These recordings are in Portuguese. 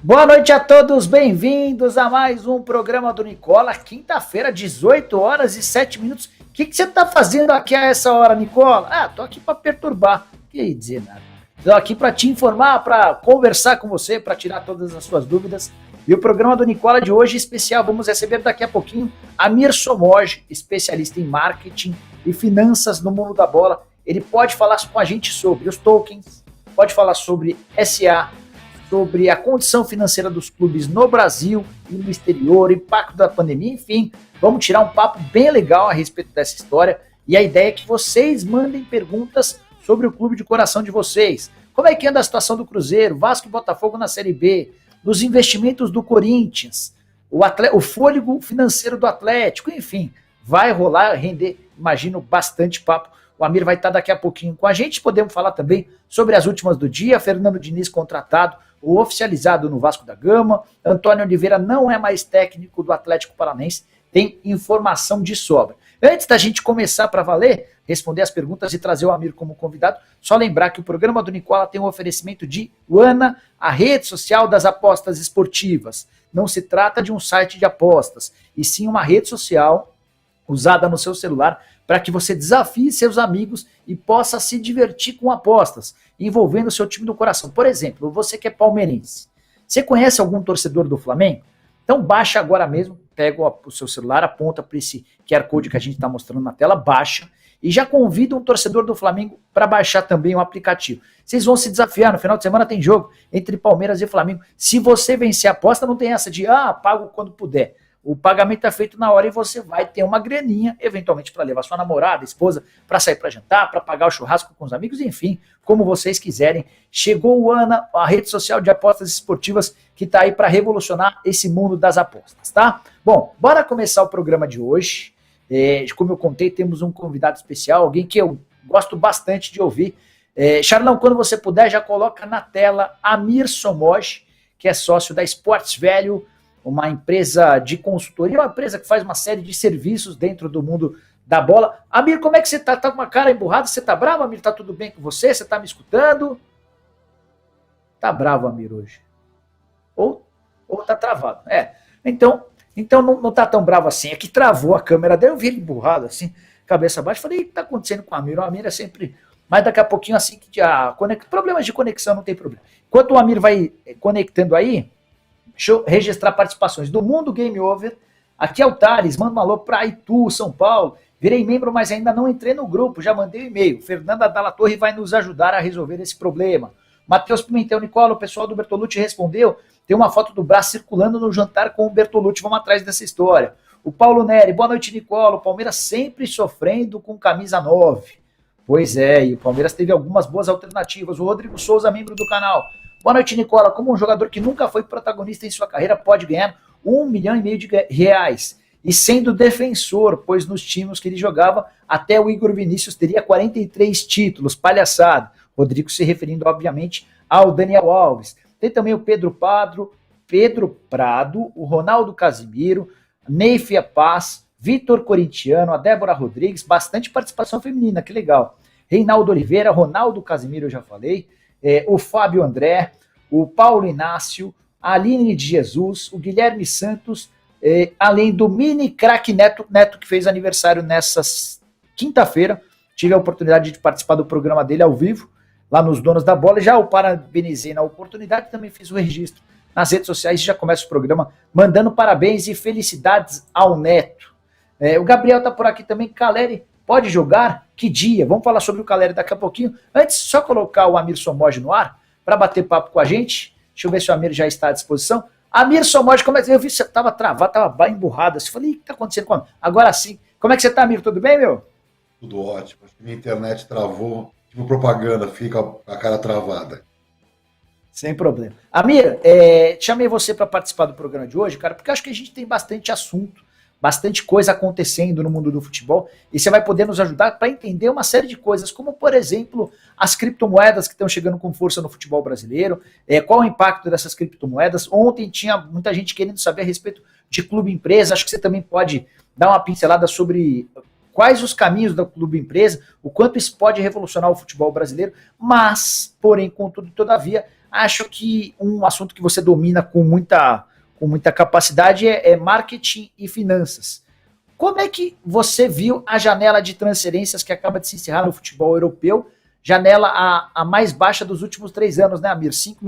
Boa noite a todos, bem-vindos a mais um programa do Nicola, quinta-feira, 18 horas e 7 minutos. O que você tá fazendo aqui a essa hora, Nicola? Tô aqui para perturbar, não queria dizer nada. Tô aqui para te informar, para conversar com você, para tirar todas as suas dúvidas. E o programa do Nicola de hoje é especial, vamos receber daqui a pouquinho Amir Somogyi, especialista em marketing e finanças no mundo da bola. Ele pode falar com a gente sobre os tokens, pode falar sobre SA, sobre a condição financeira dos clubes no Brasil e no exterior, impacto da pandemia, enfim, vamos tirar um papo bem legal a respeito dessa história e a ideia é que vocês mandem perguntas sobre o clube de coração de vocês. Como é que anda a situação do Cruzeiro, Vasco e Botafogo na Série B, dos investimentos do Corinthians, o fôlego financeiro do Atlético, enfim, vai rolar, render, imagino, bastante papo. O Amir vai estar daqui a pouquinho com a gente, podemos falar também sobre as últimas do dia, Fernando Diniz contratado, o oficializado no Vasco da Gama, Antônio Oliveira não é mais técnico do Atlético Paranaense, tem informação de sobra. Antes da gente começar para valer, responder as perguntas e trazer o Amir como convidado, só lembrar que o programa do Nicola tem um oferecimento de Wana, a rede social das apostas esportivas. Não se trata de um site de apostas, e sim uma rede social usada no seu celular para que você desafie seus amigos e possa se divertir com apostas, envolvendo o seu time do coração. Por exemplo, você que é palmeirense, você conhece algum torcedor do Flamengo? Então baixa agora mesmo, pega o seu celular, aponta para esse QR Code que a gente está mostrando na tela, baixa, e já convida um torcedor do Flamengo para baixar também o aplicativo. Vocês vão se desafiar, no final de semana tem jogo entre Palmeiras e Flamengo. Se você vencer a aposta, não tem essa de, pago quando puder. O pagamento é feito na hora e você vai ter uma graninha, eventualmente para levar sua namorada, esposa, para sair para jantar, para pagar o churrasco com os amigos, enfim, como vocês quiserem. Chegou o Ana, a rede social de apostas esportivas que está aí para revolucionar esse mundo das apostas, tá? Bom, bora começar o programa de hoje. Como eu contei, temos um convidado especial, alguém que eu gosto bastante de ouvir. Charlão, quando você puder, já coloca na tela Amir Somogyi, que é sócio da Sports Value, uma empresa de consultoria, uma empresa que faz uma série de serviços dentro do mundo da bola. Amir, como é que você tá? Tá com uma cara emburrada? Você tá bravo, Amir? Tá tudo bem com você? Você tá me escutando? Tá bravo, Amir, hoje. Ou tá travado. Então não tá tão bravo assim. É que travou a câmera dele, eu vi ele emburrado assim, cabeça baixa. Falei, o que tá acontecendo com o Amir? O Amir é sempre... Mas daqui a pouquinho assim, problemas de conexão não tem problema. Enquanto o Amir vai conectando aí, deixa eu registrar participações do Mundo Game Over. Aqui é o Thales, manda um alô para Itu, São Paulo. Virei membro, mas ainda não entrei no grupo, já mandei um e-mail. Fernanda Dalla Torre vai nos ajudar a resolver esse problema. Matheus Pimentel, Nicola, o pessoal do Bertolucci respondeu. Tem uma foto do Brás circulando no jantar com o Bertolucci, vamos atrás dessa história. O Paulo Neri, boa noite, Nicola. O Palmeiras sempre sofrendo com camisa 9. Pois é, e o Palmeiras teve algumas boas alternativas. O Rodrigo Souza, membro do canal. Boa noite, Nicola. Como um jogador que nunca foi protagonista em sua carreira pode ganhar R$1,5 milhão de reais? E sendo defensor, pois nos times que ele jogava, até o Igor Vinícius teria 43 títulos. Palhaçada. Rodrigo se referindo, obviamente, ao Daniel Alves. Tem também o Pedro Prado, o Ronaldo Casimiro, Neifia Paz, Vitor Corintiano, a Débora Rodrigues, bastante participação feminina, que legal. Reinaldo Oliveira, Ronaldo Casimiro, eu já falei. O Fábio André, o Paulo Inácio, a Aline de Jesus, o Guilherme Santos, além do mini craque Neto, que fez aniversário nessa quinta-feira. Tive a oportunidade de participar do programa dele ao vivo, lá nos Donos da Bola. Já o parabenizei na oportunidade, também fiz o registro nas redes sociais e já começa o programa mandando parabéns e felicidades ao Neto. O Gabriel tá por aqui também. Caleri pode jogar? Que dia? Vamos falar sobre o Caleri daqui a pouquinho. Antes, só colocar o Amir Somogyi no ar para bater papo com a gente. Deixa eu ver se o Amir já está à disposição. Amir Somogyi, como é que eu vi? Você estava travado, estava bem emburrado. Eu falei, o que está acontecendo com o Amir? Agora sim. Como é que você está, Amir? Tudo bem, meu? Tudo ótimo. Acho que minha internet travou. Tipo propaganda, fica a cara travada. Sem problema. Amir, chamei você para participar do programa de hoje, cara, porque acho que a gente tem bastante assunto, bastante coisa acontecendo no mundo do futebol, e você vai poder nos ajudar para entender uma série de coisas, como, por exemplo, as criptomoedas que estão chegando com força no futebol brasileiro, qual o impacto dessas criptomoedas. Ontem tinha muita gente querendo saber a respeito de clube-empresa, acho que você também pode dar uma pincelada sobre quais os caminhos da clube-empresa, o quanto isso pode revolucionar o futebol brasileiro, mas, porém, contudo, todavia, acho que um assunto que você domina com muita capacidade é marketing e finanças. Como é que você viu a janela de transferências que acaba de se encerrar no futebol europeu? Janela a mais baixa dos últimos 3 anos, né, Amir? 5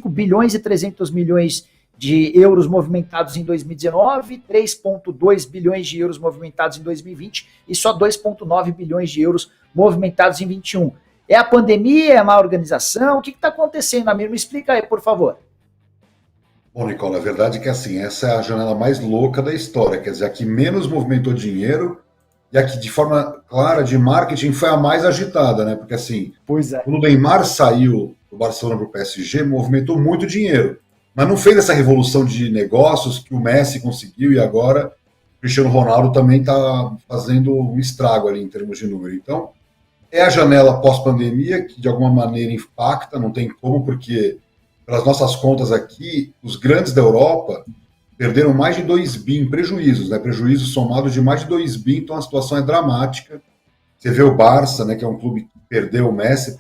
bilhões e 300 milhões de euros movimentados em 2019, 3,2 bilhões de euros movimentados em 2020 e só 2,9 bilhões de euros movimentados em 21. É a pandemia? É a má organização? O que está acontecendo, Amir? Me explica aí, por favor. Bom, Nicola, a verdade é que assim, essa é a janela mais louca da história, quer dizer, a que menos movimentou dinheiro e a que de forma clara de marketing foi a mais agitada, né? Porque assim, Pois é. quando o Neymar saiu do Barcelona para o PSG, movimentou muito dinheiro, mas não fez essa revolução de negócios que o Messi conseguiu e agora o Cristiano Ronaldo também está fazendo um estrago ali em termos de número. Então, é a janela pós-pandemia que de alguma maneira impacta, não tem como, porque pelas nossas contas aqui, os grandes da Europa perderam mais de 2 bi em prejuízos, né? Prejuízos somados de mais de 2 bi, então a situação é dramática. Você vê o Barça, né, que é um clube que perdeu o Messi,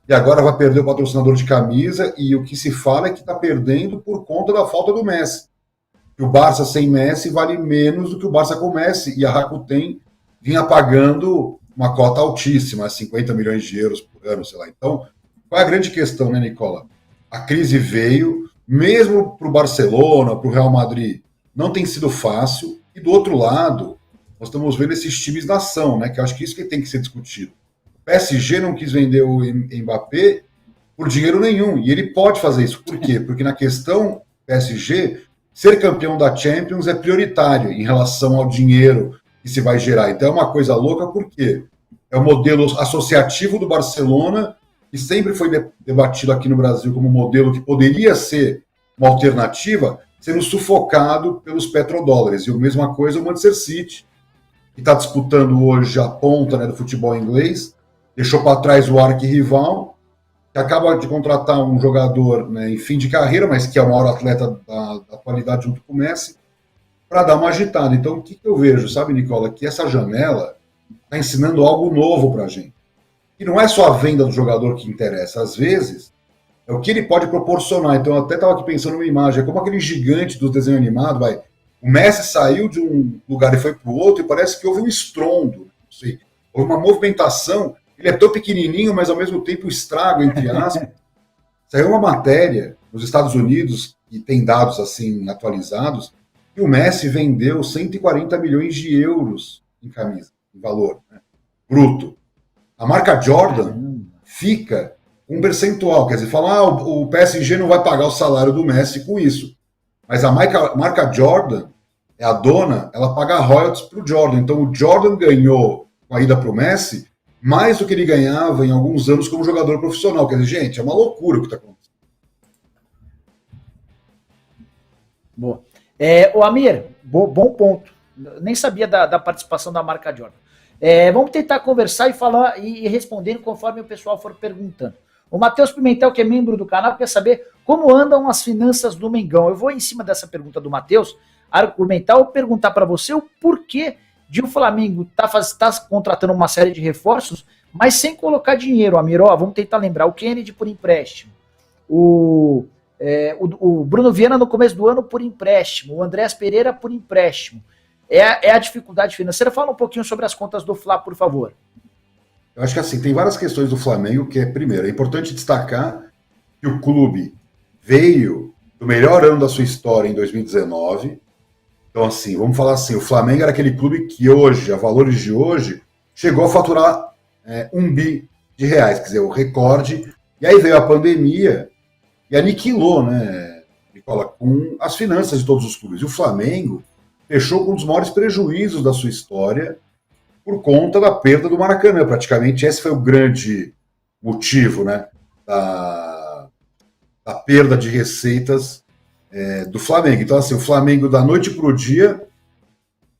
e agora vai perder o patrocinador de camisa, e o que se fala é que está perdendo por conta da falta do Messi. Que o Barça sem Messi vale menos do que o Barça com Messi, e a Rakuten vinha pagando uma cota altíssima, 50 milhões de euros por ano, sei lá. Então, qual é a grande questão, né, Nicola? A crise veio, mesmo para o Barcelona, para o Real Madrid, não tem sido fácil, e do outro lado, nós estamos vendo esses times da ação, né, que eu acho que isso que tem que ser discutido. O PSG não quis vender o Mbappé por dinheiro nenhum, e ele pode fazer isso. Por quê? Porque na questão PSG, ser campeão da Champions é prioritário em relação ao dinheiro que se vai gerar. Então é uma coisa louca, porque é o modelo associativo do Barcelona, que sempre foi debatido aqui no Brasil como um modelo que poderia ser uma alternativa, sendo sufocado pelos petrodólares. E a mesma coisa o Manchester City, que está disputando hoje a ponta, né, do futebol inglês, deixou para trás o arquirrival, que acaba de contratar um jogador, né, em fim de carreira, mas que é o maior atleta da atualidade junto com o Messi, para dar uma agitada. Então, o que eu vejo, sabe, Nicola? Que essa janela está ensinando algo novo para a gente. E não é só a venda do jogador que interessa. Às vezes, é o que ele pode proporcionar. Então, eu até estava aqui pensando numa imagem. É como aquele gigante do desenho animado, vai. O Messi saiu de um lugar e foi para o outro e parece que houve um estrondo. Não sei. Houve uma movimentação. Ele é tão pequenininho, mas ao mesmo tempo estrago, entre aspas. Saiu uma matéria nos Estados Unidos, que tem dados assim atualizados, que o Messi vendeu 140 milhões de euros em camisa, em valor, né, bruto. A marca Jordan fica com um percentual, quer dizer, fala, o PSG não vai pagar o salário do Messi com isso. Mas a marca Jordan, é a dona, ela paga royalties para o Jordan. Então o Jordan ganhou com a ida para o Messi mais do que ele ganhava em alguns anos como jogador profissional. Quer dizer, gente, é uma loucura o que está acontecendo. Boa. O Amir, bom ponto. Nem sabia da participação da marca Jordan. Vamos tentar conversar e falar e respondendo conforme o pessoal for perguntando. O Matheus Pimentel, que é membro do canal, quer saber como andam as finanças do Mengão. Eu vou, em cima dessa pergunta do Matheus, argumentar ou perguntar para você o porquê de o Flamengo tá contratando uma série de reforços, mas sem colocar dinheiro, Amir. Vamos tentar lembrar. O Kennedy por empréstimo. O Bruno Viana no começo do ano por empréstimo. O Andréas Pereira por empréstimo. É a dificuldade financeira. Fala um pouquinho sobre as contas do Fla, por favor. Eu acho que assim, tem várias questões do Flamengo que primeiro, é importante destacar que o clube veio do melhor ano da sua história em 2019. Então, assim, vamos falar assim, o Flamengo era aquele clube que hoje, a valores de hoje, chegou a faturar 1 bi de reais, quer dizer, o recorde. E aí veio a pandemia e aniquilou, né, Nicola, com as finanças de todos os clubes. E o Flamengo fechou com um dos maiores prejuízos da sua história por conta da perda do Maracanã. Praticamente esse foi o grande motivo, né, da perda de receitas do Flamengo. Então, assim, o Flamengo, da noite para o dia,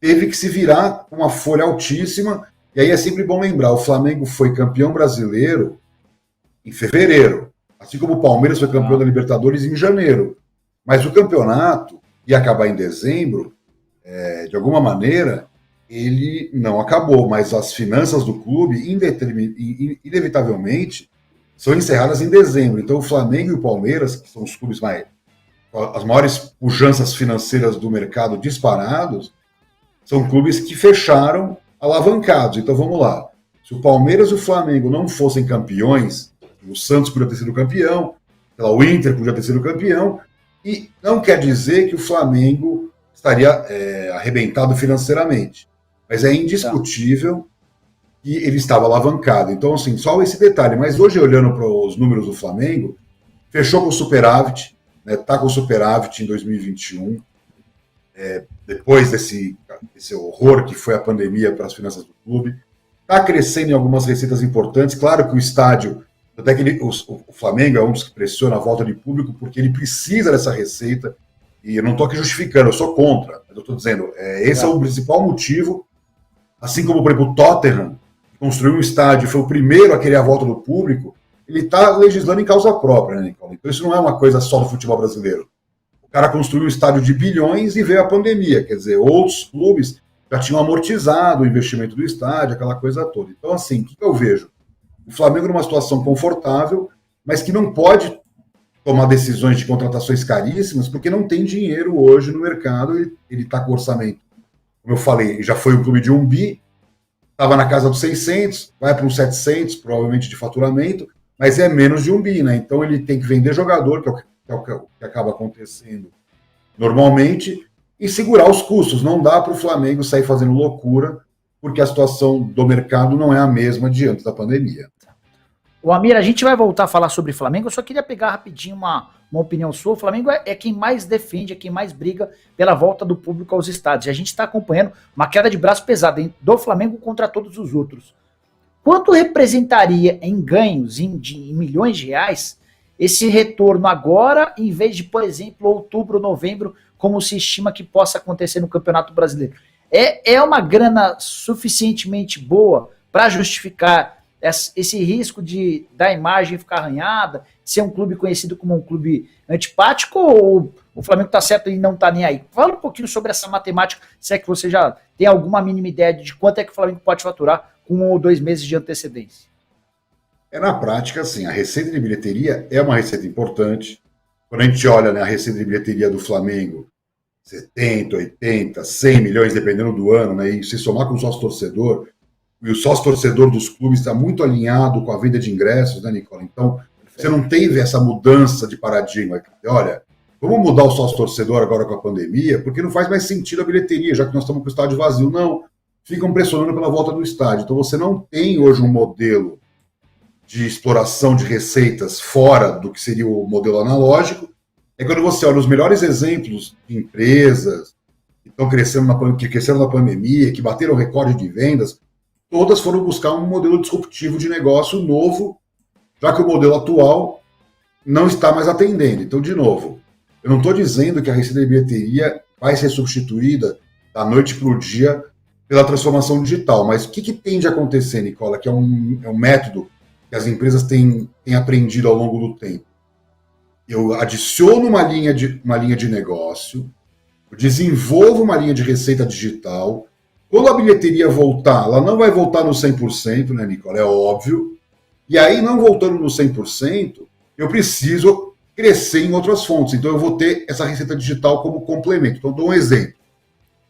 teve que se virar com uma folha altíssima. E aí é sempre bom lembrar, o Flamengo foi campeão brasileiro em fevereiro, assim como o Palmeiras foi campeão da Libertadores em janeiro. Mas o campeonato ia acabar em dezembro, de alguma maneira, ele não acabou, mas as finanças do clube, inevitavelmente, são encerradas em dezembro. Então o Flamengo e o Palmeiras, que são os clubes as maiores pujanças financeiras do mercado disparados, são clubes que fecharam alavancados. Então vamos lá. Se o Palmeiras e o Flamengo não fossem campeões, o Santos podia ter sido campeão, o Inter podia ter sido campeão, e não quer dizer que o Flamengo estaria arrebentado financeiramente. Mas é indiscutível que ele estava alavancado. Então, assim, só esse detalhe. Mas hoje, olhando para os números do Flamengo, fechou com superávit, está com superávit em 2021, depois desse horror que foi a pandemia para as finanças do clube. Está crescendo em algumas receitas importantes. Claro que o estádio, até que o Flamengo é um dos que pressiona a volta de público, porque ele precisa dessa receita. E eu não estou aqui justificando, eu sou contra. Mas eu estou dizendo, esse é o principal motivo. Assim como, por exemplo, o Tottenham, que construiu um estádio, foi o primeiro a querer a volta do público, ele está legislando em causa própria, né, Nicola? Então isso não é uma coisa só do futebol brasileiro. O cara construiu um estádio de bilhões e veio a pandemia. Quer dizer, outros clubes já tinham amortizado o investimento do estádio, aquela coisa toda. Então, assim, o que eu vejo? O Flamengo numa situação confortável, mas que não pode tomar decisões de contratações caríssimas, porque não tem dinheiro hoje no mercado, ele está com orçamento. Como eu falei, já foi um clube de 1 bi, estava na casa dos 600, vai para uns 700, provavelmente de faturamento, mas é menos de 1 bi, né? Então ele tem que vender jogador, que é o que acaba acontecendo normalmente, e segurar os custos. Não dá para o Flamengo sair fazendo loucura, porque a situação do mercado não é a mesma diante da pandemia. O Amir, a gente vai voltar a falar sobre o Flamengo, eu só queria pegar rapidinho uma opinião sua. O Flamengo é quem mais defende, é quem mais briga pela volta do público aos estádios. E a gente está acompanhando uma queda de braço pesada do Flamengo contra todos os outros. Quanto representaria em ganhos, em milhões de reais, esse retorno agora, em vez de, por exemplo, outubro, novembro, como se estima que possa acontecer no Campeonato Brasileiro? É uma grana suficientemente boa para justificar esse risco da imagem ficar arranhada, de ser um clube conhecido como um clube antipático, ou o Flamengo está certo e não está nem aí? Fala um pouquinho sobre essa matemática, se é que você já tem alguma mínima ideia de quanto é que o Flamengo pode faturar com 1 ou 2 meses de antecedência. Na prática, assim, a receita de bilheteria é uma receita importante. Quando a gente olha, né, a receita de bilheteria do Flamengo, 70, 80, 100 milhões, dependendo do ano, né, e se somar com o sócio-torcedor, e o sócio-torcedor dos clubes está muito alinhado com a venda de ingressos, né, Nicola? Então, você não teve essa mudança de paradigma. Olha, vamos mudar o sócio-torcedor agora com a pandemia, porque não faz mais sentido a bilheteria, já que nós estamos com o estádio vazio. Não, ficam pressionando pela volta do estádio. Então, você não tem hoje um modelo de exploração de receitas fora do que seria o modelo analógico. É quando você olha os melhores exemplos de empresas que estão crescendo na pandemia, que bateram recorde de vendas, todas foram buscar um modelo disruptivo de negócio novo, já que o modelo atual não está mais atendendo. Então, de novo, eu não estou dizendo que a receita de bilheteria vai ser substituída da noite para o dia pela transformação digital, mas o que tende a acontecer, Nicola, que é um método que as empresas têm aprendido ao longo do tempo. Eu adiciono uma linha de negócio, eu desenvolvo uma linha de receita digital. Quando a bilheteria voltar, ela não vai voltar no 100%, né, Nicola? É óbvio. E aí, não voltando no 100%, eu preciso crescer em outras fontes. Então, eu vou ter essa receita digital como complemento. Então, dou um exemplo.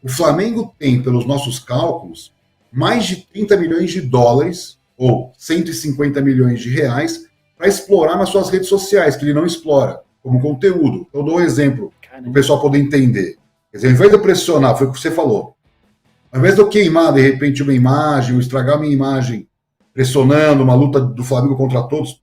O Flamengo tem, pelos nossos cálculos, mais de 30 milhões de dólares ou 150 milhões de reais para explorar nas suas redes sociais, que ele não explora, como conteúdo. Então, eu dou um exemplo para o pessoal poder entender. Quer dizer, ao invés de eu pressionar, foi o que você falou, ao invés de eu queimar, de repente, uma imagem, ou estragar minha imagem, pressionando uma luta do Flamengo contra todos,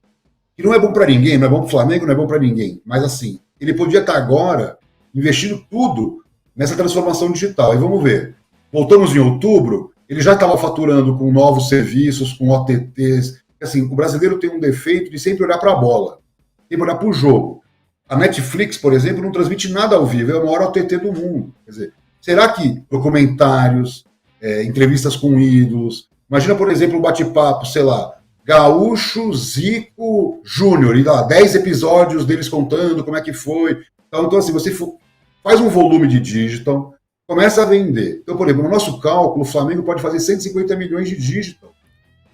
que não é bom para ninguém, não é bom para o Flamengo, não é bom para ninguém. Mas, assim, ele podia estar agora investindo tudo nessa transformação digital. E vamos ver. Voltamos em outubro, ele já estava faturando com novos serviços, com OTTs. Assim, o brasileiro tem um defeito de sempre olhar para a bola, sempre olhar para o jogo. A Netflix, por exemplo, não transmite nada ao vivo, é a maior OTT do mundo. Quer dizer, será que documentários, entrevistas com ídolos, imagina, por exemplo, um bate-papo, sei lá, Gaúcho, Zico, Júnior, e lá, 10 episódios deles contando como é que foi. Então assim, você faz um volume de digital, começa a vender. Então, por exemplo, no nosso cálculo, o Flamengo pode fazer 150 milhões de digital.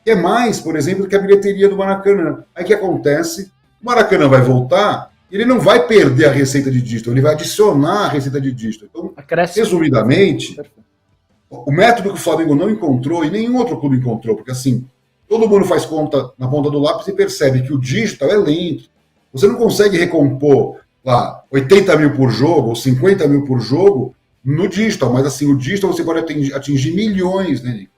que é mais, por exemplo, do que a bilheteria do Maracanã. Aí o que acontece? O Maracanã vai voltar, ele não vai perder a receita de dígito, ele vai adicionar a receita de dígito. Então, resumidamente, o método que o Flamengo não encontrou e nenhum outro clube encontrou, porque assim, todo mundo faz conta na ponta do lápis e percebe que o digital é lento. Você não consegue recompor lá 80 mil por jogo ou 50 mil por jogo no digital, mas assim, o digital você pode atingir milhões, né, Nico?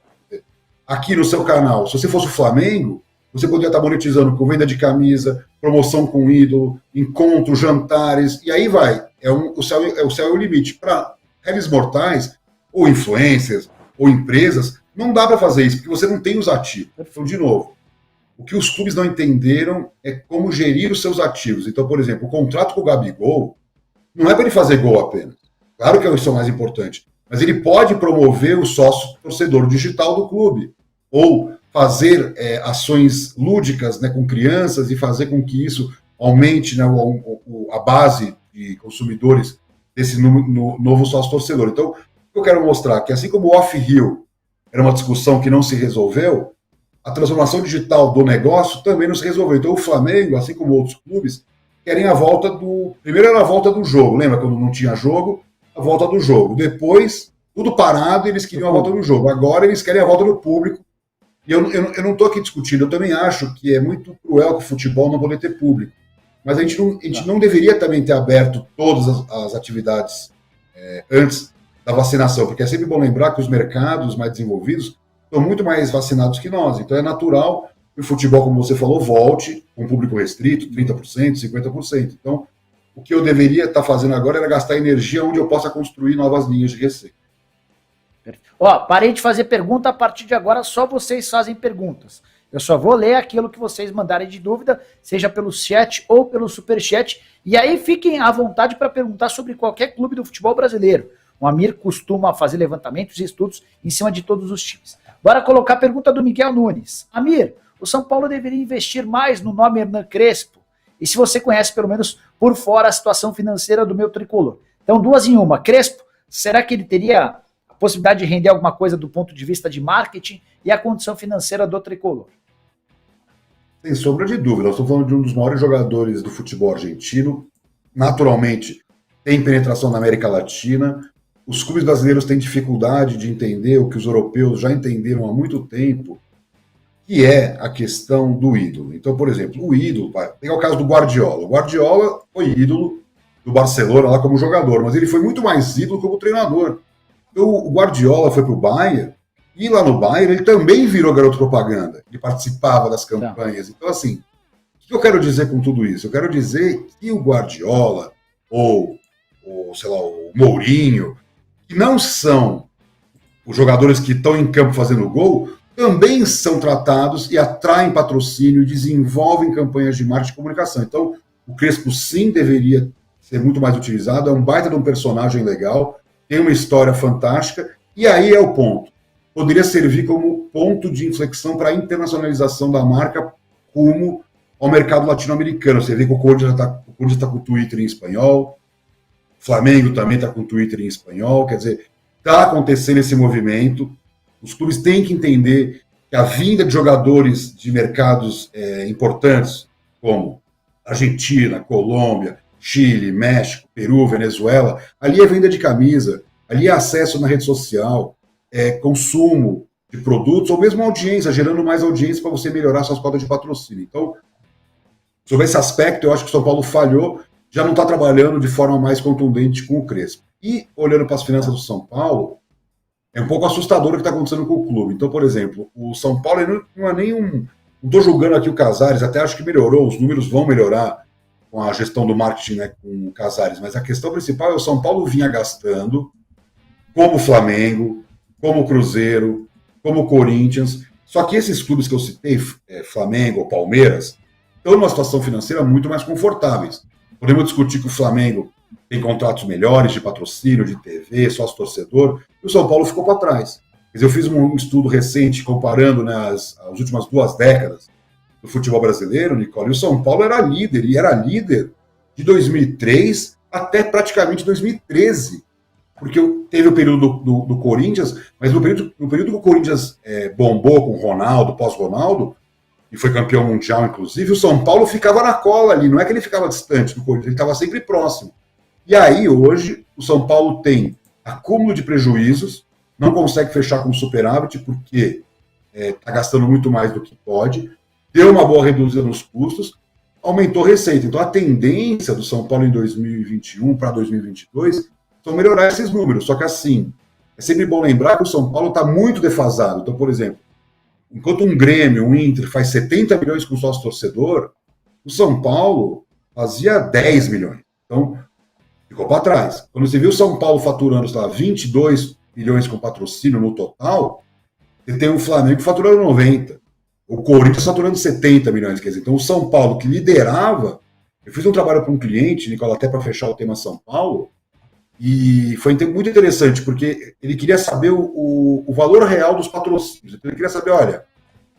Aqui no seu canal, se você fosse o Flamengo, você poderia estar monetizando com venda de camisa, promoção com ídolo, encontros, jantares, e aí vai. O céu é o limite. Para réis mortais, ou influencers, ou empresas, não dá para fazer isso, porque você não tem os ativos. Então, de novo, o que os clubes não entenderam é como gerir os seus ativos. Então, por exemplo, o contrato com o Gabigol não é para ele fazer gol apenas. Claro que é o mais importante. Mas ele pode promover o sócio torcedor digital do clube. Ou fazer ações lúdicas, né, com crianças e fazer com que isso aumente, né, a base de consumidores desse novo sócio torcedor. Então, o que eu quero mostrar? Que assim como o off-hill era uma discussão que não se resolveu, a transformação digital do negócio também não se resolveu. Então, o Flamengo, assim como outros clubes, querem a volta do... Primeiro era a volta do jogo, lembra quando não tinha jogo? A volta do jogo. Depois, tudo parado, eles queriam a volta do jogo. Agora eles querem a volta do público. E eu não estou aqui discutindo, eu também acho que é muito cruel que o futebol não poder ter público. Mas a gente não deveria também ter aberto todas as atividades antes da vacinação, porque é sempre bom lembrar que os mercados mais desenvolvidos estão muito mais vacinados que nós. Então é natural que o futebol, como você falou, volte com público restrito, 30%, 50%. Então, o que eu deveria estar fazendo agora era gastar energia onde eu possa construir novas linhas de receita. Ó, parei de fazer pergunta, a partir de agora só vocês fazem perguntas. Eu só vou ler aquilo que vocês mandarem de dúvida, seja pelo chat ou pelo superchat, e aí fiquem à vontade para perguntar sobre qualquer clube do futebol brasileiro. O Amir costuma fazer levantamentos e estudos em cima de todos os times. Bora colocar a pergunta do Miguel Nunes. Amir, o São Paulo deveria investir mais no nome Hernan Crespo? E se você conhece pelo menos por fora a situação financeira do meu tricolor? Então, duas em uma. Crespo, será que ele teria possibilidade de render alguma coisa do ponto de vista de marketing e a condição financeira do tricolor? Sem sombra de dúvida, nós estamos falando de um dos maiores jogadores do futebol argentino, naturalmente tem penetração na América Latina, os clubes brasileiros têm dificuldade de entender o que os europeus já entenderam há muito tempo, que é a questão do ídolo. Então, por exemplo, o ídolo, pegar o caso do Guardiola. O Guardiola foi ídolo do Barcelona lá como jogador, mas ele foi muito mais ídolo como treinador. Então, o Guardiola foi para o Bayern, e lá no Bayern ele também virou garoto propaganda. Ele participava das campanhas. Então, assim, o que eu quero dizer com tudo isso? Eu quero dizer que o Guardiola, ou sei lá, o Mourinho, que não são os jogadores que estão em campo fazendo gol, também são tratados e atraem patrocínio, desenvolvem campanhas de marketing e comunicação. Então, o Crespo sim deveria ser muito mais utilizado, é um baita de um personagem legal, tem uma história fantástica, e aí é o ponto. Poderia servir como ponto de inflexão para a internacionalização da marca rumo ao mercado latino-americano. Você vê que o Corinthians está com o Twitter em espanhol, o Flamengo também está com o Twitter em espanhol, quer dizer, está acontecendo esse movimento. Os clubes têm que entender que a vinda de jogadores de mercados importantes, como Argentina, Colômbia, Chile, México, Peru, Venezuela, ali é venda de camisa, ali é acesso na rede social, consumo de produtos, ou mesmo audiência, gerando mais audiência para você melhorar suas cotas de patrocínio. Então, sobre esse aspecto, eu acho que o São Paulo falhou, já não está trabalhando de forma mais contundente com o Crespo. E, olhando para as finanças do São Paulo, é um pouco assustador o que está acontecendo com o clube. Então, por exemplo, o São Paulo não é nenhum... Não estou julgando aqui o Casares, até acho que melhorou, os números vão melhorar com a gestão do marketing, né, com o Casares, mas a questão principal é o São Paulo vinha gastando, como o Flamengo, como o Cruzeiro, como o Corinthians, só que esses clubes que eu citei, Flamengo, Palmeiras, estão numa situação financeira muito mais confortáveis. Podemos discutir que o Flamengo tem contratos melhores de patrocínio, de TV, sócio-torcedor, e o São Paulo ficou para trás. Quer dizer, eu fiz um estudo recente comparando, né, as últimas 2 décadas do futebol brasileiro, Nicole, e o São Paulo era líder de 2003 até praticamente 2013. porque teve o período do Corinthians, mas no período que o Corinthians bombou com o Ronaldo, pós-Ronaldo, e foi campeão mundial, inclusive, o São Paulo ficava na cola ali, não é que ele ficava distante do Corinthians, ele estava sempre próximo. E aí, hoje, o São Paulo tem acúmulo de prejuízos, não consegue fechar com superávit, porque está gastando muito mais do que pode, deu uma boa reduzida nos custos, aumentou a receita. Então, a tendência do São Paulo em 2021 para 2022 são melhorar esses números. Só que, assim, é sempre bom lembrar que o São Paulo está muito defasado. Então, por exemplo, enquanto um Grêmio, um Inter faz 70 milhões com sócio torcedor, o São Paulo fazia 10 milhões. Então, ficou para trás. Quando você viu o São Paulo faturando, sei lá, 22 milhões com patrocínio no total, você tem o Flamengo faturando 90. O Corinthians faturando 70 milhões. Quer dizer, então o São Paulo, que liderava, eu fiz um trabalho para um cliente, Nicola, até para fechar o tema São Paulo, e foi muito interessante, porque ele queria saber o valor real dos patrocínios. Então ele queria saber, olha,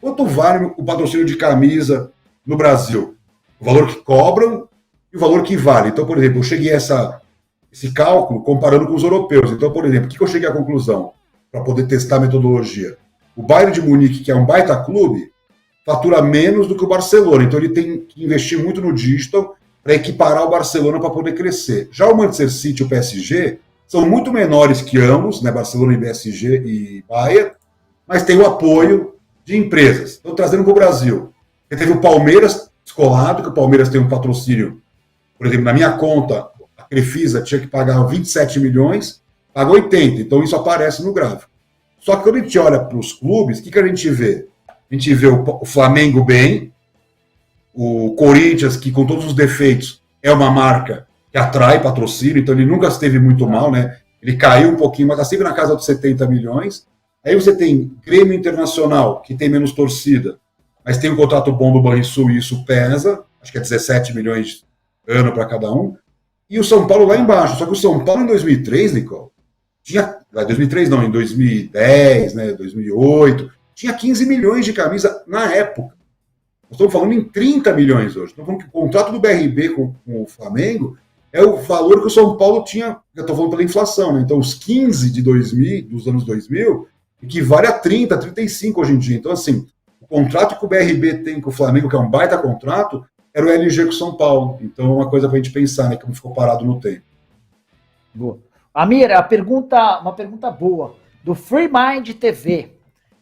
quanto vale o patrocínio de camisa no Brasil? O valor que cobram e o valor que vale. Então, por exemplo, eu cheguei a esse cálculo comparando com os europeus. Então, por exemplo, o que eu cheguei à conclusão para poder testar a metodologia? O Bayern de Munique, que é um baita clube, fatura menos do que o Barcelona. Então, ele tem que investir muito no digital para equiparar o Barcelona para poder crescer. Já o Manchester City e o PSG são muito menores que ambos, né, Barcelona e PSG e Bayern, mas tem o apoio de empresas. Então, trazendo para o Brasil, você teve o Palmeiras descolado, que o Palmeiras tem um patrocínio, por exemplo, na minha conta, a Crefisa tinha que pagar 27 milhões, paga 80, então isso aparece no gráfico. Só que quando a gente olha para os clubes, o que a gente vê? A gente vê o Flamengo bem, o Corinthians, que com todos os defeitos é uma marca que atrai patrocínio, então ele nunca esteve muito mal, né? Ele caiu um pouquinho, mas está sempre na casa dos 70 milhões. Aí você tem Grêmio Internacional, que tem menos torcida, mas tem um contrato bom do Banrisul e isso pesa, acho que é 17 milhões ano para cada um. E o São Paulo lá embaixo. Só que o São Paulo em 2003, Nicole, tinha... 2003 não, em 2010, né, 2008, tinha 15 milhões de camisa na época. Nós estamos falando em 30 milhões hoje. Estamos falando que o contrato do BRB com o Flamengo é o valor que o São Paulo tinha, eu estou falando pela inflação, né? Então os 15 de 2000, dos anos 2000, equivale a 30, 35 hoje em dia. Então, assim, o contrato que o BRB tem com o Flamengo, que é um baita contrato, era o LG com o São Paulo. Então é uma coisa para a gente pensar, né? Como ficou parado no tempo. Boa. Amir, uma pergunta boa. Do Free Mind TV.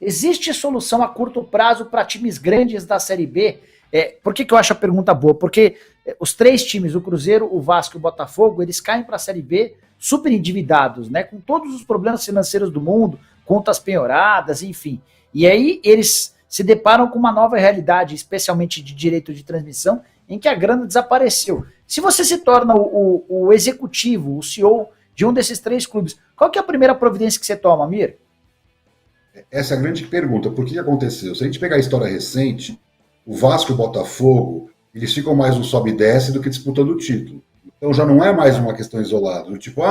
Existe solução a curto prazo para times grandes da Série B? Por que eu acho a pergunta boa? Porque os três times, o Cruzeiro, o Vasco e o Botafogo, eles caem para a Série B super endividados, né? Com todos os problemas financeiros do mundo, contas penhoradas, enfim. E aí eles se deparam com uma nova realidade, especialmente de direito de transmissão, em que a grana desapareceu. Se você se torna o executivo, o CEO de um desses três clubes, qual que é a primeira providência que você toma, Amir? Essa é a grande pergunta. Por que aconteceu? Se a gente pegar a história recente, o Vasco e o Botafogo, eles ficam mais no sobe e desce do que disputando o título. Então já não é mais uma questão isolada. Tipo,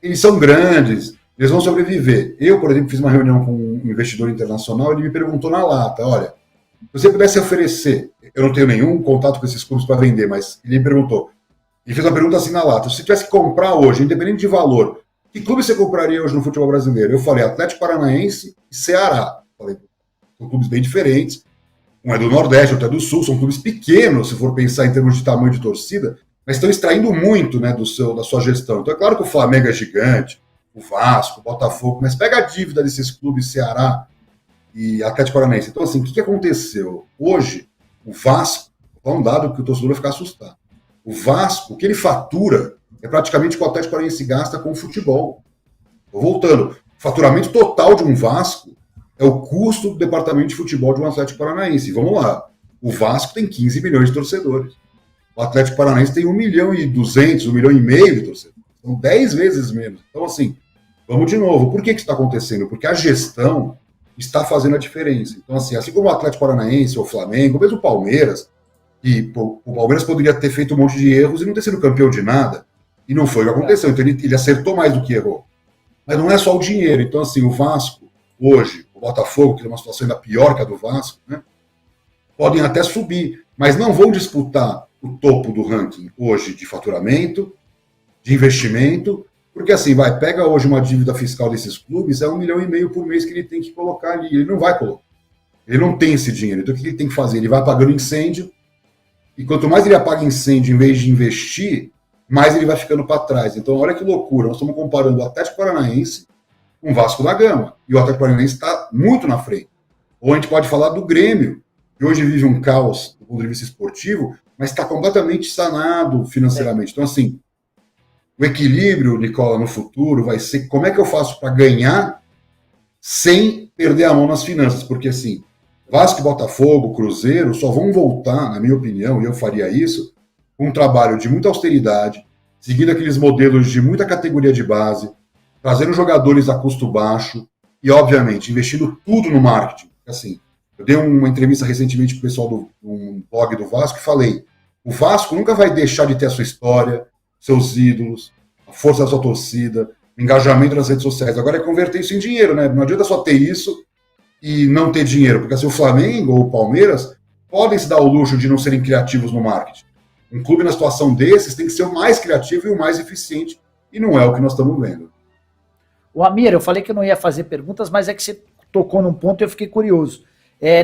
eles são grandes, eles vão sobreviver. Eu, por exemplo, fiz uma reunião com um investidor internacional, ele me perguntou na lata, olha, se você pudesse oferecer, eu não tenho nenhum contato com esses clubes para vender, mas ele me perguntou, ele fez uma pergunta assim na lata, se você tivesse que comprar hoje, independente de valor, que clube você compraria hoje no futebol brasileiro? Eu falei Atlético Paranaense e Ceará. Falei, são clubes bem diferentes. Um é do Nordeste, outro é do Sul. São clubes pequenos, se for pensar em termos de tamanho de torcida, mas estão extraindo muito, né, da sua gestão. Então é claro que o Flamengo é gigante, o Vasco, o Botafogo, mas pega a dívida desses clubes Ceará e Atlético Paranaense. Então, assim, o que aconteceu? Hoje, o Vasco, vou dar um dado que o torcedor vai ficar assustado. O Vasco, o que ele fatura é praticamente o que o Atlético Paranaense gasta com o futebol. Estou voltando. O faturamento total de um Vasco é o custo do departamento de futebol de um Atlético Paranaense. Vamos lá. O Vasco tem 15 milhões de torcedores. O Atlético Paranaense tem 1,2 milhão, 1,5 milhão de torcedores. São 10 vezes menos. Então, assim, vamos de novo. Por que isso está acontecendo? Porque a gestão está fazendo a diferença. Então, assim como o Atlético Paranaense, ou o Flamengo, mesmo o Palmeiras, que o Palmeiras poderia ter feito um monte de erros e não ter sido campeão de nada. E não foi o que aconteceu. Então ele acertou mais do que errou. Mas não é só o dinheiro. Então, assim, o Vasco, hoje, o Botafogo, que tem uma situação ainda pior que a do Vasco, né, podem até subir, mas não vão disputar o topo do ranking hoje de faturamento, de investimento, Porque assim, pega hoje uma dívida fiscal desses clubes, é 1,5 milhão por mês que ele tem que colocar ali. Ele não vai colocar. Ele não tem esse dinheiro. Então o que ele tem que fazer? Ele vai pagando incêndio, e quanto mais ele apaga incêndio em vez de investir, mais ele vai ficando para trás. Então olha que loucura. Nós estamos comparando o Atlético Paranaense com o Vasco da Gama. E o Atlético Paranaense está muito na frente. Ou a gente pode falar do Grêmio, que hoje vive um caos do ponto de vista esportivo, mas está completamente sanado financeiramente. Então, assim, o equilíbrio, Nicola, no futuro vai ser como é que eu faço para ganhar sem perder a mão nas finanças. Porque, assim, Vasco, Botafogo, Cruzeiro só vão voltar, na minha opinião, e eu faria isso, com um trabalho de muita austeridade, seguindo aqueles modelos de muita categoria de base, trazendo jogadores a custo baixo e, obviamente, investindo tudo no marketing. Assim, eu dei uma entrevista recentemente para o pessoal do blog do Vasco e falei, o Vasco nunca vai deixar de ter a sua história, seus ídolos, a força da sua torcida, o engajamento nas redes sociais. Agora é converter isso em dinheiro, né? Não adianta só ter isso e não ter dinheiro, porque assim, o Flamengo ou o Palmeiras podem se dar o luxo de não serem criativos no marketing. Um clube na situação desses tem que ser o mais criativo e o mais eficiente, e não é o que nós estamos vendo. O Amir, eu falei que eu não ia fazer perguntas, mas é que você tocou num ponto e eu fiquei curioso.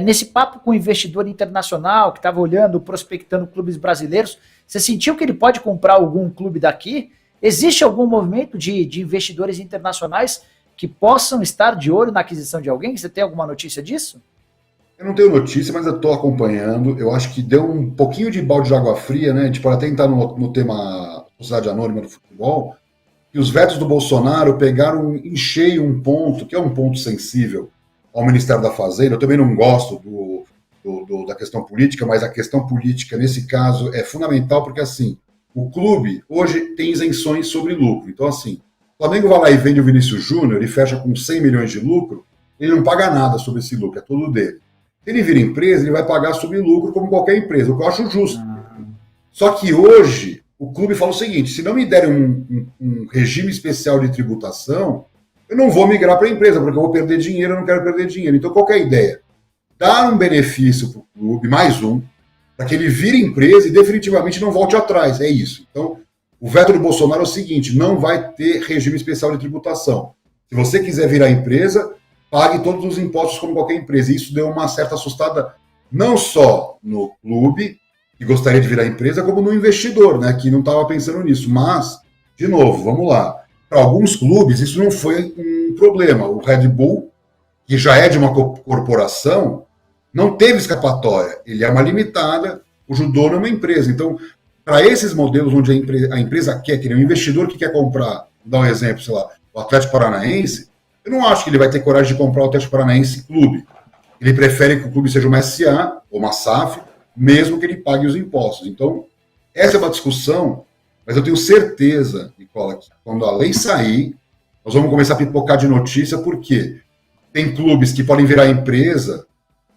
Nesse papo com o investidor internacional que estava olhando, prospectando clubes brasileiros, você sentiu que ele pode comprar algum clube daqui? Existe algum movimento de investidores internacionais que possam estar de olho na aquisição de alguém? Você tem alguma notícia disso? Eu não tenho notícia, mas eu estou acompanhando. Eu acho que deu um pouquinho de balde de água fria, né? A gente pode até entrar no tema Sociedade Anônima do Futebol, que os vetos do Bolsonaro pegaram em cheio um ponto, que é um ponto sensível ao Ministério da Fazenda. Eu também não gosto da questão política, mas a questão política, nesse caso, é fundamental, porque, assim, o clube hoje tem isenções sobre lucro. Então, assim, o Flamengo vai lá e vende o Vinícius Júnior e fecha com 100 milhões de lucro, ele não paga nada sobre esse lucro, é tudo dele. Se ele vira empresa, ele vai pagar sobre lucro como qualquer empresa, o que eu acho justo. Só que hoje, o clube fala o seguinte, se não me derem um regime especial de tributação, eu não vou migrar para a empresa, porque eu vou perder dinheiro, eu não quero perder dinheiro. Então, qual que é a ideia? Dar um benefício para o clube, mais um, para que ele vire empresa e definitivamente não volte atrás. É isso. Então, o veto do Bolsonaro é o seguinte, não vai ter regime especial de tributação. Se você quiser virar empresa, pague todos os impostos como qualquer empresa. E isso deu uma certa assustada, não só no clube, que gostaria de virar empresa, como no investidor, né, que não estava pensando nisso. Mas, de novo, vamos lá. Para alguns clubes, isso não foi um problema. O Red Bull, que já é de uma corporação, não teve escapatória. Ele é uma limitada, cujo dono é uma empresa. Então, para esses modelos onde a empresa quer, que é um investidor que quer comprar, vou dar um exemplo, sei lá, o Atlético Paranaense, eu não acho que ele vai ter coragem de comprar o Atlético Paranaense clube. Ele prefere que o clube seja uma SA ou uma SAF, mesmo que ele pague os impostos. Então, essa é uma discussão, mas eu tenho certeza, Nicola, que quando a lei sair, nós vamos começar a pipocar de notícia, porque tem clubes que podem virar empresa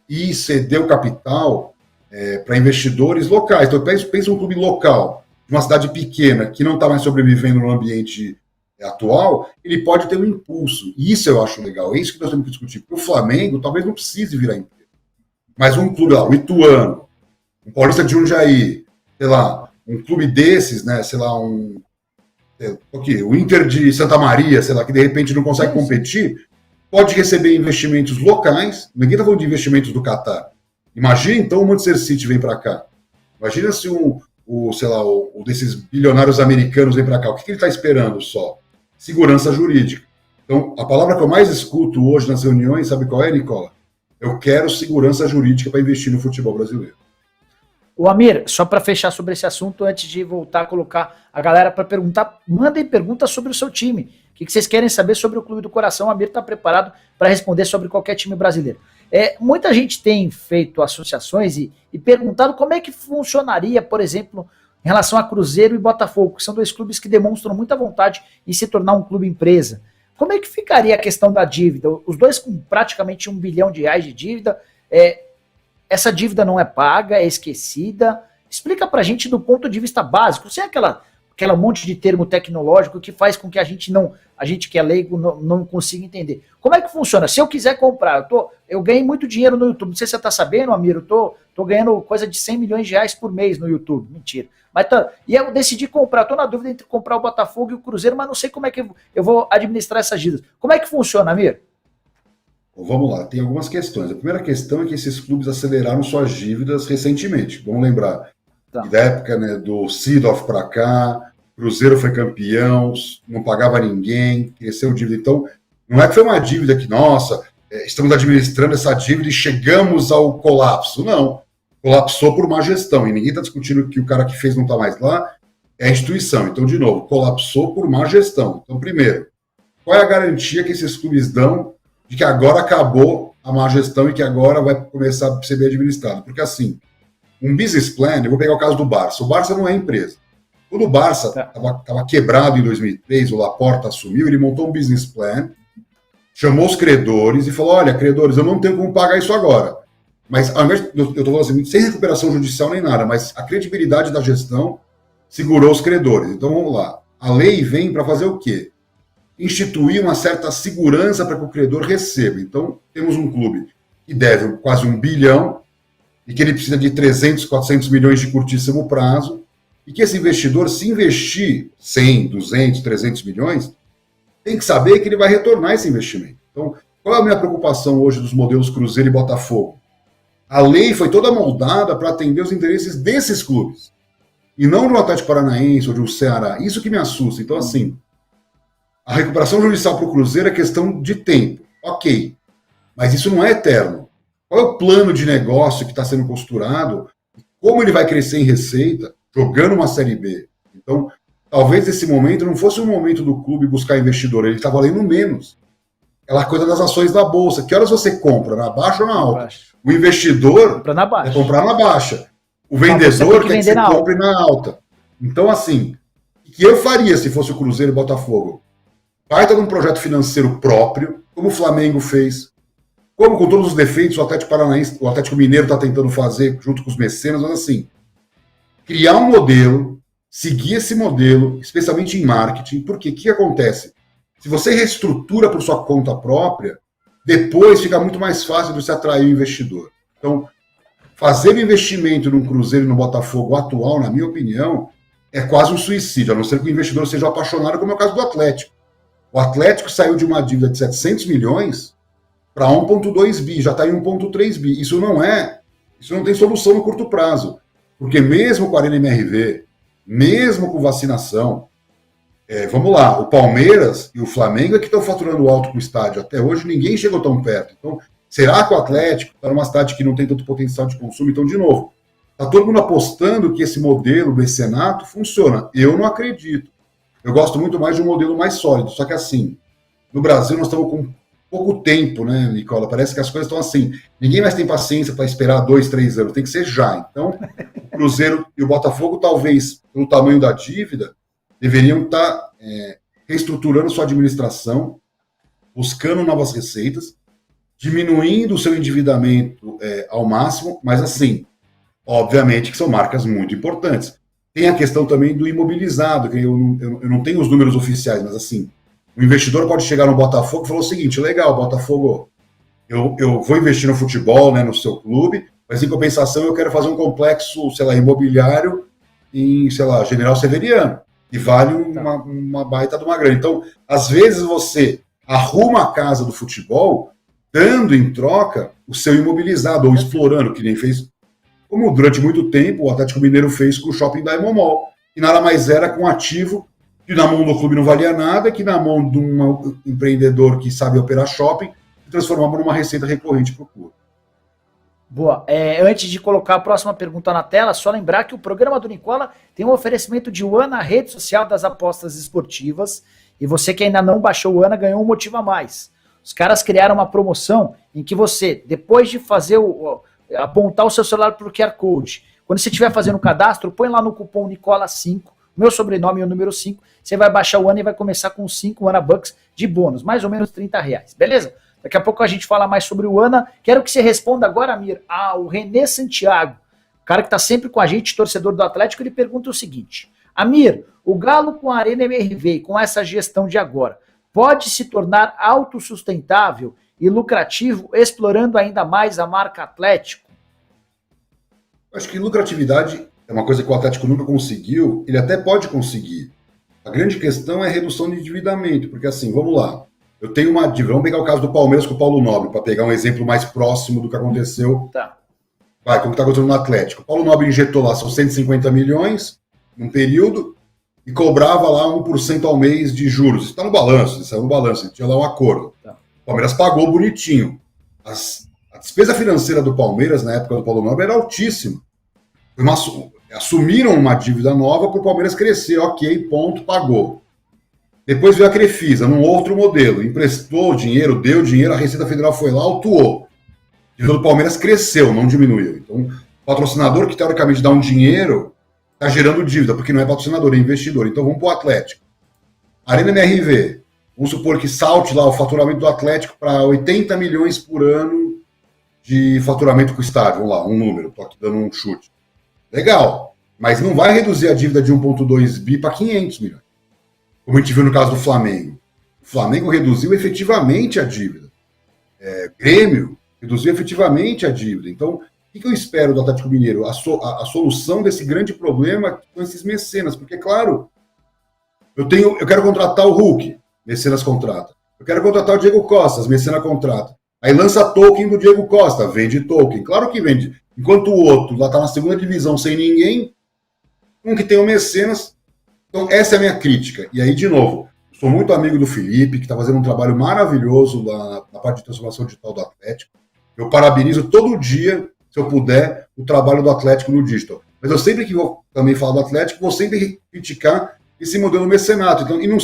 e ceder o capital para investidores locais. Então, pensa um clube local, de uma cidade pequena, que não está mais sobrevivendo no ambiente atual, ele pode ter um impulso. E isso eu acho legal. É isso que nós temos que discutir. Porque o Flamengo talvez não precise virar empresa. Mas um clube lá, o Ituano, um Paulista de Jundiaí, sei lá, um clube desses, né, sei lá, o Inter de Santa Maria, sei lá, que de repente não consegue competir, pode receber investimentos locais. Ninguém está falando de investimentos do Catar. Imagina, então, o Manchester City vem para cá. Imagina se sei lá, desses bilionários americanos vem para cá. O que ele está esperando só? Segurança jurídica. Então, a palavra que eu mais escuto hoje nas reuniões, sabe qual é, Nicola? Eu quero segurança jurídica para investir no futebol brasileiro. O Amir, só para fechar sobre esse assunto, antes de voltar a colocar a galera para perguntar, mandem perguntas sobre o seu time. O que vocês querem saber sobre o Clube do Coração? O Amir está preparado para responder sobre qualquer time brasileiro. Muita gente tem feito associações e perguntado como é que funcionaria, por exemplo, em relação a Cruzeiro e Botafogo, que são dois clubes que demonstram muita vontade em se tornar um clube empresa. Como é que ficaria a questão da dívida? Os dois com praticamente R$1 bilhão de dívida, essa dívida não é paga, é esquecida. Explica pra gente do ponto de vista básico, sem aquela monte de termo tecnológico que faz com que a gente que é leigo não consiga entender. Como é que funciona? Se eu quiser comprar, eu eu ganhei muito dinheiro no YouTube. Não sei se você tá sabendo, Amir, eu tô ganhando coisa de 100 milhões de reais por mês no YouTube. Mentira. Mas e eu decidi comprar, tô na dúvida entre comprar o Botafogo e o Cruzeiro, mas não sei como é que eu vou administrar essas dívidas. Como é que funciona, Amir? Vamos lá, tem algumas questões. A primeira questão é que esses clubes aceleraram suas dívidas recentemente. Vamos lembrar, da época, né, do Seedorf para cá, Cruzeiro foi campeão, não pagava ninguém, cresceu dívida. Então, não é que foi uma dívida que, nossa, estamos administrando essa dívida e chegamos ao colapso. Não, colapsou por má gestão. E ninguém está discutindo que o cara que fez não está mais lá, é a instituição. Então, de novo, colapsou por má gestão. Então, primeiro, qual é a garantia que esses clubes dão de que agora acabou a má gestão e que agora vai começar a ser bem administrado? Porque, assim, um business plan, eu vou pegar o caso do Barça. O Barça não é empresa. Quando o Barça estava quebrado em 2003, o Laporta assumiu, ele montou um business plan, chamou os credores e falou, olha, credores, eu não tenho como pagar isso agora. Mas, ao invés, eu estou falando assim, sem recuperação judicial nem nada, mas a credibilidade da gestão segurou os credores. Então, vamos lá. A lei vem para fazer o quê? Instituir uma certa segurança para que o credor receba. Então, temos um clube que deve quase 1 bilhão e que ele precisa de 300, 400 milhões de curtíssimo prazo, e que esse investidor, se investir 100, 200, 300 milhões, tem que saber que ele vai retornar esse investimento. Então, qual é a minha preocupação hoje dos modelos Cruzeiro e Botafogo? A lei foi toda moldada para atender os interesses desses clubes, e não do Atlético Paranaense ou do Ceará. Isso que me assusta. Então, assim, a recuperação judicial para o Cruzeiro é questão de tempo. Ok, mas isso não é eterno. Qual é o plano de negócio que está sendo costurado? Como ele vai crescer em receita? Jogando uma Série B. Então, talvez esse momento não fosse o momento do clube buscar investidor, ele está valendo menos. Aquela coisa das ações da Bolsa. Que horas você compra? Na baixa ou na alta? O investidor quer comprar na baixa. O vendedor quer que você compre na alta. Então, assim, o que eu faria se fosse o Cruzeiro e o Botafogo? Vai estar num projeto financeiro próprio, como o Flamengo fez, como com todos os defeitos o Atlético Paranaense, o Atlético Mineiro está tentando fazer junto com os mecenas, mas assim, criar um modelo, seguir esse modelo, especialmente em marketing, porque o que acontece? Se você reestrutura por sua conta própria, depois fica muito mais fácil de você atrair o investidor. Então, fazer o investimento num Cruzeiro e no Botafogo atual, na minha opinião, é quase um suicídio, a não ser que o investidor seja apaixonado, como é o caso do Atlético. O Atlético saiu de uma dívida de 700 milhões para 1,2 bi, já está em 1,3 bi. Isso não tem solução no curto prazo. Porque mesmo com a Arena MRV, mesmo com vacinação, vamos lá, o Palmeiras e o Flamengo é que estão faturando alto com o estádio. Até hoje ninguém chegou tão perto. Então, será que o Atlético está numa cidade que não tem tanto potencial de consumo? Então, de novo, está todo mundo apostando que esse modelo do mecenato funciona. Eu não acredito. Eu gosto muito mais de um modelo mais sólido. Só que assim, no Brasil nós estamos com pouco tempo, né, Nicola? Parece que as coisas estão assim. Ninguém mais tem paciência para esperar 2, 3 anos. Tem que ser já. Então, o Cruzeiro e o Botafogo, talvez, pelo tamanho da dívida, deveriam estar reestruturando sua administração, buscando novas receitas, diminuindo o seu endividamento ao máximo, mas assim, obviamente que são marcas muito importantes. Tem a questão também do imobilizado, que eu não tenho os números oficiais, mas assim, o investidor pode chegar no Botafogo e falar o seguinte, legal, Botafogo, eu vou investir no futebol, né, no seu clube, mas em compensação eu quero fazer um complexo, sei lá, imobiliário em, sei lá, General Severiano, que vale uma baita de uma grana. Então, às vezes você arruma a casa do futebol dando em troca o seu imobilizado, ou explorando, que nem fez, como durante muito tempo o Atlético Mineiro fez com o Shopping Diamond Mall, que nada mais era com um ativo que na mão do clube não valia nada, que na mão de um empreendedor que sabe operar shopping, se transformava numa receita recorrente para o clube. Boa. Antes de colocar a próxima pergunta na tela, só lembrar que o programa do Nicola tem um oferecimento de UANA, rede social das apostas esportivas, e você que ainda não baixou o UANA ganhou um motivo a mais. Os caras criaram uma promoção em que você, depois de fazer apontar o seu celular para o QR Code, quando você estiver fazendo o cadastro, põe lá no cupom Nicola5, meu sobrenome é o número 5, você vai baixar o UANA e vai começar com 5 UANA Bucks de bônus, mais ou menos R$30, beleza? Daqui a pouco a gente fala mais sobre o UANA. Quero que você responda agora, Amir, ao René Santiago, o cara que está sempre com a gente, torcedor do Atlético, ele pergunta o seguinte: Amir, o Galo com a Arena MRV e com essa gestão de agora, pode se tornar autossustentável e lucrativo, explorando ainda mais a marca Atlético? Acho que lucratividade é uma coisa que o Atlético nunca conseguiu, ele até pode conseguir. A grande questão é a redução de endividamento, porque assim, vamos lá, eu tenho uma dívida, vamos pegar o caso do Palmeiras com o Paulo Nobre, para pegar um exemplo mais próximo do que aconteceu. Tá. Vai, como está acontecendo no Atlético. O Paulo Nobre injetou lá seus 150 milhões num período e cobrava lá 1% ao mês de juros. Isso está no balanço, isso é no balanço, tinha lá um acordo. Tá. O Palmeiras pagou bonitinho. A despesa financeira do Palmeiras na época do Paulo Nobre era altíssima. Assumiram uma dívida nova para o Palmeiras crescer, ok, ponto, pagou. Depois veio a Crefisa, num outro modelo, emprestou dinheiro, deu dinheiro, a Receita Federal foi lá, autuou. A dívida do Palmeiras cresceu, não diminuiu. Então, o patrocinador que teoricamente dá um dinheiro está gerando dívida, porque não é patrocinador, é investidor. Então, vamos para o Atlético. Arena MRV, vamos supor que salte lá o faturamento do Atlético para 80 milhões por ano de faturamento com o estádio. Vamos lá, um número, estou aqui dando um chute. Legal, mas não vai reduzir a dívida de 1,2 bi para 500 milhões. Como a gente viu no caso do Flamengo. O Flamengo reduziu efetivamente a dívida. Grêmio reduziu efetivamente a dívida. Então, o que eu espero do Atlético Mineiro? A solução desse grande problema com esses mecenas. Porque, claro, eu quero contratar o Hulk, mecenas contrata. Eu quero contratar o Diego Costa, as mecenas contrata. Aí lança token do Diego Costa, vende token. Claro que vende. Enquanto o outro lá está na segunda divisão sem ninguém, um que tem o mecenas. Então, essa é a minha crítica. E aí, de novo, sou muito amigo do Felipe, que está fazendo um trabalho maravilhoso na parte de transformação digital do Atlético. Eu parabenizo todo dia, se eu puder, o trabalho do Atlético no digital. Mas eu sempre que vou também falar do Atlético, vou sempre criticar esse modelo mecenato. Então, e não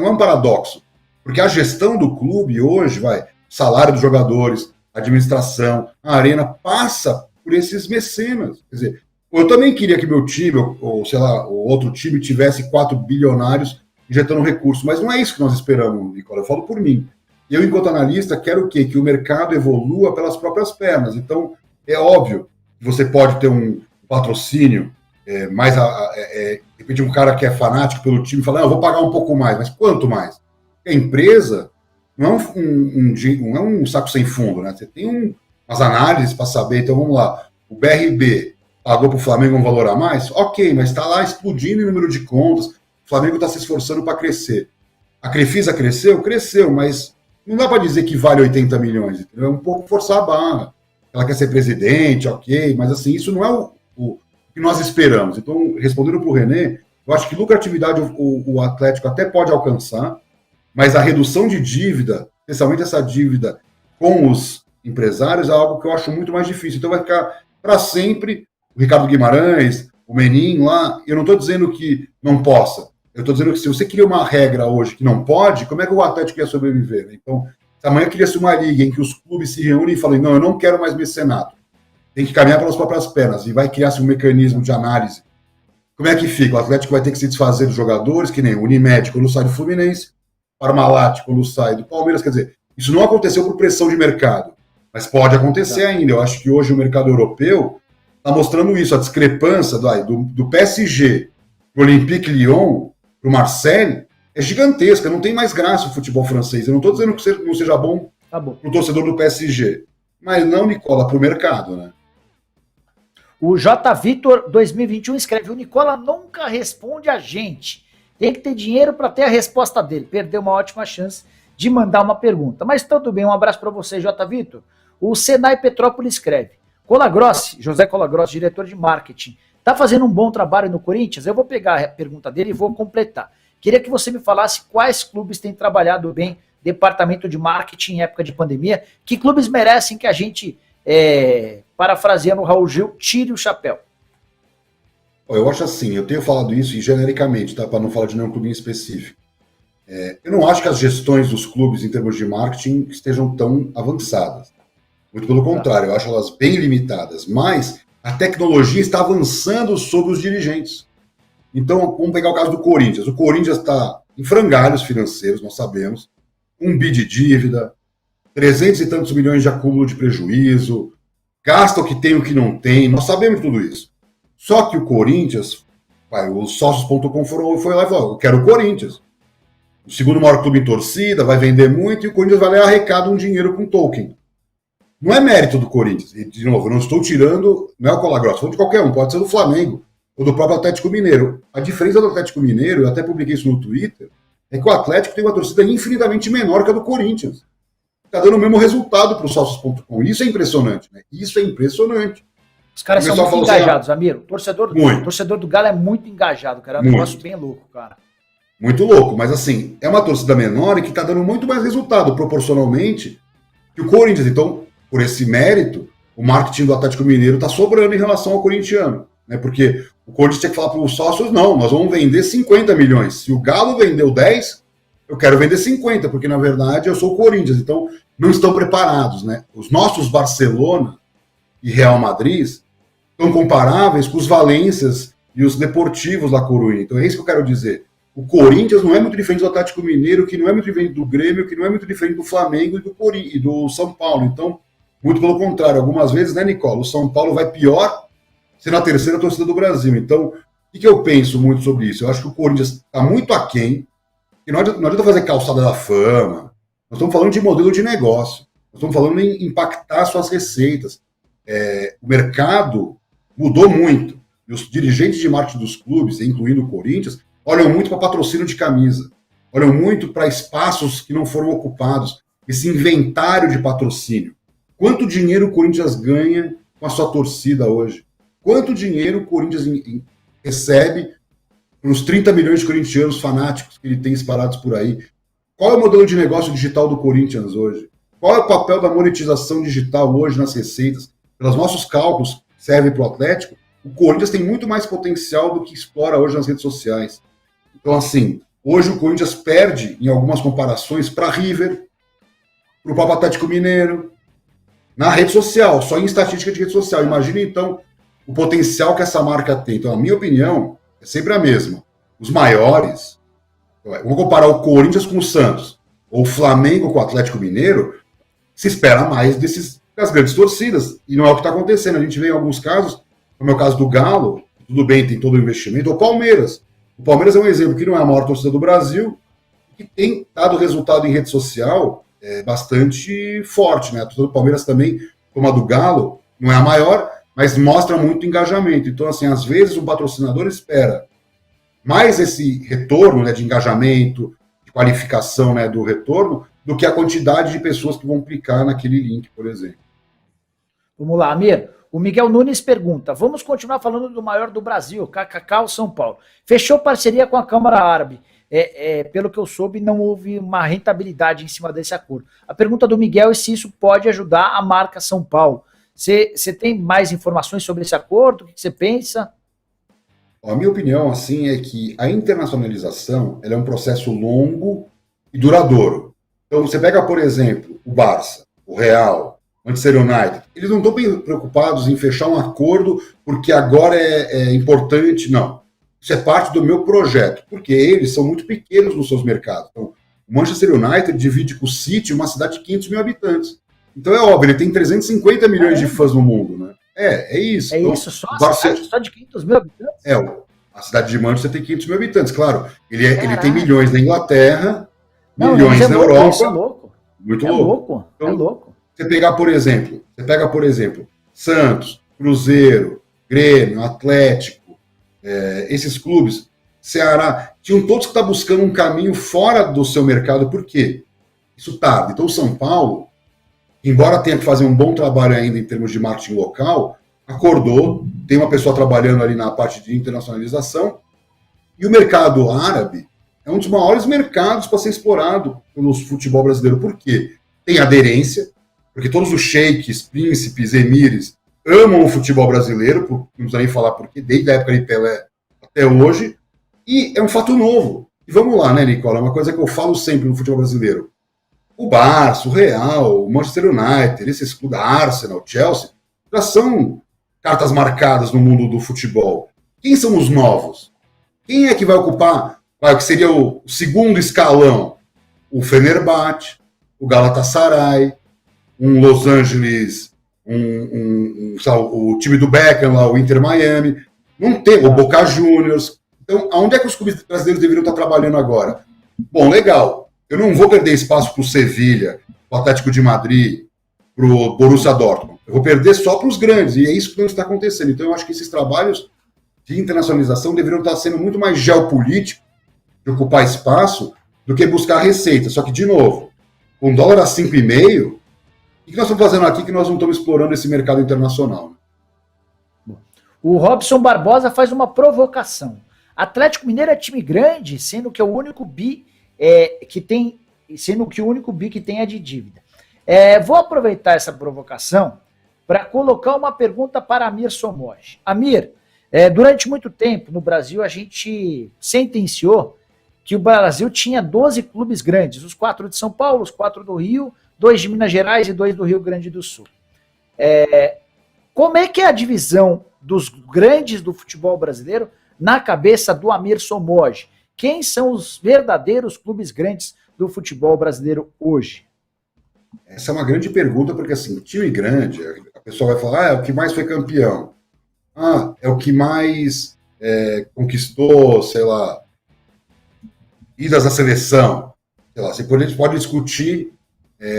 é um paradoxo, porque a gestão do clube hoje, salário dos jogadores, administração, a arena, passa por esses mecenas. Quer dizer, eu também queria que meu time, ou sei lá, o outro time tivesse 4 bilionários injetando recursos, mas não é isso que nós esperamos, Nicola, eu falo por mim. Eu, enquanto analista, quero o quê? Que o mercado evolua pelas próprias pernas. Então, é óbvio que você pode ter um patrocínio, de repente um cara que é fanático pelo time fala, não, eu vou pagar um pouco mais, mas quanto mais? A empresa não é um saco sem fundo, né? Você tem umas análises para saber, então vamos lá, o BRB pagou para o Flamengo um valor a mais? Ok, mas está lá explodindo o número de contas, o Flamengo está se esforçando para crescer. A Crefisa cresceu? Cresceu, mas não dá para dizer que vale 80 milhões, entendeu? É um pouco forçar a barra. Ela quer ser presidente, ok, mas assim, isso não é o que nós esperamos. Então, respondendo para o René, eu acho que lucratividade o Atlético até pode alcançar, mas a redução de dívida, especialmente essa dívida com os empresários, é algo que eu acho muito mais difícil. Então vai ficar para sempre o Ricardo Guimarães, o Menin lá. Eu não estou dizendo que não possa. Eu estou dizendo que se você cria uma regra hoje que não pode, como é que o Atlético ia sobreviver? Então, se amanhã cria-se uma liga em que os clubes se reúnem e falem, não, eu não quero mais mecenato, tem que caminhar pelas próprias pernas, e vai criar-se um mecanismo de análise. Como é que fica? O Atlético vai ter que se desfazer dos jogadores, que nem o Unimed quando sai do Fluminense, Parmalat quando sai do Palmeiras. Quer dizer, isso não aconteceu por pressão de mercado, mas pode acontecer ainda. Eu acho que hoje o mercado europeu está mostrando isso, a discrepância do PSG para o Olympique Lyon, para o Marseille, é gigantesca. Não tem mais graça o futebol francês. Eu não estou dizendo que não seja bom para o torcedor do PSG, mas não, Nicola, para o mercado, né? O J. Vitor 2021 escreve: o Nicola nunca responde a gente. Tem que ter dinheiro para ter a resposta dele. Perdeu uma ótima chance de mandar uma pergunta. Mas tudo bem, um abraço para você, J. Vitor. O Senai Petrópolis escreve: Colagrossi, José Colagrossi, diretor de marketing, está fazendo um bom trabalho no Corinthians? Eu vou pegar a pergunta dele e vou completar. Queria que você me falasse quais clubes têm trabalhado bem departamento de marketing em época de pandemia. Que clubes merecem que a gente, parafraseando o Raul Gil, tire o chapéu? Eu acho assim, eu tenho falado isso e genericamente, tá? Para não falar de nenhum clube em específico. Eu não acho que as gestões dos clubes em termos de marketing estejam tão avançadas. Muito pelo contrário, eu acho elas bem limitadas. Mas a tecnologia está avançando sobre os dirigentes. Então, vamos pegar o caso do Corinthians. O Corinthians está em frangalhos financeiros, nós sabemos. 1 bi de dívida, 300 e tantos milhões de acúmulo de prejuízo, gasta o que tem e o que não tem, nós sabemos tudo isso. Só que o Corinthians, os sócios.com foi lá e falou, eu quero o Corinthians. o segundo maior clube em torcida, vai vender muito, e o Corinthians vai lá e arrecada um dinheiro com token. Não é mérito do Corinthians. E, de novo, eu não estou tirando, não é o Colagrossa, estou de qualquer um, pode ser do Flamengo ou do próprio Atlético Mineiro. A diferença do Atlético Mineiro, eu até publiquei isso no Twitter, é que o Atlético tem uma torcida infinitamente menor que a do Corinthians. Está dando o mesmo resultado para os sócios.com. Isso é impressionante, né? Isso é impressionante. Os caras são muito engajados, Amir. O torcedor do Galo é muito engajado, cara. É um negócio bem louco, cara. Muito louco, mas assim, é uma torcida menor e que está dando muito mais resultado proporcionalmente que o Corinthians. Então, por esse mérito, o marketing do Atlético Mineiro está sobrando em relação ao corintiano, né? Porque o Corinthians tinha que falar para os sócios, não, nós vamos vender 50 milhões. Se o Galo vendeu 10, eu quero vender 50, porque na verdade eu sou o Corinthians. Então, não estão preparados, né? Os nossos Barcelona e Real Madrid estão comparáveis com os Valências e os Deportivos da Coruña. Então é isso que eu quero dizer. O Corinthians não é muito diferente do Atlético Mineiro, que não é muito diferente do Grêmio, que não é muito diferente do Flamengo e do São Paulo. Então, muito pelo contrário, algumas vezes, né, Nicola? O São Paulo vai pior sendo a terceira torcida do Brasil. Então, o que eu penso muito sobre isso? Eu acho que o Corinthians está muito aquém, que não adianta fazer calçada da fama. Nós estamos falando de modelo de negócio. Nós estamos falando em impactar suas receitas. O mercado mudou muito. E os dirigentes de marketing dos clubes, incluindo o Corinthians, olham muito para patrocínio de camisa. Olham muito para espaços que não foram ocupados. Esse inventário de patrocínio. Quanto dinheiro o Corinthians ganha com a sua torcida hoje? Quanto dinheiro o Corinthians recebe nos 30 milhões de corintianos fanáticos que ele tem espalhados por aí? Qual é o modelo de negócio digital do Corinthians hoje? Qual é o papel da monetização digital hoje nas receitas? Pelos nossos cálculos, serve para o Atlético, o Corinthians tem muito mais potencial do que explora hoje nas redes sociais. Então, assim, hoje o Corinthians perde, em algumas comparações, para River, para o próprio Atlético Mineiro, na rede social, só em estatística de rede social. Imagina, então, o potencial que essa marca tem. Então, a minha opinião é sempre a mesma. Os maiores, vamos comparar o Corinthians com o Santos, ou o Flamengo com o Atlético Mineiro, se espera mais das grandes torcidas, e não é o que está acontecendo. A gente vê em alguns casos, como é o caso do Galo, tudo bem, tem todo o investimento, ou o Palmeiras. O Palmeiras é um exemplo que não é a maior torcida do Brasil, que tem dado resultado em rede social bastante forte, né? A torcida do Palmeiras também, como a do Galo, não é a maior, mas mostra muito engajamento. Então, assim, às vezes o patrocinador espera mais esse retorno, né, de engajamento, de qualificação, né, do retorno, do que a quantidade de pessoas que vão clicar naquele link, por exemplo. Vamos lá, Amir. O Miguel Nunes pergunta, vamos continuar falando do maior do Brasil, KKK, o São Paulo. Fechou parceria com a Câmara Árabe. Pelo que eu soube, não houve uma rentabilidade em cima desse acordo. A pergunta do Miguel é se isso pode ajudar a marca São Paulo. Você tem mais informações sobre esse acordo? O que você pensa? A minha opinião, assim, é que a internacionalização ela é um processo longo e duradouro. Então, você pega, por exemplo, o Barça, o Real, o Manchester United, eles não estão bem preocupados em fechar um acordo porque agora é importante, não. Isso é parte do meu projeto, porque eles são muito pequenos nos seus mercados. Então, o Manchester United divide com o City uma cidade de 500 mil habitantes. Então é óbvio, ele tem 350 milhões de fãs no mundo, né? É isso. É então, isso, só de 500 mil habitantes? A cidade de Manchester tem 500 mil habitantes, claro. Ele tem milhões na Inglaterra, milhões na Europa. Isso é louco. Muito louco. Então, é louco. Você pega, por exemplo, Santos, Cruzeiro, Grêmio, Atlético, esses clubes, Ceará, tinham todos que estar buscando um caminho fora do seu mercado. Por quê? Isso tarda. Então, o São Paulo, embora tenha que fazer um bom trabalho ainda em termos de marketing local, acordou, tem uma pessoa trabalhando ali na parte de internacionalização, e o mercado árabe é um dos maiores mercados para ser explorado pelo futebol brasileiro. Por quê? Tem aderência, porque todos os sheiks, príncipes, emires amam o futebol brasileiro, não precisa nem falar porque, desde a época de Pelé até hoje, e é um fato novo. E vamos lá, né, Nicola? É uma coisa que eu falo sempre no futebol brasileiro. O Barça, o Real, o Manchester United, esses clubes, a Arsenal, o Chelsea, já são cartas marcadas no mundo do futebol. Quem são os novos? Quem é que vai ocupar o que seria o segundo escalão? O Fenerbahçe, o Galatasaray, um Los Angeles, o time do Beckham lá, o Inter Miami. Não tem, o Boca Juniors. Então, aonde é que os clubes brasileiros deveriam estar trabalhando agora? Bom, legal. Eu não vou perder espaço para o Sevilha, para o Atlético de Madrid, para o Borussia Dortmund. Eu vou perder só para os grandes, e é isso que não está acontecendo. Então, eu acho que esses trabalhos de internacionalização deveriam estar sendo muito mais geopolíticos, de ocupar espaço, do que buscar receita. Só que, de novo, com dólar a 5,5, o que nós estamos fazendo aqui que nós não estamos explorando esse mercado internacional? O Robson Barbosa faz uma provocação. Atlético Mineiro é time grande, sendo que o único bi que tem é de dívida. Vou aproveitar essa provocação para colocar uma pergunta para Amir Somoge. Amir, durante muito tempo no Brasil a gente sentenciou que o Brasil tinha 12 clubes grandes, os 4 de São Paulo, os 4 do Rio, 2 de Minas Gerais e 2 do Rio Grande do Sul. Como é que é a divisão dos grandes do futebol brasileiro na cabeça do Amir Somoge? Quem são os verdadeiros clubes grandes do futebol brasileiro hoje? Essa é uma grande pergunta, porque assim, time grande, a pessoa vai falar, é o que mais foi campeão. É o que mais conquistou, sei lá, idas à seleção. Sei lá, a gente pode discutir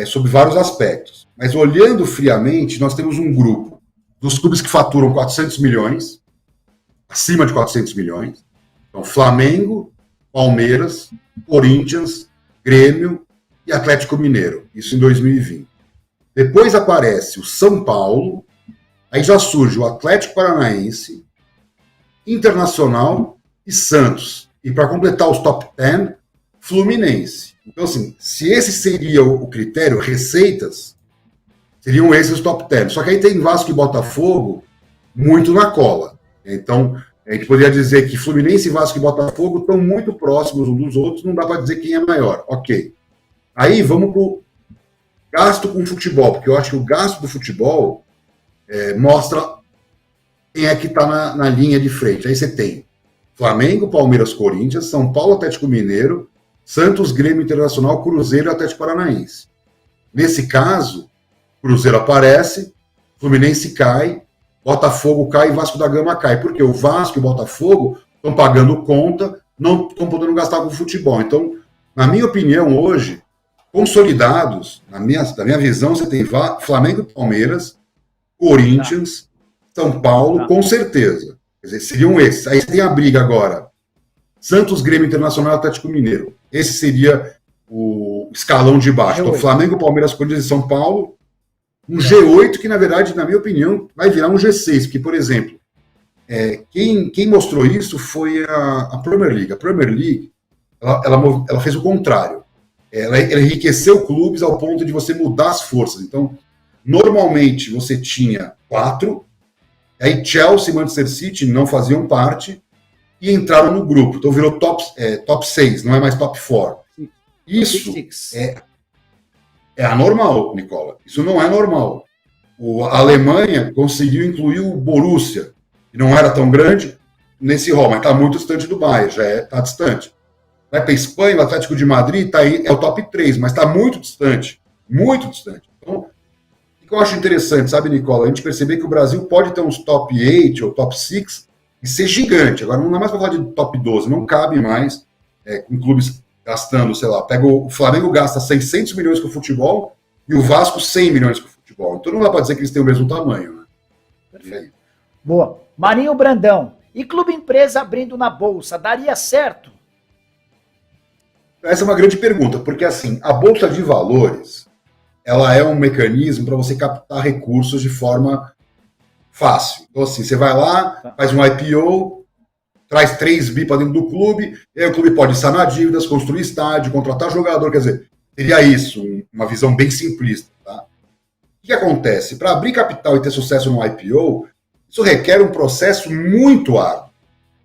sobre vários aspectos. Mas olhando friamente, nós temos um grupo dos clubes que faturam 400 milhões, acima de 400 milhões. Então, Flamengo, Palmeiras, Corinthians, Grêmio e Atlético Mineiro. Isso em 2020. Depois aparece o São Paulo, aí já surge o Atlético Paranaense, Internacional e Santos. E para completar os top 10, Fluminense. Então, assim, se esse seria o critério, receitas, seriam esses os top 10. Só que aí tem Vasco e Botafogo muito na cola. Então, a gente poderia dizer que Fluminense, Vasco e Botafogo estão muito próximos uns dos outros, não dá para dizer quem é maior. Ok. Aí vamos para o gasto com futebol, porque eu acho que o gasto do futebol mostra quem é que está na linha de frente. Aí você tem Flamengo, Palmeiras, Corinthians, São Paulo, Atlético Mineiro, Santos, Grêmio, Internacional, Cruzeiro e Atlético Paranaense. Nesse caso, Cruzeiro aparece, Fluminense cai, Botafogo cai e Vasco da Gama cai. Porque o Vasco e o Botafogo estão pagando conta, não estão podendo gastar com futebol. Então, na minha opinião, hoje, consolidados, da minha visão, você tem Flamengo e Palmeiras, Corinthians, São Paulo, com certeza. Quer dizer, seriam esses. Aí você tem a briga agora. Santos, Grêmio, Internacional e Atlético Mineiro. Esse seria o escalão de baixo. Então, Flamengo, Palmeiras, Corinthians e São Paulo. Um G8 que, na verdade, na minha opinião, vai virar um G6. Porque, por exemplo, quem mostrou isso foi a Premier League. A Premier League, ela fez o contrário. Ela enriqueceu clubes ao ponto de você mudar as forças. Então, normalmente, você tinha 4, aí Chelsea e Manchester City não faziam parte e entraram no grupo. Então, virou top 6, não é mais top 4. Isso é anormal, Nicola. Isso não é normal. A Alemanha conseguiu incluir o Borussia, que não era tão grande, nesse rol, mas está muito distante do Bayern, já está distante. Vai para a Espanha, o Atlético de Madrid está aí, é o top 3, mas está muito distante. Muito distante. Então, o que eu acho interessante, sabe, Nicola? A gente perceber que o Brasil pode ter uns top 8 ou top 6 e ser gigante. Agora, não dá mais para falar de top 12, não cabe mais com clubes gastando, sei lá, pega o Flamengo gasta 600 milhões com o futebol e o Vasco 100 milhões com o futebol. Então não dá para dizer que eles têm o mesmo tamanho, né? Perfeito. Boa. Marinho Brandão. E clube empresa abrindo na bolsa, daria certo? Essa é uma grande pergunta, porque assim, a bolsa de valores, ela é um mecanismo para você captar recursos de forma fácil. Então assim, você vai lá, faz um IPO, traz 3 bi para dentro do clube, e aí o clube pode sanar dívidas, construir estádio, contratar jogador, quer dizer, seria isso, uma visão bem simplista. Tá? O que acontece? Para abrir capital e ter sucesso no IPO, isso requer um processo muito árduo.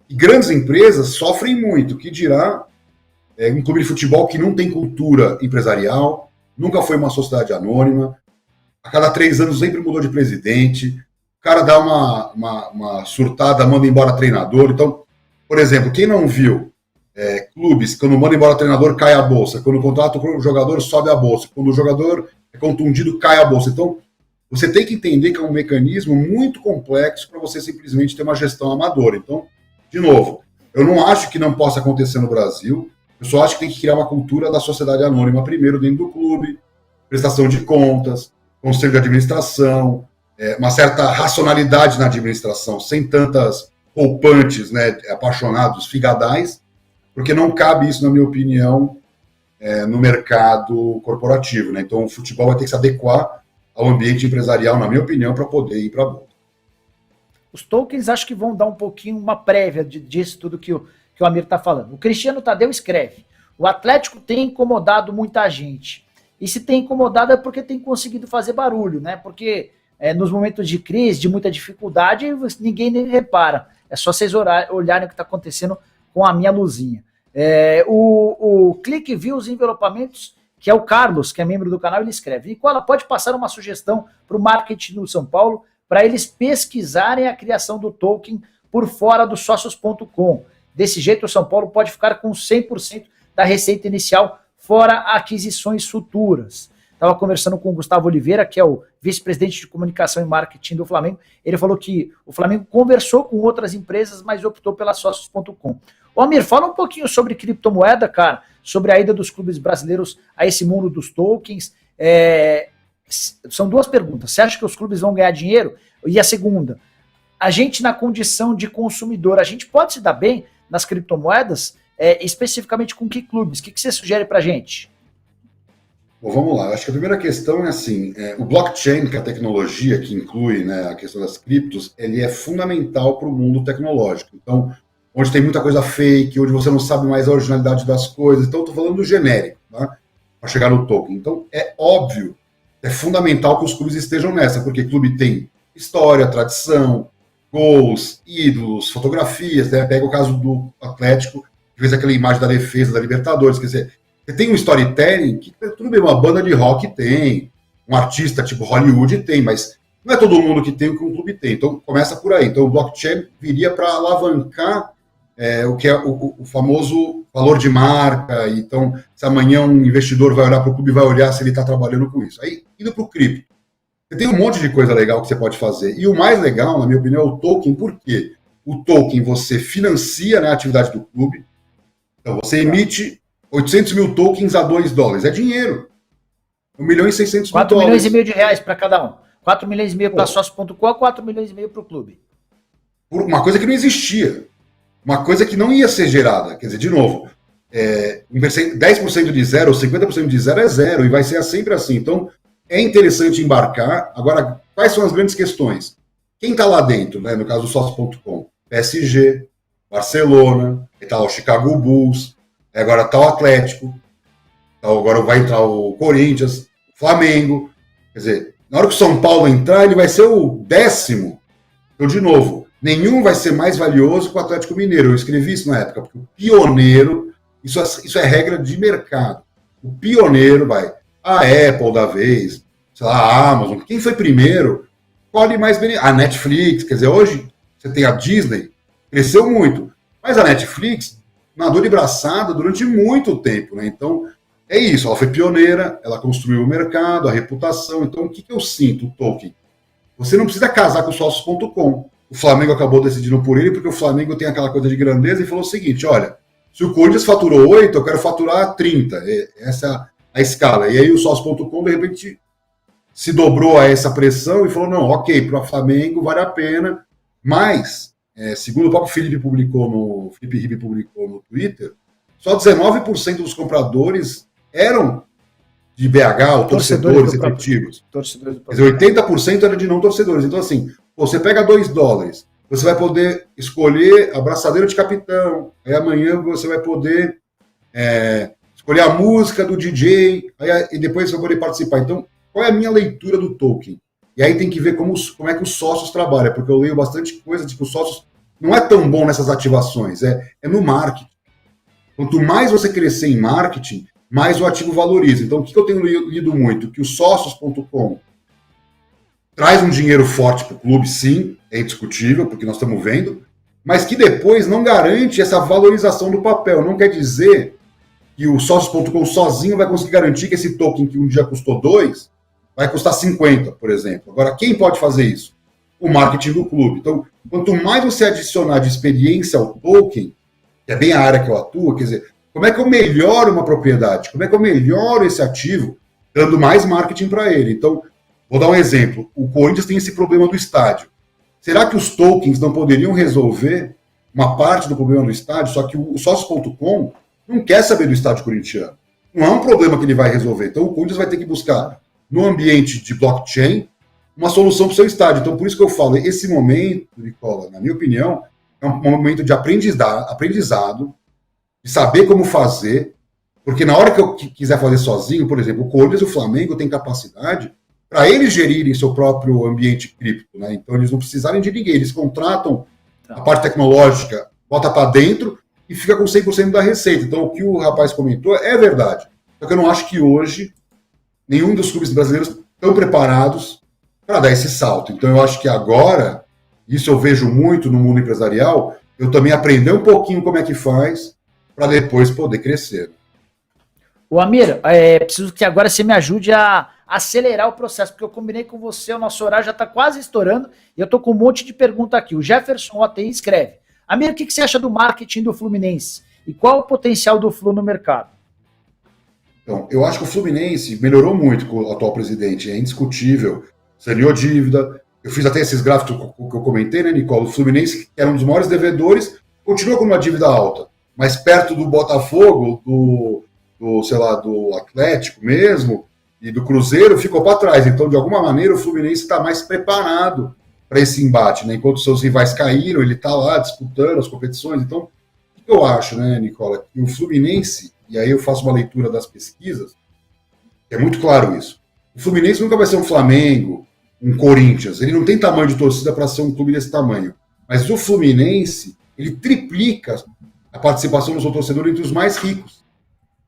E grandes empresas sofrem muito, que dirá um clube de futebol que não tem cultura empresarial, nunca foi uma sociedade anônima, a cada 3 anos sempre mudou de presidente, o cara dá uma surtada, manda embora treinador. Então, por exemplo, quem não viu clubes, quando manda embora treinador, cai a bolsa, quando contrata o jogador, sobe a bolsa, quando o jogador é contundido, cai a bolsa. Então, você tem que entender que é um mecanismo muito complexo para você simplesmente ter uma gestão amadora. Então, de novo, eu não acho que não possa acontecer no Brasil. Eu só acho que tem que criar uma cultura da sociedade anônima primeiro dentro do clube, prestação de contas, conselho de administração, uma certa racionalidade na administração, sem tantas poupantes, né, apaixonados, figadais, porque não cabe isso, na minha opinião, no mercado corporativo, né? Então o futebol vai ter que se adequar ao ambiente empresarial, na minha opinião, para poder ir para a bolsa. Os tokens acho que vão dar um pouquinho uma prévia disso tudo que o Amir está falando. O Cristiano Tadeu escreve: o Atlético tem incomodado muita gente. E se tem incomodado é porque tem conseguido fazer barulho, né? Porque nos momentos de crise, de muita dificuldade, ninguém nem repara. É só vocês olharem o que está acontecendo com a minha luzinha. O Clique viu os envelopamentos, que é o Carlos, que é membro do canal, ele escreve: Nicola, pode passar uma sugestão para o marketing no São Paulo para eles pesquisarem a criação do token por fora do sócios.com. Desse jeito, o São Paulo pode ficar com 100% da receita inicial, fora aquisições futuras. Estava conversando com o Gustavo Oliveira, que é o vice-presidente de comunicação e marketing do Flamengo. Ele falou que o Flamengo conversou com outras empresas, mas optou pela sócios.com. Ô Amir, fala um pouquinho sobre criptomoeda, cara, sobre a ida dos clubes brasileiros a esse mundo dos tokens. São duas perguntas. Você acha que os clubes vão ganhar dinheiro? E a segunda, a gente na condição de consumidor, a gente pode se dar bem nas criptomoedas? Especificamente com que clubes? O que você sugere pra gente? Bom, vamos lá. Acho que a primeira questão é assim, o blockchain, que é a tecnologia que inclui, né, a questão das criptos, ele é fundamental para o mundo tecnológico. Então, onde tem muita coisa fake, onde você não sabe mais a originalidade das coisas. Então, estou falando do genérico, tá? Para chegar no token. Então, é óbvio, é fundamental que os clubes estejam nessa, porque clube tem história, tradição, gols, ídolos, fotografias, né? Pega o caso do Atlético, que fez aquela imagem da defesa da Libertadores, quer dizer, você tem um storytelling que, tudo bem, uma banda de rock tem, um artista tipo Hollywood tem, mas não é todo mundo que tem o que um clube tem. Então, começa por aí. Então, o blockchain viria para alavancar o que é o famoso valor de marca. Então, se amanhã um investidor vai olhar para o clube, vai olhar se ele está trabalhando com isso. Aí, indo para o cripto. Você tem um monte de coisa legal que você pode fazer. E o mais legal, na minha opinião, é o token. Por quê? O token você financia, né, a atividade do clube. Então, você emite 800 mil tokens a $2. É dinheiro. 1.600.000 4 milhões e meio de reais para cada um. 4 milhões e meio para sócio.com, 4 milhões e meio para o clube. Por uma coisa que não existia. Uma coisa que não ia ser gerada. Quer dizer, de novo, 10% de zero ou 50% de zero é zero. E vai ser sempre assim. Então, é interessante embarcar. Agora, quais são as grandes questões? Quem está lá dentro, né, no caso do sócio.com? PSG, Barcelona, está o Chicago Bulls, agora está o Atlético, agora vai entrar o Corinthians, o Flamengo. Quer dizer, na hora que o São Paulo entrar, ele vai ser o 10º. Então, de novo, nenhum vai ser mais valioso que o Atlético Mineiro. Eu escrevi isso na época, porque o pioneiro, isso é regra de mercado. O pioneiro vai, a Apple da vez, sei lá, a Amazon, quem foi primeiro, colhe mais benefício. A Netflix, quer dizer, hoje você tem a Disney, cresceu muito, mas a Netflix nadou de braçada durante muito tempo, né? Então, é isso, ela foi pioneira, ela construiu o mercado, a reputação. Então, o que eu sinto, o token? Você não precisa casar com o sócios.com. O Flamengo acabou decidindo por ele, porque o Flamengo tem aquela coisa de grandeza e falou o seguinte, olha, se o Corinthians faturou 8, eu quero faturar 30. Essa é a escala. E aí o sócios.com, de repente, se dobrou a essa pressão e falou, não, ok, para o Flamengo vale a pena, mas, segundo o próprio Felipe Ribe publicou no Twitter, só 19% dos compradores eram de BH, ou torcedores efetivos. Quer dizer, 80% era de não torcedores. Então, assim, você pega $2, você vai poder escolher a braçadeira de capitão, aí amanhã você vai poder escolher a música do DJ, e depois você vai poder participar. Então, qual é a minha leitura do token? E aí tem que ver como é que os sócios trabalham, porque eu leio bastante coisa, tipo, os sócios não é tão bom nessas ativações, é no marketing. Quanto mais você crescer em marketing, mais o ativo valoriza. Então, o que eu tenho lido muito? Que o sócios.com traz um dinheiro forte para o clube, sim, é indiscutível, porque nós estamos vendo, mas que depois não garante essa valorização do papel. Não quer dizer que o sócios.com sozinho vai conseguir garantir que esse token que um dia custou 2, vai custar 50, por exemplo. Agora, quem pode fazer isso? O marketing do clube. Então, quanto mais você adicionar de experiência ao token, que é bem a área que eu atuo, quer dizer, como é que eu melhoro uma propriedade? Como é que eu melhoro esse ativo, dando mais marketing para ele? Então, vou dar um exemplo. O Corinthians tem esse problema do estádio. Será que os tokens não poderiam resolver uma parte do problema do estádio? Só que o sócio.com não quer saber do estádio corintiano. Não é um problema que ele vai resolver. Então, o Corinthians vai ter que buscar, no ambiente de blockchain, uma solução para o seu estádio. Então, por isso que eu falo, esse momento, Nicola, na minha opinião, é um momento de aprendizado, de saber como fazer, porque na hora que eu quiser fazer sozinho, por exemplo, o Corinthians e o Flamengo têm capacidade para eles gerirem seu próprio ambiente cripto, né? Então, eles não precisarem de ninguém, eles contratam a parte tecnológica, bota para dentro e fica com 100% da receita. Então, o que o rapaz comentou é verdade. Só que eu não acho que hoje nenhum dos clubes brasileiros estão preparados para dar esse salto. Então, eu acho que agora, isso eu vejo muito no mundo empresarial, eu também aprender um pouquinho como é que faz para depois poder crescer. O Amir, preciso que agora você me ajude a acelerar o processo, porque eu combinei com você, o nosso horário já está quase estourando, e eu estou com um monte de pergunta aqui. O Jefferson ATI escreve: Amir, o que você acha do marketing do Fluminense? E qual o potencial do Flu no mercado? Então, eu acho que o Fluminense melhorou muito com o atual presidente, é indiscutível. Saneou dívida. Eu fiz até esses gráficos que eu comentei, né, Nicola? O Fluminense, que era um dos maiores devedores, continua com uma dívida alta. Mas perto do Botafogo, do Atlético mesmo, e do Cruzeiro, ficou para trás. Então, de alguma maneira, o Fluminense está mais preparado para esse embate, né? Enquanto seus rivais caíram, ele está lá disputando as competições. Então, o que eu acho, né, Nicola? Que o Fluminense, e aí eu faço uma leitura das pesquisas, é muito claro isso. O Fluminense nunca vai ser um Flamengo, um Corinthians. Ele não tem tamanho de torcida para ser um clube desse tamanho. Mas o Fluminense, ele triplica a participação do seu torcedor entre os mais ricos.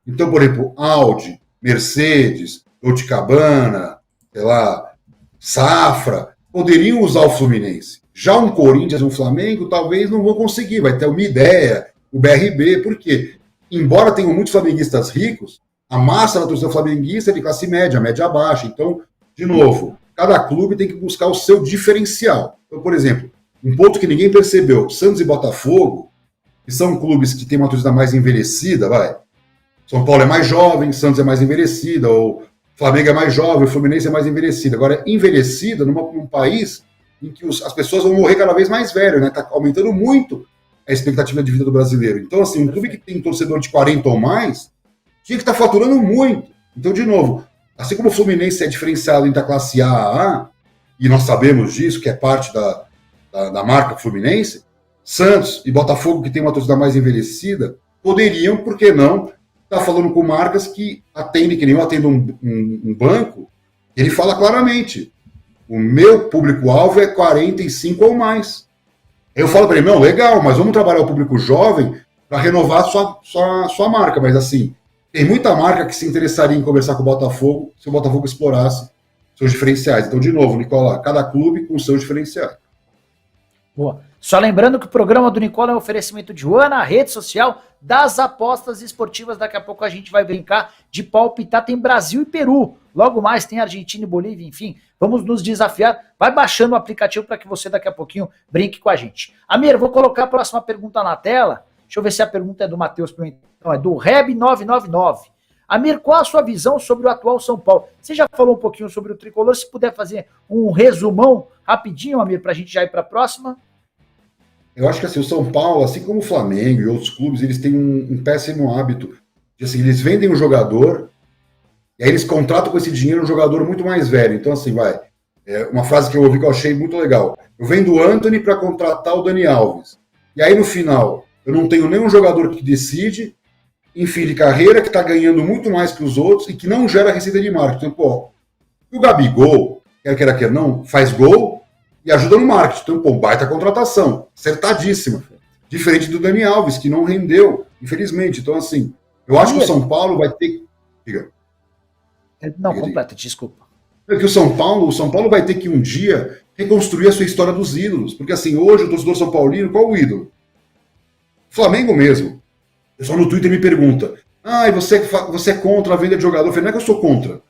Então, por exemplo, Audi, Mercedes, Dolce & Gabbana, sei lá, Safra, poderiam usar o Fluminense. Já um Corinthians e um Flamengo talvez não vão conseguir. Vai ter uma ideia, o BRB, por quê? Embora tenham muitos flamenguistas ricos, a massa da torcida flamenguista é de classe média, média baixa. Então, de novo, cada clube tem que buscar o seu diferencial. Então, por exemplo, um ponto que ninguém percebeu, Santos e Botafogo, que são clubes que têm uma torcida mais envelhecida, São Paulo é mais jovem, Santos é mais envelhecida, ou Flamengo é mais jovem, o Fluminense é mais envelhecido. Agora, envelhecida num país em que as pessoas vão morrer cada vez mais velhas, né? Está aumentando muito a expectativa de vida do brasileiro. Então, assim, um clube que tem torcedor de 40 ou mais, tinha que estar faturando muito. Então, de novo, assim como o Fluminense é diferenciado entre a classe A a A, e nós sabemos disso, que é parte da marca Fluminense, Santos e Botafogo, que tem uma torcida mais envelhecida, poderiam, por que não, estar falando com marcas que atendem, que nem eu atendo um banco, ele fala claramente, o meu público-alvo é 45 ou mais. Eu falo para ele, não, legal, mas vamos trabalhar o público jovem para renovar sua marca. Mas assim, tem muita marca que se interessaria em conversar com o Botafogo se o Botafogo explorasse seus diferenciais. Então, de novo, Nicola, cada clube com seus diferenciais. Boa. Só lembrando que o programa do Nicola é um oferecimento de Juana, a rede social das apostas esportivas. Daqui a pouco a gente vai brincar de palpitar. Tem Brasil e Peru. Logo mais tem Argentina e Bolívia, enfim. Vamos nos desafiar. Vai baixando o aplicativo para que você daqui a pouquinho brinque com a gente. Amir, vou colocar a próxima pergunta na tela. Deixa eu ver se a pergunta é do Matheus Pimentel. Não, é do Reb999. Amir, qual a sua visão sobre o atual São Paulo? Você já falou um pouquinho sobre o Tricolor. Se puder fazer um resumão rapidinho, Amir, para a gente já ir para a próxima. Eu acho que assim, o São Paulo, assim como o Flamengo e outros clubes, eles têm um péssimo hábito de assim, eles vendem um jogador e aí eles contratam com esse dinheiro um jogador muito mais velho. Então, assim, uma frase que eu ouvi que eu achei muito legal. Eu vendo o Antony para contratar o Dani Alves. E aí, no final, eu não tenho nenhum jogador que decide, em fim de carreira, que está ganhando muito mais que os outros e que não gera receita de marketing. Então, pô, o Gabigol, quer não, faz gol e ajuda no marketing. Então, pô, baita contratação, acertadíssima. Diferente do Dani Alves, que não rendeu, infelizmente. Então, assim, eu acho que o São Paulo vai ter... Diga. Não, completa, desculpa. É que o São Paulo vai ter que um dia reconstruir a sua história dos ídolos. Porque, assim, hoje o torcedor São Paulino, qual o ídolo? Flamengo mesmo. O pessoal no Twitter me pergunta, você é contra a venda de jogador? Eu falei, não é que eu sou contra.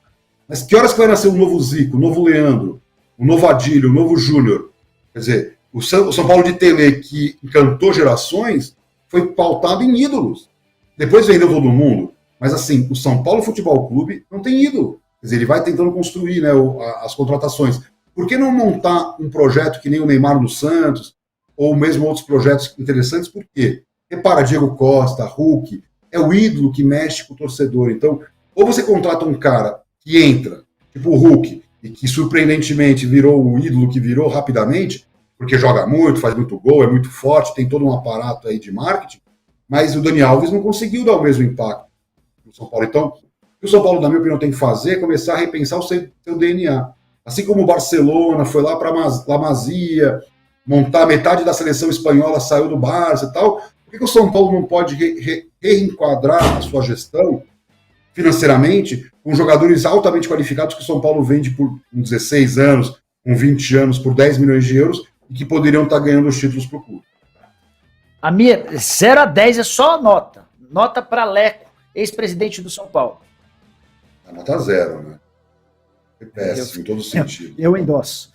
Mas que horas que vai nascer um novo Zico, um novo Leandro, um novo Adílio, um novo Júnior? Quer dizer, o São Paulo de Tele, que encantou gerações, foi pautado em ídolos. Depois vendeu todo mundo. Mas assim, o São Paulo Futebol Clube não tem ídolo. Quer dizer, ele vai tentando construir, né, as contratações. Por que não montar um projeto que nem o Neymar no Santos, ou mesmo outros projetos interessantes? Por quê? Repara, Diego Costa, Hulk, é o ídolo que mexe com o torcedor. Então, ou você contrata um cara que entra, tipo o Hulk, e que surpreendentemente virou o ídolo que virou rapidamente, porque joga muito, faz muito gol, é muito forte, tem todo um aparato aí de marketing, mas o Dani Alves não conseguiu dar o mesmo impacto no São Paulo. Então, o que o São Paulo, na minha opinião, tem que fazer é começar a repensar o seu DNA. Assim como o Barcelona foi lá para La Masia, montar metade da seleção espanhola, saiu do Barça e tal, por que o São Paulo não pode reenquadrar a sua gestão financeiramente com jogadores altamente qualificados que o São Paulo vende por 16 anos, com 20 anos, por 10 milhões de euros e que poderiam estar ganhando os títulos para o clube? Amir, 0 a 10 é só nota. Nota para Leco, ex-presidente do São Paulo. A nota 0, né? É péssimo, em todo sentido. Eu endosso.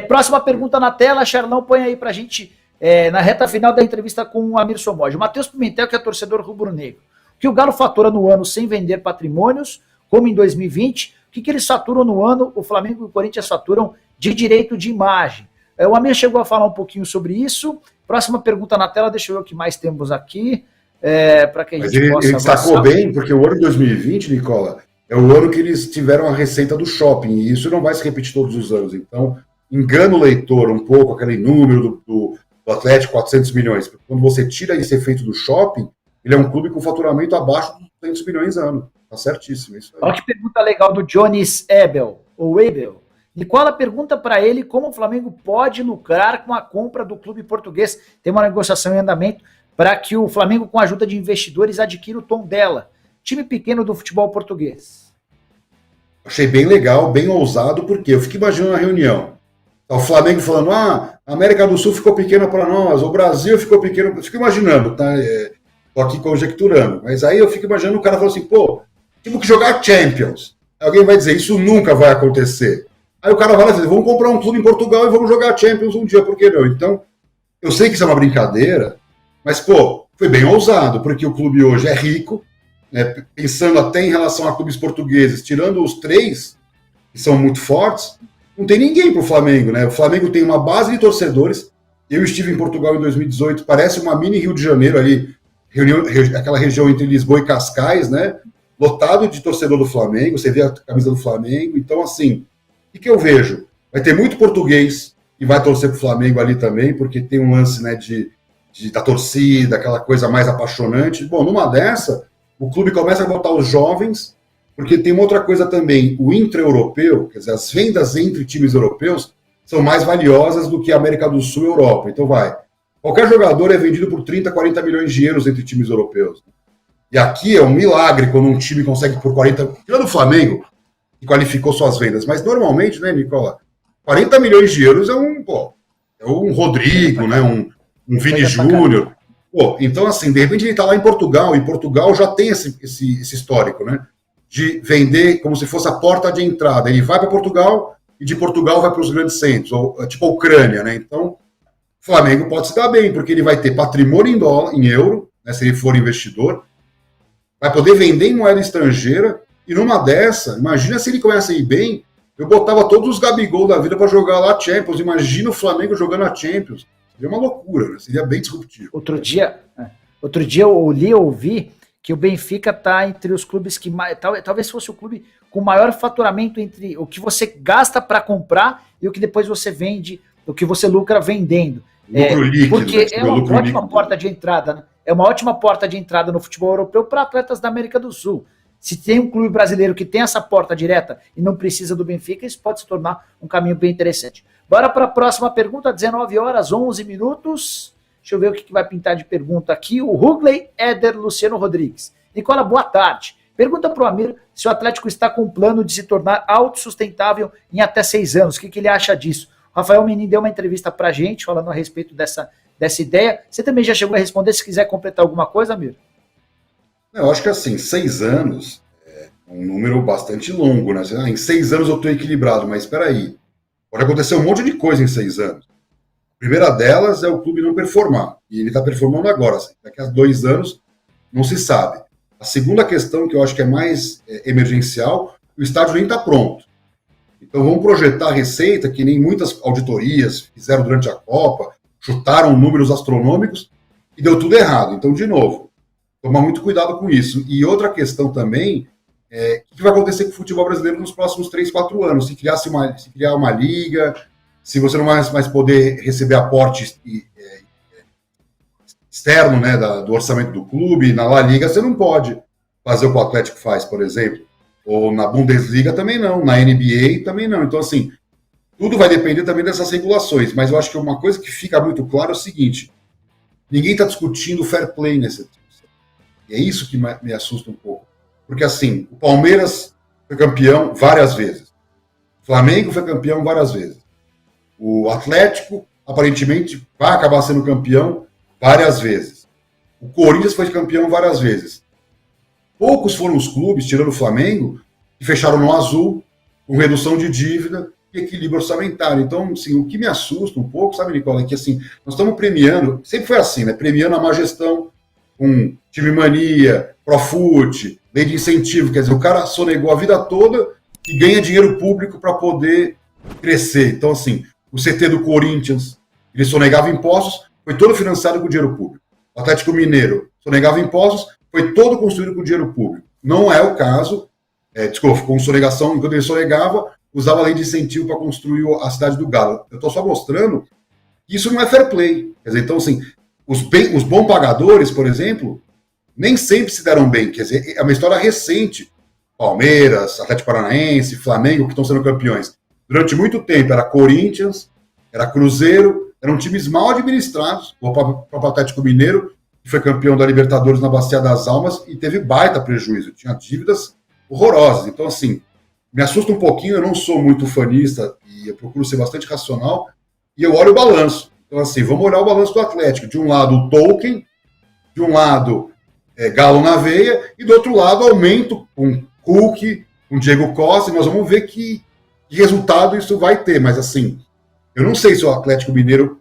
Próxima pergunta na tela, Charlão, põe aí pra gente, na reta final da entrevista com o Amir Somoge. O Matheus Pimentel, que é torcedor rubro-negro. O que o Galo fatura no ano sem vender patrimônios, como em 2020? O que eles faturam no ano, o Flamengo e o Corinthians faturam de direito de imagem? O Amir chegou a falar um pouquinho sobre isso. Próxima pergunta na tela, deixa eu ver o que mais temos aqui, para que a gente possa ele destacou bem, porque o ano de 2020, Nicola, é o ano que eles tiveram a receita do shopping, e isso não vai se repetir todos os anos. Então, engana o leitor um pouco, aquele número do Atlético, 400 milhões. Porque quando você tira esse efeito do shopping, ele é um clube com faturamento abaixo de 200 milhões ano. Tá certíssimo isso aí. Olha que pergunta legal do Jones Ebel, ou Ebel. Nicola pergunta para ele como o Flamengo pode lucrar com a compra do clube português. Tem uma negociação em andamento para que o Flamengo, com a ajuda de investidores, adquira o Tondela, time pequeno do futebol português. Achei bem legal, bem ousado, porque eu fico imaginando a reunião. Tá o Flamengo falando, a América do Sul ficou pequena para nós, o Brasil ficou pequeno. Eu fico imaginando, tá? Tô aqui conjecturando. Mas aí eu fico imaginando o cara falando assim, pô, temos que jogar Champions. Alguém vai dizer, isso nunca vai acontecer. Aí o cara vai lá e diz, vamos comprar um clube em Portugal e vamos jogar Champions um dia, por que não? Então, eu sei que isso é uma brincadeira, mas, pô, foi bem ousado, porque o clube hoje é rico, né, pensando até em relação a clubes portugueses, tirando os 3, que são muito fortes, não tem ninguém pro Flamengo, né? O Flamengo tem uma base de torcedores. Eu estive em Portugal em 2018, parece uma mini Rio de Janeiro ali, aquela região entre Lisboa e Cascais, né? Lotado de torcedor do Flamengo, você vê a camisa do Flamengo. Então, assim, o que eu vejo? Vai ter muito português que vai torcer pro Flamengo ali também, porque tem um lance, né, da torcida, aquela coisa mais apaixonante. Bom, numa dessa, o clube começa a botar os jovens, porque tem uma outra coisa também, o intra-europeu, quer dizer, as vendas entre times europeus são mais valiosas do que a América do Sul e Europa. Então qualquer jogador é vendido por 30, 40 milhões de euros entre times europeus. E aqui é um milagre quando um time consegue por 40, tirando o Flamengo, que qualificou suas vendas, mas normalmente, né, Nicola, 40 milhões de euros é um Rodrigo, né, um Vini Júnior. Pô, então, assim, de repente ele está lá em Portugal, e Portugal já tem esse histórico, né? De vender como se fosse a porta de entrada. Ele vai para Portugal e de Portugal vai para os grandes centros, ou tipo a Ucrânia, né? Então, o Flamengo pode se dar bem, porque ele vai ter patrimônio em dólar, em euro, né, se ele for investidor, vai poder vender em moeda estrangeira, e numa dessa, imagina se ele começa a ir bem, eu botava todos os Gabigol da vida para jogar lá a Champions. Imagina o Flamengo jogando a Champions. Seria uma loucura, né? Seria bem disruptivo. Outro dia eu ouvi que o Benfica está entre os clubes que mais, talvez fosse o clube com maior faturamento entre o que você gasta para comprar e o que depois você vende, o que você lucra vendendo. Lucro líquido, porque né? É uma ótima porta de entrada, né? É uma ótima porta de entrada no futebol europeu para atletas da América do Sul. Se tem um clube brasileiro que tem essa porta direta e não precisa do Benfica, isso pode se tornar um caminho bem interessante. Bora para a próxima pergunta, 19 horas, 11 minutos. Deixa eu ver o que vai pintar de pergunta aqui. O Rugley Éder Luciano Rodrigues. Nicola, boa tarde. Pergunta para o Amir se o Atlético está com um plano de se tornar autossustentável em até 6 anos. O que ele acha disso? O Rafael Menin deu uma entrevista para a gente falando a respeito dessa ideia. Você também já chegou a responder, se quiser completar alguma coisa, Amir? Eu acho que assim, 6 anos é um número bastante longo, né? Em 6 anos eu estou equilibrado, mas espera aí. Pode acontecer um monte de coisa em 6 anos. A primeira delas é o clube não performar. E ele está performando agora. Assim. Daqui a 2 anos, Não se sabe. A segunda questão, que eu acho que é mais emergencial, o estádio nem está pronto. Então vamos projetar a receita, que nem muitas auditorias fizeram durante a Copa, chutaram números astronômicos e deu tudo errado. Então, de novo, tomar muito cuidado com isso. E outra questão também, o que vai acontecer com o futebol brasileiro nos próximos 3, 4 anos? Se criar uma liga, se você não mais poder receber aporte externo, né, do orçamento do clube, na La Liga você não pode fazer o que o Atlético faz, por exemplo. Ou na Bundesliga também não, na NBA também não. Então, assim, tudo vai depender também dessas regulações. Mas eu acho que uma coisa que fica muito claro é o seguinte: ninguém está discutindo fair play nessa discussão. E é isso que me assusta um pouco. Porque, assim, o Palmeiras foi campeão várias vezes. O Flamengo foi campeão várias vezes. O Atlético, aparentemente, vai acabar sendo campeão várias vezes. O Corinthians foi campeão várias vezes. Poucos foram os clubes, tirando o Flamengo, que fecharam no azul, com redução de dívida e equilíbrio orçamentário. Então, assim, o que me assusta um pouco, sabe, Nicola, é que assim, nós estamos premiando, sempre foi assim, né? Premiando a má gestão, com time mania, Profut, lei de incentivo, quer dizer, o cara sonegou a vida toda e ganha dinheiro público para poder crescer. Então, assim, o CT do Corinthians, ele sonegava impostos, foi todo financiado com dinheiro público. O Atlético Mineiro sonegava impostos, foi todo construído com dinheiro público. Não é o caso, com sonegação, enquanto ele sonegava, usava a lei de incentivo para construir a cidade do Galo. Eu estou só mostrando que isso não é fair play. Quer dizer, então, assim, os bons pagadores, por exemplo, nem sempre se deram bem. Quer dizer, é uma história recente. Palmeiras, Atlético Paranaense, Flamengo, que estão sendo campeões. Durante muito tempo era Corinthians, era Cruzeiro, eram times mal administrados. O próprio Atlético Mineiro, que foi campeão da Libertadores na Bacia das Almas e teve baita prejuízo, tinha dívidas horrorosas. Então, assim, me assusta um pouquinho, eu não sou muito fanista e eu procuro ser bastante racional, e eu olho o balanço. Então, assim, vamos olhar o balanço do Atlético. De um lado, o Tolkien, de um lado, Galo na veia, e do outro lado, aumento com Cook, com Diego Costa, e nós vamos ver que resultado isso vai ter. Mas, assim, eu não sei se o Atlético Mineiro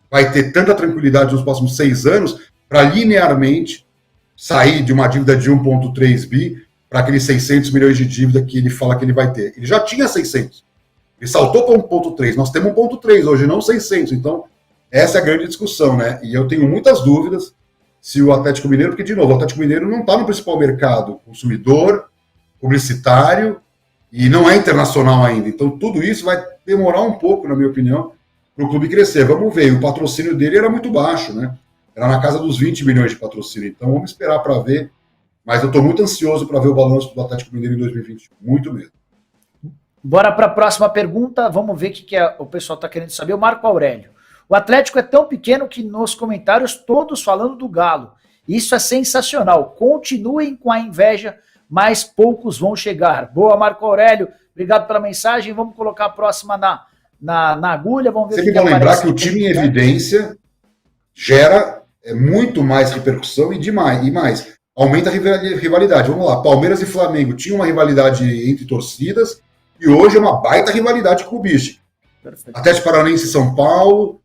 vai ter tanta tranquilidade nos próximos 6 anos para linearmente sair de uma dívida de 1,3 bi para aqueles 600 milhões de dívida que ele fala que ele vai ter. Ele já tinha 600. Ele saltou para 1,3. Nós temos 1,3 hoje, não 600. Então, essa é a grande discussão, né? E eu tenho muitas dúvidas se o Atlético Mineiro, porque, de novo, o Atlético Mineiro não está no principal mercado consumidor, publicitário, e não é internacional ainda. Então, tudo isso vai demorar um pouco, na minha opinião, para o clube crescer. Vamos ver, o patrocínio dele era muito baixo, né? Era na casa dos 20 milhões de patrocínio. Então, vamos esperar para ver. Mas eu estou muito ansioso para ver o balanço do Atlético Mineiro em 2021. Muito mesmo. Bora para a próxima pergunta. Vamos ver o que o pessoal está querendo saber. O Marco Aurélio. O Atlético é tão pequeno que nos comentários todos falando do Galo. Isso é sensacional. Continuem com a inveja, mas poucos vão chegar. Boa, Marco Aurélio. Obrigado pela mensagem. Vamos colocar a próxima na agulha. Vamos ver. Sempre bom lembrar que o time em evidência gera muito mais repercussão e mais. Aumenta a rivalidade. Vamos lá, Palmeiras e Flamengo tinham uma rivalidade entre torcidas e hoje é uma baita rivalidade clubística. Atlético Paranaense e São Paulo,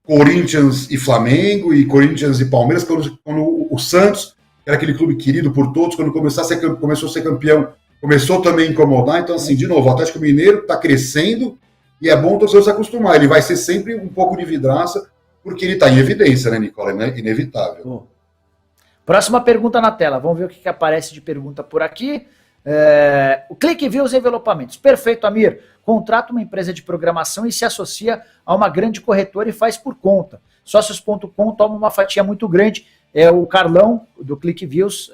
Corinthians e Flamengo, e Corinthians e Palmeiras, quando o Santos, que era aquele clube querido por todos, quando começou a ser campeão, começou também a incomodar. Então, assim, de novo, o Atlético Mineiro está crescendo e é bom o torcedor se acostumar. Ele vai ser sempre um pouco de vidraça, porque ele está em evidência, né, Nicola? É inevitável. Bom. Próxima pergunta na tela. Vamos ver o que aparece de pergunta por aqui. O Clique viu os envelopamentos. Perfeito, Amir. Contrata uma empresa de programação e se associa a uma grande corretora e faz por conta. Sócios.com toma uma fatia muito grande. O Carlão, do Clique Views,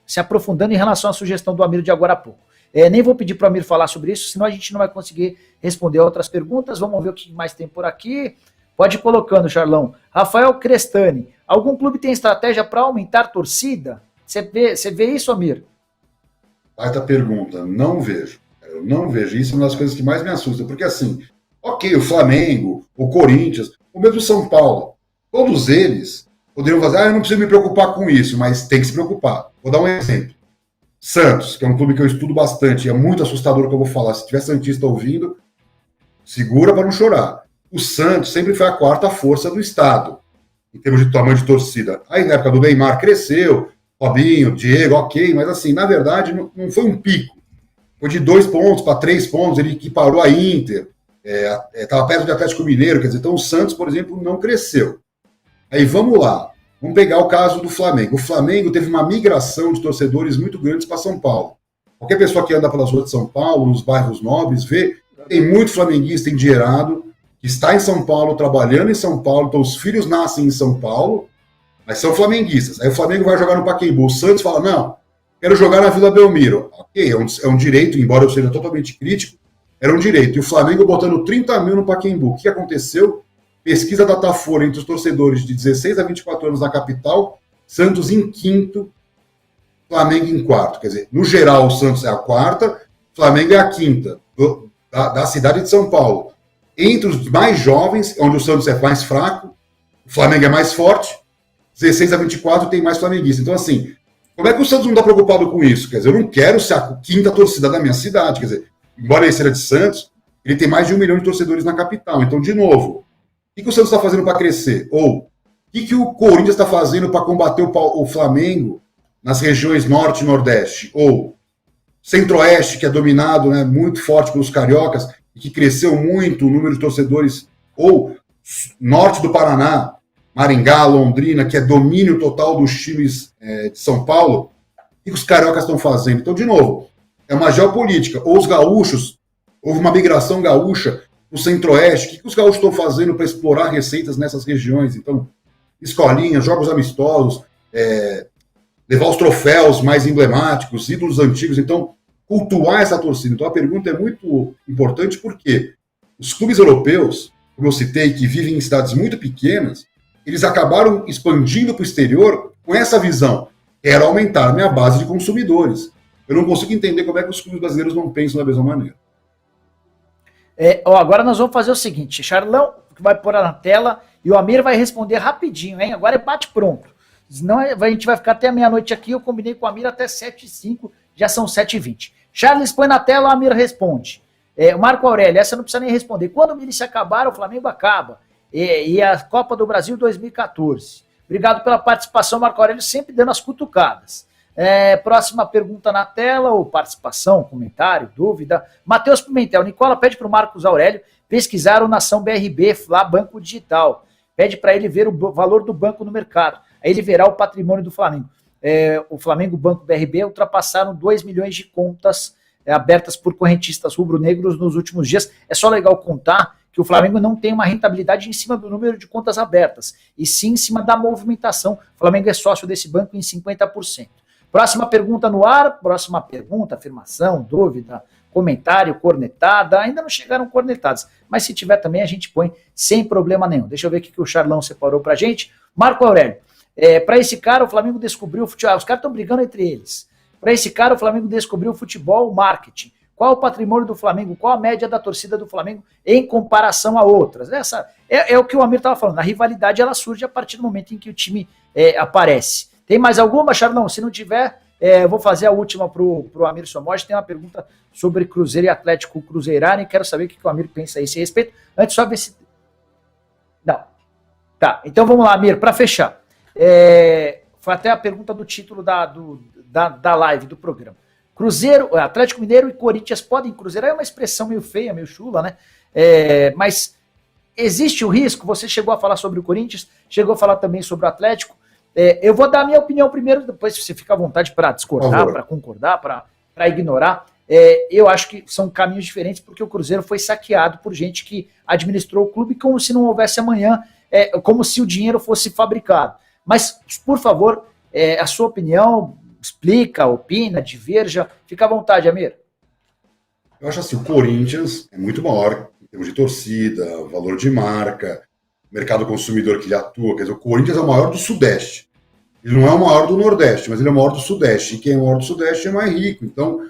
se aprofundando em relação à sugestão do Amir de agora a pouco. Nem vou pedir para o Amir falar sobre isso, senão a gente não vai conseguir responder outras perguntas. Vamos ver o que mais tem por aqui. Pode ir colocando, Charlão. Rafael Crestani. Algum clube tem estratégia para aumentar a torcida? Você vê isso, Amir? Baita pergunta. Não vejo. Eu não vejo. Isso é uma das coisas que mais me assusta. Porque, assim, ok, o Flamengo, o Corinthians, o mesmo São Paulo, todos eles poderiam fazer, eu não preciso me preocupar com isso, mas tem que se preocupar. Vou dar um exemplo. Santos, que é um clube que eu estudo bastante, é muito assustador o que eu vou falar. Se tiver santista ouvindo, segura para não chorar. O Santos sempre foi a 4ª força do estado, em termos de tamanho de torcida. Aí na época do Neymar cresceu, Robinho, Diego, ok, mas assim, na verdade, não foi um pico. Foi de 2 pontos para 3 pontos, ele equiparou a Inter, estava perto do Atlético Mineiro, quer dizer, então o Santos, por exemplo, não cresceu. Aí vamos lá, vamos pegar o caso do Flamengo. O Flamengo teve uma migração de torcedores muito grandes para São Paulo. Qualquer pessoa que anda pelas ruas de São Paulo, nos bairros nobres, vê, tem muito flamenguista endinheirado, que está em São Paulo, trabalhando em São Paulo, então os filhos nascem em São Paulo, mas são flamenguistas. Aí o Flamengo vai jogar no Pacaembu. O Santos fala, não, quero jogar na Vila Belmiro. Ok, é um direito, embora eu seja totalmente crítico, era um direito. E o Flamengo botando 30 mil no Pacaembu. O que aconteceu? Pesquisa Datafolha entre os torcedores de 16 a 24 anos na capital, Santos em quinto, Flamengo em quarto. Quer dizer, no geral, o Santos é a quarta, Flamengo é a quinta, da cidade de São Paulo. Entre os mais jovens, onde o Santos é mais fraco, o Flamengo é mais forte, 16 a 24 tem mais flamenguista. Então, assim, como é que o Santos não está preocupado com isso? Quer dizer, eu não quero ser a quinta torcida da minha cidade. Quer dizer, embora ele seja de Santos, ele tem mais de 1 milhão de torcedores na capital. Então, de novo, o que o Santos está fazendo para crescer? Ou o que o Corinthians está fazendo para combater o Flamengo nas regiões norte e nordeste? Ou centro-oeste, que é dominado, né, muito forte pelos cariocas, e que cresceu muito o número de torcedores? Ou norte do Paraná, Maringá, Londrina, que é domínio total dos times de São Paulo? O que os cariocas estão fazendo? Então, de novo, é uma geopolítica. Ou os gaúchos, houve uma migração gaúcha no Centro-Oeste. O que os gaúchos estão fazendo para explorar receitas nessas regiões? Então, escolinhas, jogos amistosos, levar os troféus mais emblemáticos, ídolos antigos. Então, cultuar essa torcida. Então, a pergunta é muito importante porque os clubes europeus, como eu citei, que vivem em cidades muito pequenas, eles acabaram expandindo para o exterior com essa visão. Quero aumentar minha base de consumidores. Eu não consigo entender como é que os clubes brasileiros não pensam da mesma maneira. Agora nós vamos fazer o seguinte, Charlão vai pôr na tela e o Amir vai responder rapidinho, hein? Agora é bate pronto. Senão a gente vai ficar até meia-noite aqui, eu combinei com o Amir até 7h05, já são 7h20. Charles põe na tela, o Amir responde. O Marco Aurélio, essa não precisa nem responder. Quando o Milícia acabar, o Flamengo acaba. E a Copa do Brasil 2014. Obrigado pela participação, Marco Aurélio, sempre dando as cutucadas. Próxima pergunta na tela, ou participação, comentário, dúvida. Matheus Pimentel, Nicola pede para o Marcos Aurélio pesquisar o Nação BRB, lá Banco Digital. Pede para ele ver o valor do banco no mercado. Aí ele verá o patrimônio do Flamengo. O Flamengo Banco BRB ultrapassaram 2 milhões de contas abertas por correntistas rubro-negros nos últimos dias. É só legal contar que o Flamengo não tem uma rentabilidade em cima do número de contas abertas, e sim em cima da movimentação. O Flamengo é sócio desse banco em 50%. Próxima pergunta no ar, próxima pergunta, afirmação, dúvida, comentário, cornetada. Ainda não chegaram cornetadas, mas se tiver também a gente põe sem problema nenhum. Deixa eu ver o que o Charlão separou pra gente. Marco Aurélio, para esse cara o Flamengo descobriu o futebol. Os caras estão brigando entre eles. Para esse cara o Flamengo descobriu o futebol, o marketing. Qual o patrimônio do Flamengo? Qual a média da torcida do Flamengo em comparação a outras? Essa é o que o Amir estava falando. A rivalidade ela surge a partir do momento em que o time aparece. Tem mais alguma, Charlão? Se não tiver, eu vou fazer a última para o Amir Somoge. Tem uma pergunta sobre Cruzeiro e Atlético Cruzeirarem. Quero saber o que o Amir pensa a esse respeito. Antes, só ver se... Não. Tá, então vamos lá, Amir, para fechar. Foi até a pergunta do título da live, do programa. Cruzeiro, Atlético Mineiro e Corinthians podem cruzeirar, é uma expressão meio feia, meio chula, né? Mas existe o risco, você chegou a falar sobre o Corinthians, chegou a falar também sobre o Atlético. Eu vou dar a minha opinião primeiro, depois você fica à vontade para discordar, para concordar, para ignorar. Eu acho que são caminhos diferentes, porque o Cruzeiro foi saqueado por gente que administrou o clube como se não houvesse amanhã, como se o dinheiro fosse fabricado. Mas, por favor, a sua opinião... Explica, opina, diverja. Fica à vontade, Amir. Eu acho assim, o Corinthians é muito maior em termos de torcida, valor de marca, mercado consumidor que ele atua. Quer dizer, o Corinthians é o maior do Sudeste. Ele não é o maior do Nordeste, mas ele é o maior do Sudeste. E quem é o maior do Sudeste é mais rico. Então,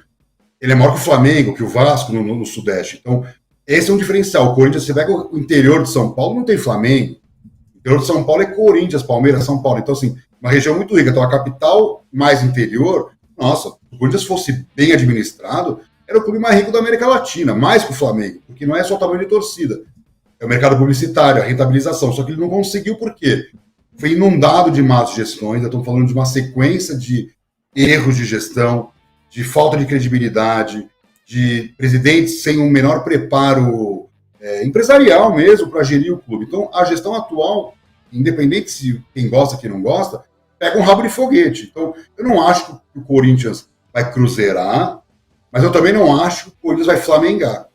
ele é maior que o Flamengo, que o Vasco no Sudeste. Então, esse é um diferencial. O Corinthians, você pega o interior de São Paulo, não tem Flamengo. O interior de São Paulo é Corinthians, Palmeiras, São Paulo. Então, assim, uma região muito rica. Então, a capital mais interior, nossa, se o Corinthians fosse bem administrado, era o clube mais rico da América Latina, mais que o Flamengo, porque não é só o tamanho de torcida, é o mercado publicitário, a rentabilização. Só que ele não conseguiu, por quê? foi inundado de más gestões. Estamos falando de uma sequência de erros de gestão, de falta de credibilidade, de presidentes sem um menor preparo empresarial mesmo para gerir o clube. Então, a gestão atual, independente se quem gosta, quem não gosta, pega um rabo de foguete. Então, eu não acho que o Corinthians vai cruzeirar, mas eu também não acho que o Corinthians vai flamengar.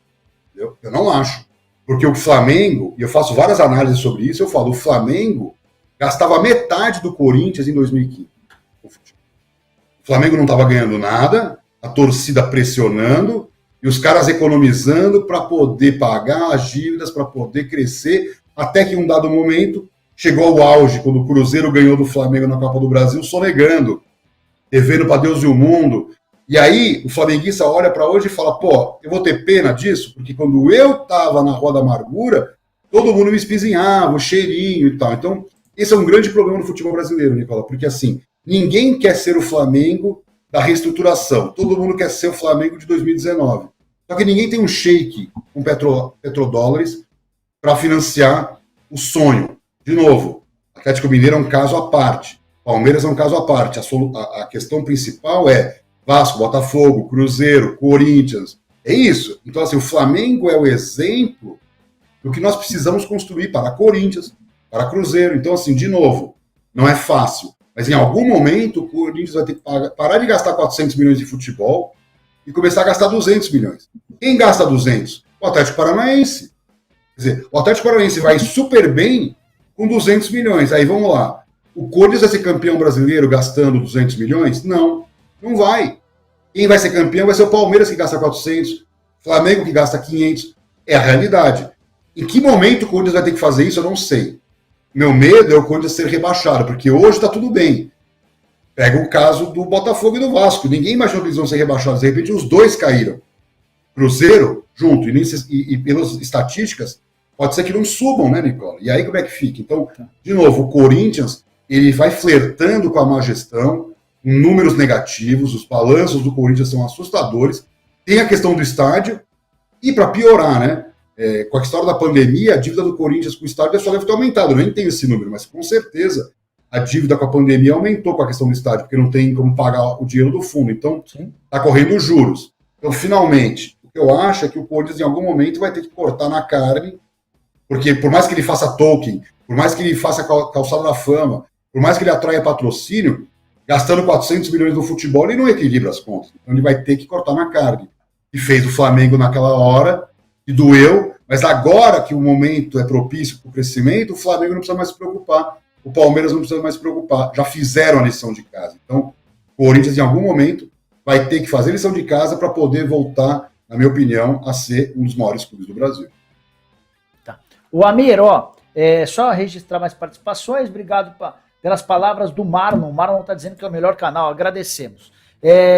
Entendeu? Eu não acho. Porque o Flamengo, e eu faço várias análises sobre isso, eu falo, o Flamengo gastava metade do Corinthians em 2015. O Flamengo não estava ganhando nada, a torcida pressionando, e os caras economizando para poder pagar as dívidas, para poder crescer, até que em um dado momento chegou ao auge, quando o Cruzeiro ganhou do Flamengo na Copa do Brasil, sonegando, devendo para Deus e o mundo. E aí o flamenguista olha para hoje e fala, pô, eu vou ter pena disso? Porque quando eu estava na Rua da Amargura, todo mundo me espizinhava, o cheirinho e tal. Então, esse é um grande problema no futebol brasileiro, Nicola, porque assim, ninguém quer ser o Flamengo da reestruturação. Todo mundo quer ser o Flamengo de 2019. Só que ninguém tem um shake com petrodólares para financiar o sonho. De novo, Atlético Mineiro é um caso à parte. Palmeiras é um caso à parte. A questão principal é Vasco, Botafogo, Cruzeiro, Corinthians. É isso. Então, assim, o Flamengo é o exemplo do que nós precisamos construir para Corinthians, para Cruzeiro. Então, assim, de novo, não é fácil. Mas em algum momento o Corinthians vai ter que parar de gastar 400 milhões de futebol e começar a gastar 200 milhões. Quem gasta 200? O Atlético Paranaense. Quer dizer, o Atlético Paranaense vai super bem com 200 milhões. Aí vamos lá. O Corinthians vai ser campeão brasileiro gastando 200 milhões? Não, não vai. Quem vai ser campeão vai ser o Palmeiras, que gasta 400, Flamengo, que gasta 500. É a realidade. Em que momento o Corinthians vai ter que fazer isso, eu não sei. Meu medo é o Corinthians ser rebaixado, porque hoje está tudo bem. Pega o caso do Botafogo e do Vasco. Ninguém imaginou que eles vão ser rebaixados. De repente, os dois caíram. Cruzeiro, junto. E pelas estatísticas, pode ser que não subam, né, Nicola? E aí como é que fica? Então, de novo, o Corinthians, ele vai flertando com a má gestão, com números negativos, os balanços do Corinthians são assustadores. Tem a questão do estádio, e para piorar, né? Com a história da pandemia, a dívida do Corinthians com o estádio só deve ter aumentado. Eu nem tenho esse número, mas com certeza a dívida com a pandemia aumentou com a questão do estádio, porque não tem como pagar o dinheiro do fundo. Então, está correndo juros. Então, finalmente, o que eu acho é que o Corinthians, em algum momento, vai ter que cortar na carne, porque por mais que ele faça token, por mais que ele faça calçada da fama, por mais que ele atraia patrocínio, gastando 400 milhões no futebol, ele não equilibra as contas. Então, ele vai ter que cortar na carne. E fez o Flamengo naquela hora, e doeu, mas agora que o momento é propício para o crescimento, o Flamengo não precisa mais se preocupar, o Palmeiras não precisa mais se preocupar, já fizeram a lição de casa. Então, o Corinthians, em algum momento, vai ter que fazer a lição de casa para poder voltar, na minha opinião, a ser um dos maiores clubes do Brasil. Tá. O Amir, só registrar mais participações, obrigado pelas palavras do Marlon. O Marlon está dizendo que é o melhor canal, agradecemos.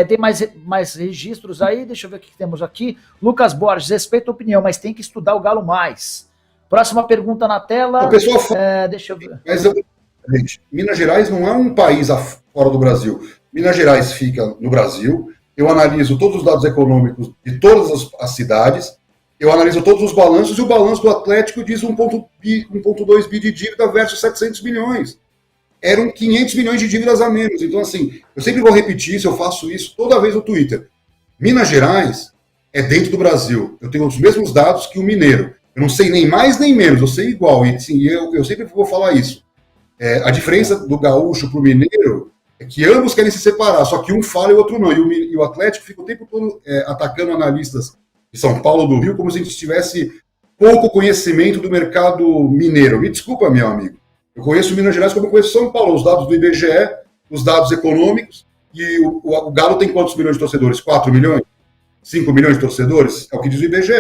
Tem mais registros aí, deixa eu ver o que temos aqui. Lucas Borges, respeito a opinião, mas tem que estudar o Galo mais. Próxima pergunta na tela. O pessoal fala, deixa eu ver. Mas, gente, Minas Gerais não é um país fora do Brasil. Minas Gerais fica no Brasil. Eu analiso todos os dados econômicos de todas as cidades. Eu analiso todos os balanços, e o balanço do Atlético diz 1,2 bi de dívida versus 700 milhões. Eram 500 milhões de dívidas a menos. Então, assim, eu sempre vou repetir isso, eu faço isso toda vez no Twitter. Minas Gerais é dentro do Brasil. Eu tenho os mesmos dados que o mineiro. Eu não sei nem mais nem menos, eu sei igual. E assim, eu sempre vou falar isso. A diferença do gaúcho para o mineiro é que ambos querem se separar, só que um fala e o outro não. E o Atlético fica o tempo todo atacando analistas de São Paulo, do Rio, como se a gente tivesse pouco conhecimento do mercado mineiro. Me desculpa, meu amigo. Eu conheço Minas Gerais como eu conheço São Paulo, os dados do IBGE, os dados econômicos, e o Galo tem quantos milhões de torcedores? 4 milhões? 5 milhões de torcedores? É o que diz o IBGE.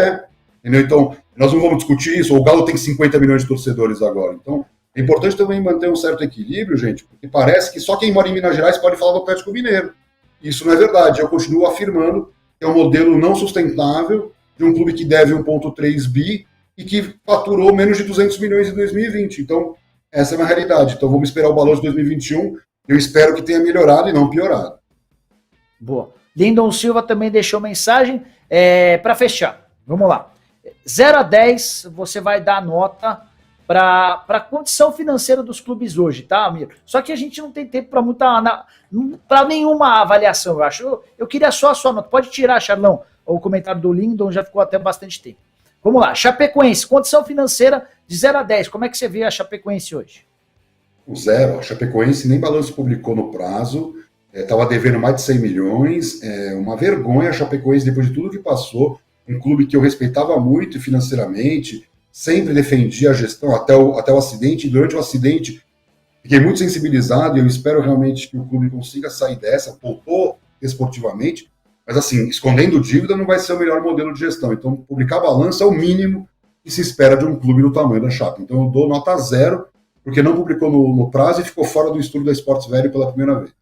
Entendeu? Então, nós não vamos discutir isso, o Galo tem 50 milhões de torcedores agora. Então, é importante também manter um certo equilíbrio, gente, porque parece que só quem mora em Minas Gerais pode falar do Atlético Mineiro. Isso não é verdade. Eu continuo afirmando que é um modelo não sustentável de um clube que deve 1,3 bi e que faturou menos de 200 milhões em 2020. Então, essa é uma realidade. Então vamos esperar o balanço de 2021. Eu espero que tenha melhorado e não piorado. Boa. Lindon Silva também deixou mensagem. Para fechar, vamos lá. 0 a 10, você vai dar a nota para a condição financeira dos clubes hoje, tá, Amir? Só que a gente não tem tempo para nenhuma avaliação, eu acho. Eu queria só a sua nota. Pode tirar, Charlão, o comentário do Lindon, já ficou até bastante tempo. Vamos lá, Chapecoense, condição financeira de 0 a 10. Como é que você vê a Chapecoense hoje? O zero, a Chapecoense nem balanço publicou no prazo, estava devendo mais de 100 milhões, uma vergonha a Chapecoense depois de tudo que passou, um clube que eu respeitava muito financeiramente, sempre defendia a gestão até o acidente, e durante o acidente fiquei muito sensibilizado e eu espero realmente que o clube consiga sair dessa, voltou esportivamente, mas assim, escondendo dívida não vai ser o melhor modelo de gestão, então publicar balanço é o mínimo que se espera de um clube do tamanho da Chape, então eu dou nota 0, porque não publicou no prazo e ficou fora do estudo da Sports Velho pela primeira vez.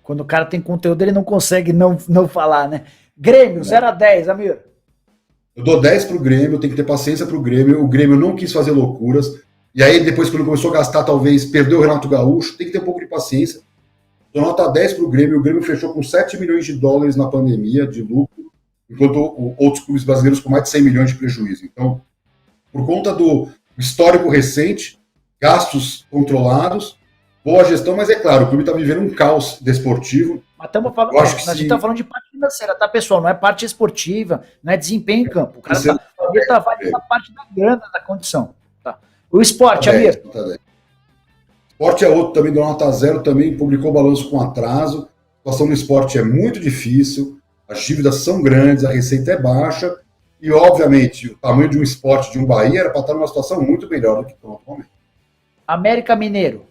Quando o cara tem conteúdo, ele não consegue não falar, né? Grêmio, 0 a 10, Amir. Eu dou 10 pro Grêmio, tem que ter paciência pro Grêmio. O Grêmio não quis fazer loucuras. E aí, depois, quando começou a gastar, talvez, perdeu o Renato Gaúcho. Tem que ter um pouco de paciência. Dou nota 10 pro Grêmio. O Grêmio fechou com 7 milhões de dólares na pandemia de lucro, enquanto outros clubes brasileiros com mais de 100 milhões de prejuízo. Então, por conta do histórico recente, gastos controlados, boa gestão, mas é claro, o clube está vivendo um caos desportivo. Mas estamos falando, a gente está falando de parte financeira, tá, pessoal? Não é parte esportiva, não é desempenho em campo. O cara está valendo a parte da grana, da condição. Tá. O esporte, Amir. O esporte é outro, também deu nota 0, também publicou balanço com atraso. A situação no esporte é muito difícil, as dívidas são grandes, a receita é baixa, e obviamente o tamanho de um esporte, de um Bahia, era para estar numa situação muito melhor do que está atualmente. América Mineiro.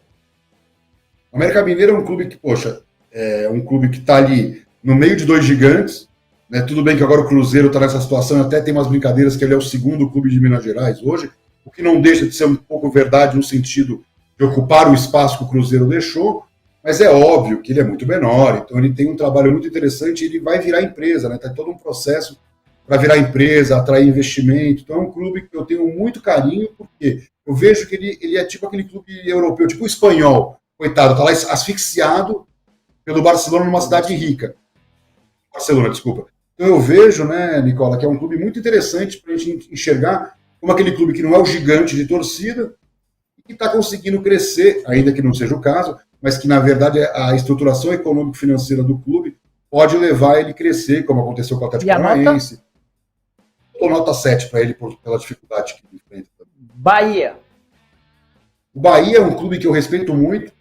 O América Mineiro é um clube que, poxa, é um clube que está ali no meio de dois gigantes, né? Tudo bem que agora o Cruzeiro está nessa situação, até tem umas brincadeiras que ele é o segundo clube de Minas Gerais hoje, o que não deixa de ser um pouco verdade no sentido de ocupar o espaço que o Cruzeiro deixou, mas é óbvio que ele é muito menor, então ele tem um trabalho muito interessante e ele vai virar empresa, né? Tá todo um processo para virar empresa, atrair investimento, então é um clube que eu tenho muito carinho, porque eu vejo que ele é tipo aquele clube europeu, tipo o espanhol, coitado, tá lá asfixiado pelo Barcelona numa cidade rica. Barcelona, desculpa. Então eu vejo, né, Nicola, que é um clube muito interessante para a gente enxergar como aquele clube que não é o gigante de torcida e que está conseguindo crescer, ainda que não seja o caso, mas que na verdade a estruturação econômico-financeira do clube pode levar ele a crescer, como aconteceu com o Atlético Paranaense. Eu dou nota 7 para ele pela dificuldade que ele enfrenta. Bahia. O Bahia é um clube que eu respeito muito,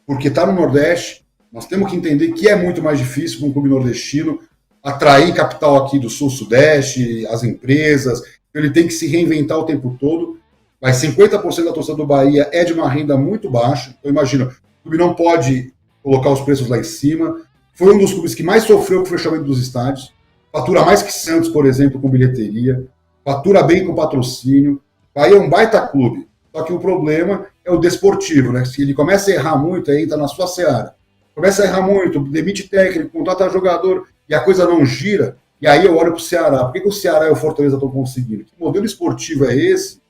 porque está no Nordeste. Nós temos que entender que é muito mais difícil para um clube nordestino atrair capital aqui do Sul-Sudeste, as empresas. Ele tem que se reinventar o tempo todo. Mas 50% da torcida do Bahia é de uma renda muito baixa. Então, imagina, o clube não pode colocar os preços lá em cima. Foi um dos clubes que mais sofreu com o fechamento dos estádios. Fatura mais que Santos, por exemplo, com bilheteria. Fatura bem com patrocínio. Bahia é um baita clube. Só que o problema é o desportivo, né? Se ele começa a errar muito, aí entra na sua seara. Começa a errar muito, demite técnico, contrata jogador, e a coisa não gira, e aí eu olho para o Ceará. Por que o Ceará e o Fortaleza estão conseguindo? Que modelo esportivo é esse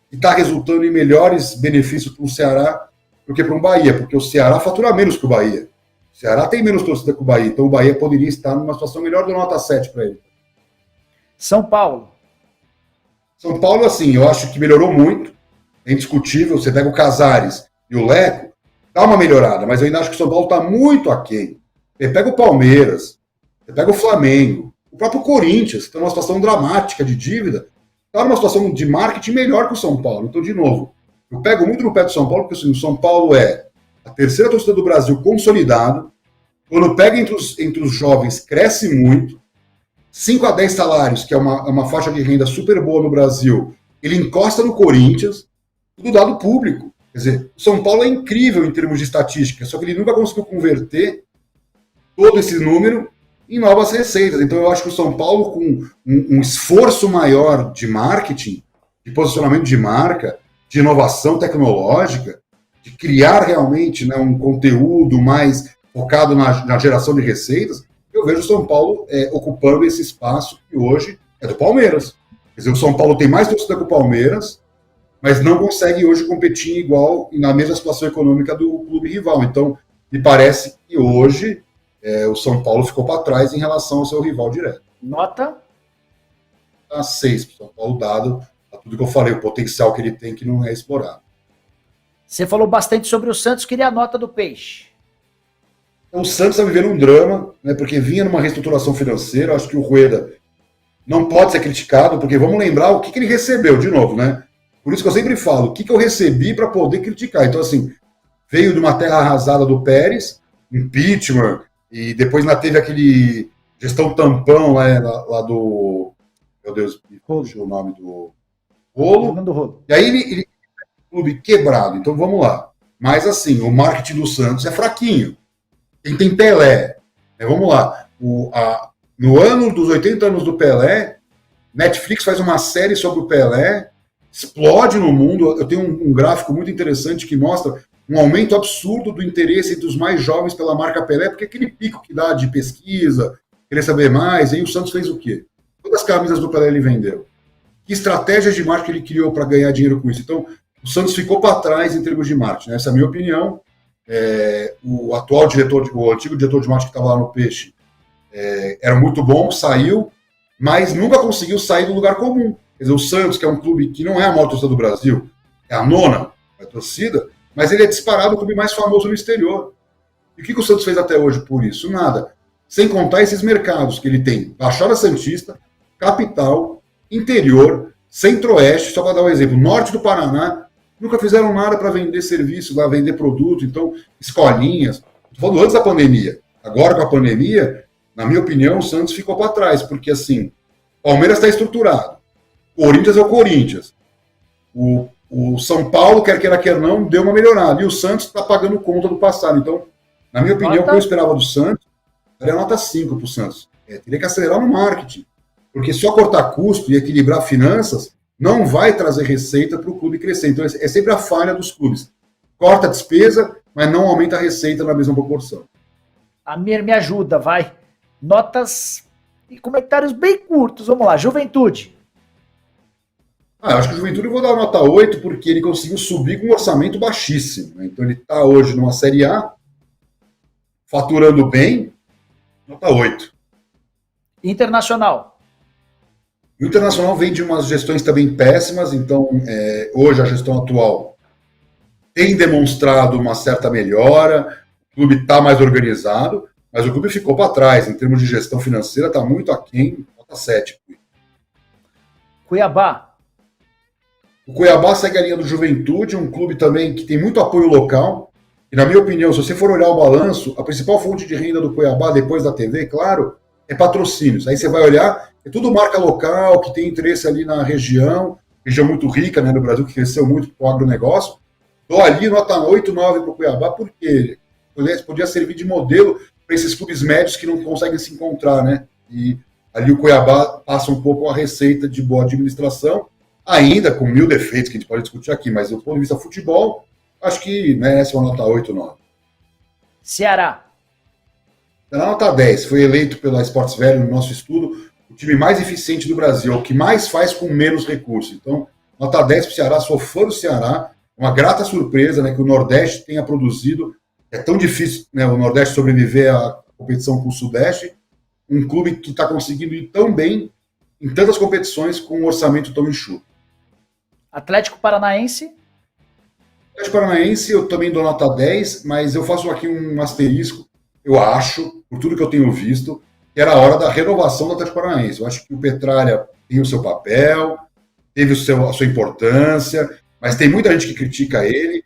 que está resultando em melhores benefícios para o Ceará do que para o Bahia? Porque o Ceará fatura menos que o Bahia. O Ceará tem menos torcida que o Bahia, então o Bahia poderia estar numa situação melhor, do nota 7 para ele. São Paulo. São Paulo, assim, eu acho que melhorou muito, é indiscutível. Você pega o Casares e o Leco, dá uma melhorada, mas eu ainda acho que o São Paulo está muito aquém. Você pega o Palmeiras, você pega o Flamengo, o próprio Corinthians, que está numa situação dramática de dívida, está numa situação de marketing melhor que o São Paulo. Então, de novo, eu pego muito no pé do São Paulo, porque assim, o São Paulo é a terceira torcida do Brasil consolidado. Quando pega entre os jovens, cresce muito. 5 a 10 salários, que é uma faixa de renda super boa no Brasil, ele encosta no Corinthians, tudo dado público. Quer dizer, o São Paulo é incrível em termos de estatística, só que ele nunca conseguiu converter todo esse número em novas receitas. Então eu acho que o São Paulo, com um esforço maior de marketing, de posicionamento de marca, de inovação tecnológica, de criar realmente, né, um conteúdo mais focado na geração de receitas, eu vejo o São Paulo ocupando esse espaço que hoje é do Palmeiras. Quer dizer, o São Paulo tem mais torcida que o Palmeiras, mas não consegue hoje competir igual na mesma situação econômica do clube rival. Então, me parece que hoje o São Paulo ficou para trás em relação ao seu rival direto. Nota? A 6 para o São Paulo, dado tudo que eu falei, o potencial que ele tem que não é explorado. Você falou bastante sobre o Santos, queria a nota do Peixe. Então, o Santos está vivendo um drama, né, porque vinha numa reestruturação financeira. Acho que o Rueda não pode ser criticado, porque vamos lembrar o que ele recebeu, de novo, né? Por isso que eu sempre falo, o que eu recebi para poder criticar. Então, assim, veio de uma terra arrasada do Pérez, impeachment, e depois ainda teve aquele gestão tampão lá do... Meu Deus, me fugiu o nome do Rolo. E aí ele clube quebrado. Então, vamos lá. Mas, assim, o marketing do Santos é fraquinho. Quem tem Pelé, né? Vamos lá. No ano dos 80 anos do Pelé, Netflix faz uma série sobre o Pelé, explode no mundo. Eu tenho um gráfico muito interessante que mostra um aumento absurdo do interesse dos mais jovens pela marca Pelé, porque aquele pico que dá de pesquisa, querer saber mais, aí o Santos fez o quê? Quantas camisas do Pelé ele vendeu? Que estratégias de marketing ele criou para ganhar dinheiro com isso? Então, o Santos ficou para trás em termos de marketing, né? Essa é a minha opinião. O antigo diretor de marketing que estava lá no Peixe era muito bom, saiu, mas nunca conseguiu sair do lugar comum. Quer dizer, o Santos, que é um clube que não é a maior torcida do Brasil, é a nona torcida, mas ele é disparado o clube mais famoso no exterior. E o que o Santos fez até hoje por isso? Nada. Sem contar esses mercados que ele tem. Baixada Santista, capital, interior, centro-oeste, só para dar um exemplo, norte do Paraná, nunca fizeram nada para vender serviço, lá vender produto, então, escolinhas. Estou falando antes da pandemia. Agora, com a pandemia, na minha opinião, o Santos ficou para trás, porque, assim, Palmeiras está estruturado. Corinthians é o Corinthians. O São Paulo, quer queira, quer não, deu uma melhorada. E o Santos está pagando conta do passado. Então, na minha opinião, o que eu esperava do Santos era nota 5 para o Santos. Teria que acelerar no marketing. Porque só cortar custo e equilibrar finanças não vai trazer receita para o clube crescer. Então, é sempre a falha dos clubes. Corta a despesa, mas não aumenta a receita na mesma proporção. Amir, me ajuda, vai. Notas e comentários bem curtos. Vamos lá, Juventude. Eu acho que o Juventude eu vou dar nota 8, porque ele conseguiu subir com um orçamento baixíssimo, né? Então ele está hoje numa Série A, faturando bem, nota 8. Internacional. O Internacional vem de umas gestões também péssimas, então hoje a gestão atual tem demonstrado uma certa melhora, o clube está mais organizado, mas o clube ficou para trás, em termos de gestão financeira, está muito aquém, nota 7. Cuiabá. O Cuiabá segue a linha do Juventude, um clube também que tem muito apoio local, e na minha opinião, se você for olhar o balanço, a principal fonte de renda do Cuiabá, depois da TV, claro, é patrocínios. Aí você vai olhar, é tudo marca local, que tem interesse ali na região muito rica, né, no Brasil, que cresceu muito com o agronegócio. Dou ali nota 8, 9 para o Cuiabá, porque podia servir de modelo para esses clubes médios que não conseguem se encontrar, né? E ali o Cuiabá passa um pouco a receita de boa administração, ainda com 1000 defeitos que a gente pode discutir aqui, mas do ponto de vista futebol, acho que merece uma nota 8, 9. Ceará. Na nota 10, foi eleito pela Sports Velho no nosso estudo o time mais eficiente do Brasil, o que mais faz com menos recursos. Então, nota 10 para o Ceará, sou fã do Ceará, uma grata surpresa, né, que o Nordeste tenha produzido. É tão difícil, né, o Nordeste sobreviver à competição com o Sudeste, um clube que está conseguindo ir tão bem em tantas competições com um orçamento tão enxuto. Atlético Paranaense. Atlético Paranaense eu também dou nota 10, mas eu faço aqui um asterisco. Eu acho, por tudo que eu tenho visto, que era a hora da renovação do Atlético Paranaense. Eu acho que o Petralha tem o seu papel, teve a sua importância, mas tem muita gente que critica ele,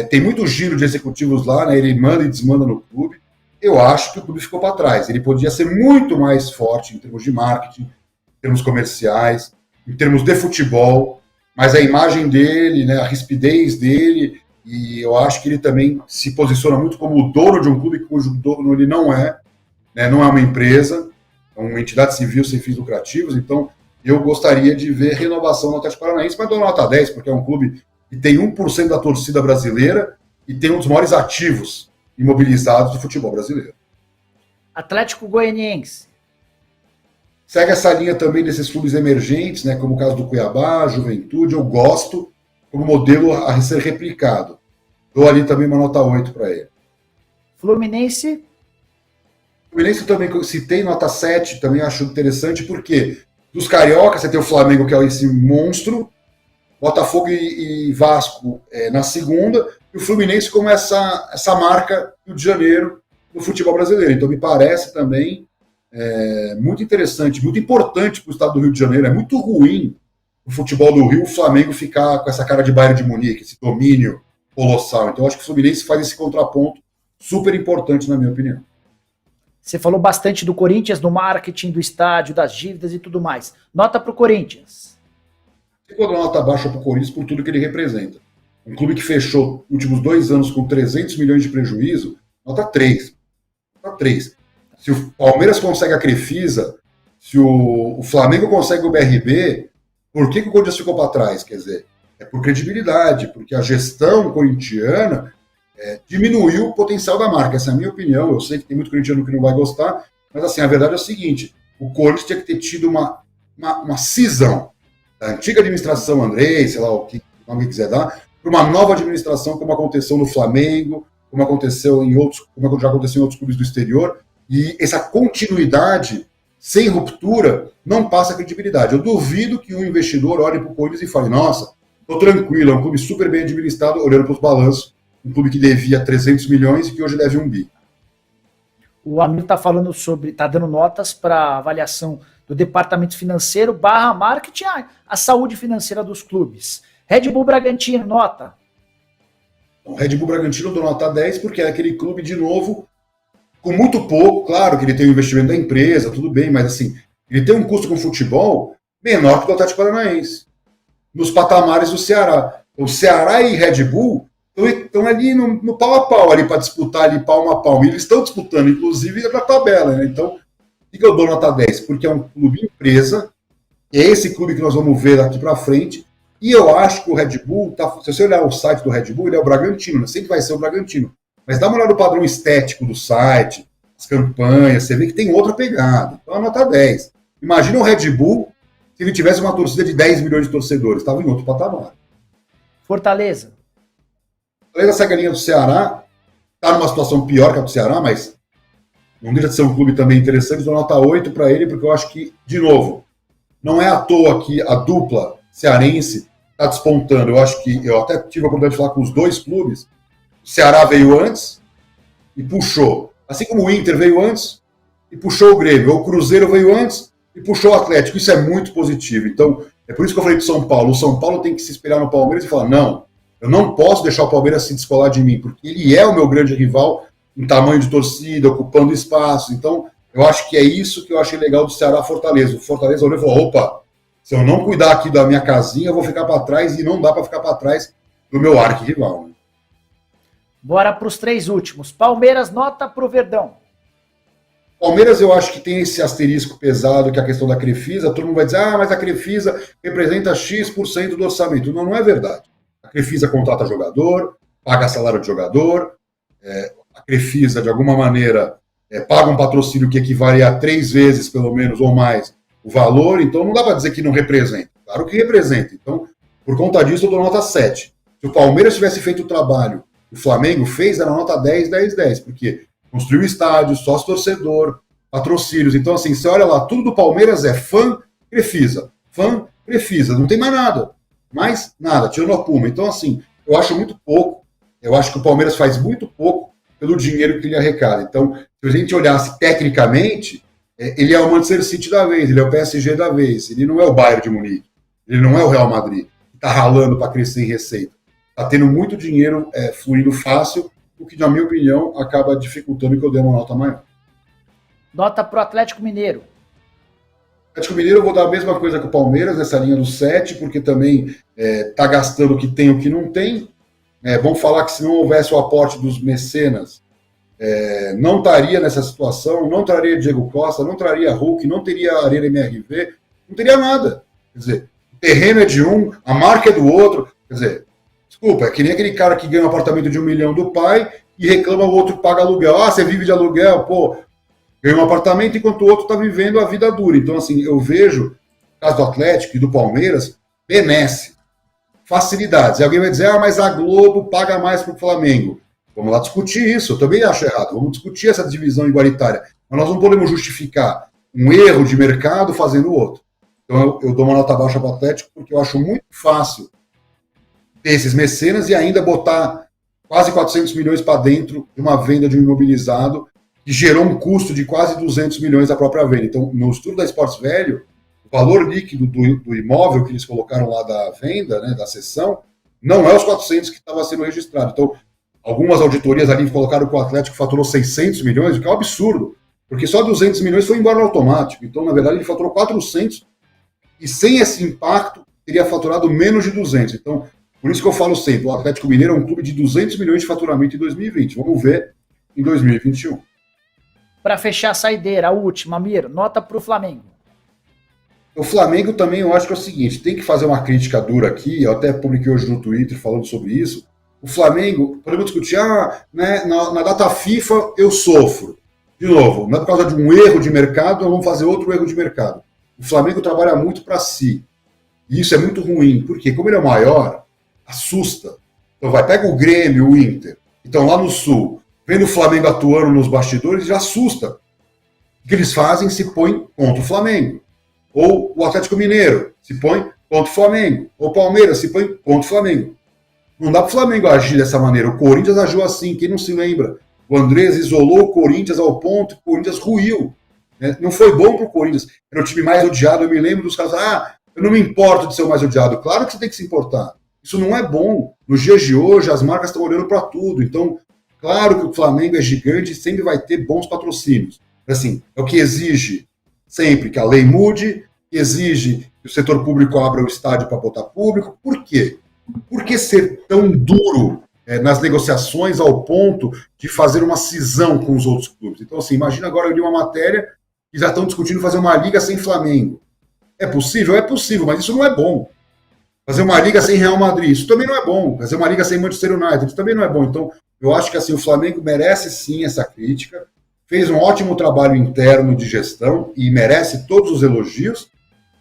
tem muito giro de executivos lá, né? Ele manda e desmanda no clube. Eu acho que o clube ficou para trás. Ele podia ser muito mais forte em termos de marketing, em termos comerciais, em termos de futebol, mas a imagem dele, né, a rispidez dele, e eu acho que ele também se posiciona muito como o dono de um clube cujo dono ele não é, né, não é uma empresa, é uma entidade civil sem fins lucrativos. Então eu gostaria de ver renovação no Atlético Paranaense, mas dou nota 10, porque é um clube que tem 1% da torcida brasileira e tem um dos maiores ativos imobilizados do futebol brasileiro. Atlético Goianiense. Segue essa linha também desses clubes emergentes, né, como o caso do Cuiabá, Juventude, eu gosto como modelo a ser replicado. Dou ali também uma nota 8 para ele. Fluminense. Fluminense também que eu citei, nota 7, também acho interessante, porque dos cariocas você tem o Flamengo, que é esse monstro, Botafogo e Vasco na segunda, e o Fluminense como essa marca do Rio de Janeiro do futebol brasileiro. Então me parece também muito interessante, muito importante para o estado do Rio de Janeiro. É muito ruim o futebol do Rio, o Flamengo ficar com essa cara de Bayern de Munique, esse domínio colossal. Então acho que o Fluminense faz esse contraponto super importante, na minha opinião. Você falou bastante do Corinthians, do marketing, do estádio, das dívidas e tudo mais. Nota para o Corinthians. Eu vou dar nota baixa para o Corinthians por tudo que ele representa. Um clube que fechou os últimos 2 anos com 300 milhões de prejuízo, nota 3. Nota 3. Se o Palmeiras consegue a Crefisa, se o Flamengo consegue o BRB, por que o Corinthians ficou para trás? Quer dizer, é por credibilidade, porque a gestão corintiana diminuiu o potencial da marca. Essa é a minha opinião. Eu sei que tem muito corintiano que não vai gostar, mas assim, a verdade é o seguinte, o Corinthians tinha que ter tido uma cisão da antiga administração Andrei, sei lá o que alguém quiser dar, para uma nova administração, como aconteceu no Flamengo, como já aconteceu em outros clubes do exterior, e essa continuidade sem ruptura não passa credibilidade. Eu duvido que um investidor olhe para o Corinthians e fale, nossa, estou tranquilo, é um clube super bem administrado, olhando para os balanços, um clube que devia 300 milhões e que hoje deve 1 bi. O Amir está falando está dando notas para avaliação do departamento financeiro / marketing, a saúde financeira dos clubes. Red Bull Bragantino, nota. O Red Bull Bragantino eu dou nota 10 porque é aquele clube, de novo, com muito pouco, claro que ele tem o investimento da empresa, tudo bem, mas assim, ele tem um custo com futebol menor que o do Atlético Paranaense, nos patamares do Ceará. O Ceará e Red Bull estão ali no pau a pau, ali para disputar ali palmo a palmo. E eles estão disputando, inclusive, na tabela, né? Então, por que eu dou nota 10? Porque é um clube empresa, é esse clube que nós vamos ver daqui para frente, e eu acho que o Red Bull, se você olhar o site do Red Bull, ele é o Bragantino, né? Sempre vai ser o Bragantino. Mas dá uma olhada no padrão estético do site, as campanhas, você vê que tem outra pegada. Então, a nota 10. Imagina o Red Bull se ele tivesse uma torcida de 10 milhões de torcedores, estava em outro patamar. Fortaleza. Essa galinha do Ceará está numa situação pior que a do Ceará, mas não deixa de ser um clube também interessante. Dou nota 8 para ele, porque eu acho que, de novo, não é à toa que a dupla cearense está despontando. Eu acho que eu até tive a oportunidade de falar com os dois clubes. O Ceará veio antes e puxou. Assim como o Inter veio antes e puxou o Grêmio. Ou o Cruzeiro veio antes e puxou o Atlético. Isso é muito positivo. Então, é por isso que eu falei do São Paulo. O São Paulo tem que se espelhar no Palmeiras e falar, não, eu não posso deixar o Palmeiras se descolar de mim, porque ele é o meu grande rival em tamanho de torcida, ocupando espaço. Então, eu acho que é isso que eu achei legal do Ceará Fortaleza. O Fortaleza olhou e falou, opa, se eu não cuidar aqui da minha casinha, eu vou ficar para trás, e não dá para ficar para trás do meu arquirrival. Né? Bora para os 3 últimos. Palmeiras, nota para o Verdão. Palmeiras, eu acho que tem esse asterisco pesado, que é a questão da Crefisa. Todo mundo vai dizer, mas a Crefisa representa X% do orçamento. Não, não é verdade. A Crefisa contrata jogador, paga salário de jogador, a Crefisa, de alguma maneira, paga um patrocínio que equivale a 3 vezes, pelo menos, ou mais, o valor. Então, não dá para dizer que não representa. Claro que representa. Então, por conta disso, eu dou nota 7. Se o Palmeiras tivesse feito o trabalho que o Flamengo fez, era nota 10, 10, 10, porque construiu estádio, sócio-torcedor, patrocínios. Então, assim, você olha lá, tudo do Palmeiras é fã, Crefisa. Fã, Crefisa. Não tem mais nada. Mais nada, tirando a Puma. Então, assim, eu acho muito pouco. Eu acho que o Palmeiras faz muito pouco pelo dinheiro que ele arrecada. Então, se a gente olhasse tecnicamente, ele é o Manchester City da vez, ele é o PSG da vez, ele não é o Bayern de Munique, ele não é o Real Madrid, que está ralando para crescer em receita. Está tendo muito dinheiro fluindo fácil, o que, na minha opinião, acaba dificultando que eu dê uma nota maior. Nota para o Atlético Mineiro. Atlético Mineiro eu vou dar a mesma coisa que o Palmeiras, nessa linha do 7, porque também está gastando o que tem e o que não tem. Vamos falar que se não houvesse o aporte dos mecenas, não estaria nessa situação, não traria Diego Costa, não traria Hulk, não teria Arena MRV, não teria nada. Quer dizer, o terreno é de um, a marca é do outro. Quer dizer, desculpa, é que nem aquele cara que ganha um apartamento de 1 milhão do pai e reclama o outro que paga aluguel. Ah, você vive de aluguel, pô, ganha um apartamento enquanto o outro está vivendo a vida dura. Então, assim, eu vejo, no caso do Atlético e do Palmeiras, benesse, facilidades. E alguém vai dizer, mas a Globo paga mais para o Flamengo. Vamos lá discutir isso, eu também acho errado. Vamos discutir essa divisão igualitária. Mas nós não podemos justificar um erro de mercado fazendo o outro. Então, eu dou uma nota baixa para o Atlético porque eu acho muito fácil ter esses mecenas e ainda botar quase 400 milhões para dentro de uma venda de um imobilizado que gerou um custo de quase 200 milhões a própria venda. Então, no estudo da Esportes Velho, o valor líquido do imóvel que eles colocaram lá da venda, né, da cessão, não é os 400 que estava sendo registrado. Então, algumas auditorias ali colocaram que o Atlético faturou 600 milhões, o que é um absurdo, porque só 200 milhões foi embora no automático. Então, na verdade, ele faturou 400 e sem esse impacto teria faturado menos de 200. Então, por isso que eu falo sempre, o Atlético Mineiro é um clube de 200 milhões de faturamento em 2020. Vamos ver em 2021. Para fechar a saideira, a última, Amir, nota para o Flamengo. O Flamengo também, eu acho que é o seguinte, tem que fazer uma crítica dura aqui, eu até publiquei hoje no Twitter falando sobre isso. O Flamengo, podemos discutir, né, na data FIFA eu sofro. De novo, não é por causa de um erro de mercado, nós vamos fazer outro erro de mercado. O Flamengo trabalha muito para si. E isso é muito ruim, porque como ele é maior, assusta. Então pega o Grêmio, o Inter. Então lá no Sul, vendo o Flamengo atuando nos bastidores, já assusta. O que eles fazem? Se põem contra o Flamengo. Ou o Atlético Mineiro se põe contra o Flamengo. Ou o Palmeiras se põe contra o Flamengo. Não dá para o Flamengo agir dessa maneira. O Corinthians agiu assim, quem não se lembra? O Andrés isolou o Corinthians ao ponto que o Corinthians ruiu. Né? Não foi bom para o Corinthians. Era o time mais odiado. Eu me lembro dos caras, eu não me importo de ser o mais odiado. Claro que você tem que se importar. Isso não é bom. Nos dias de hoje, as marcas estão olhando para tudo. Então, claro que o Flamengo é gigante e sempre vai ter bons patrocínios. Assim, é o que exige sempre que a lei mude, que exige que o setor público abra o estádio para botar público. Por quê? Por que ser tão duro nas negociações ao ponto de fazer uma cisão com os outros clubes? Então, assim, imagina agora eu li uma matéria que já estão discutindo fazer uma liga sem Flamengo. É possível? É possível, mas isso não é bom. Fazer uma liga sem Real Madrid, isso também não é bom. Fazer uma liga sem Manchester United, isso também não é bom. Então, eu acho que assim, o Flamengo merece sim essa crítica, fez um ótimo trabalho interno de gestão e merece todos os elogios,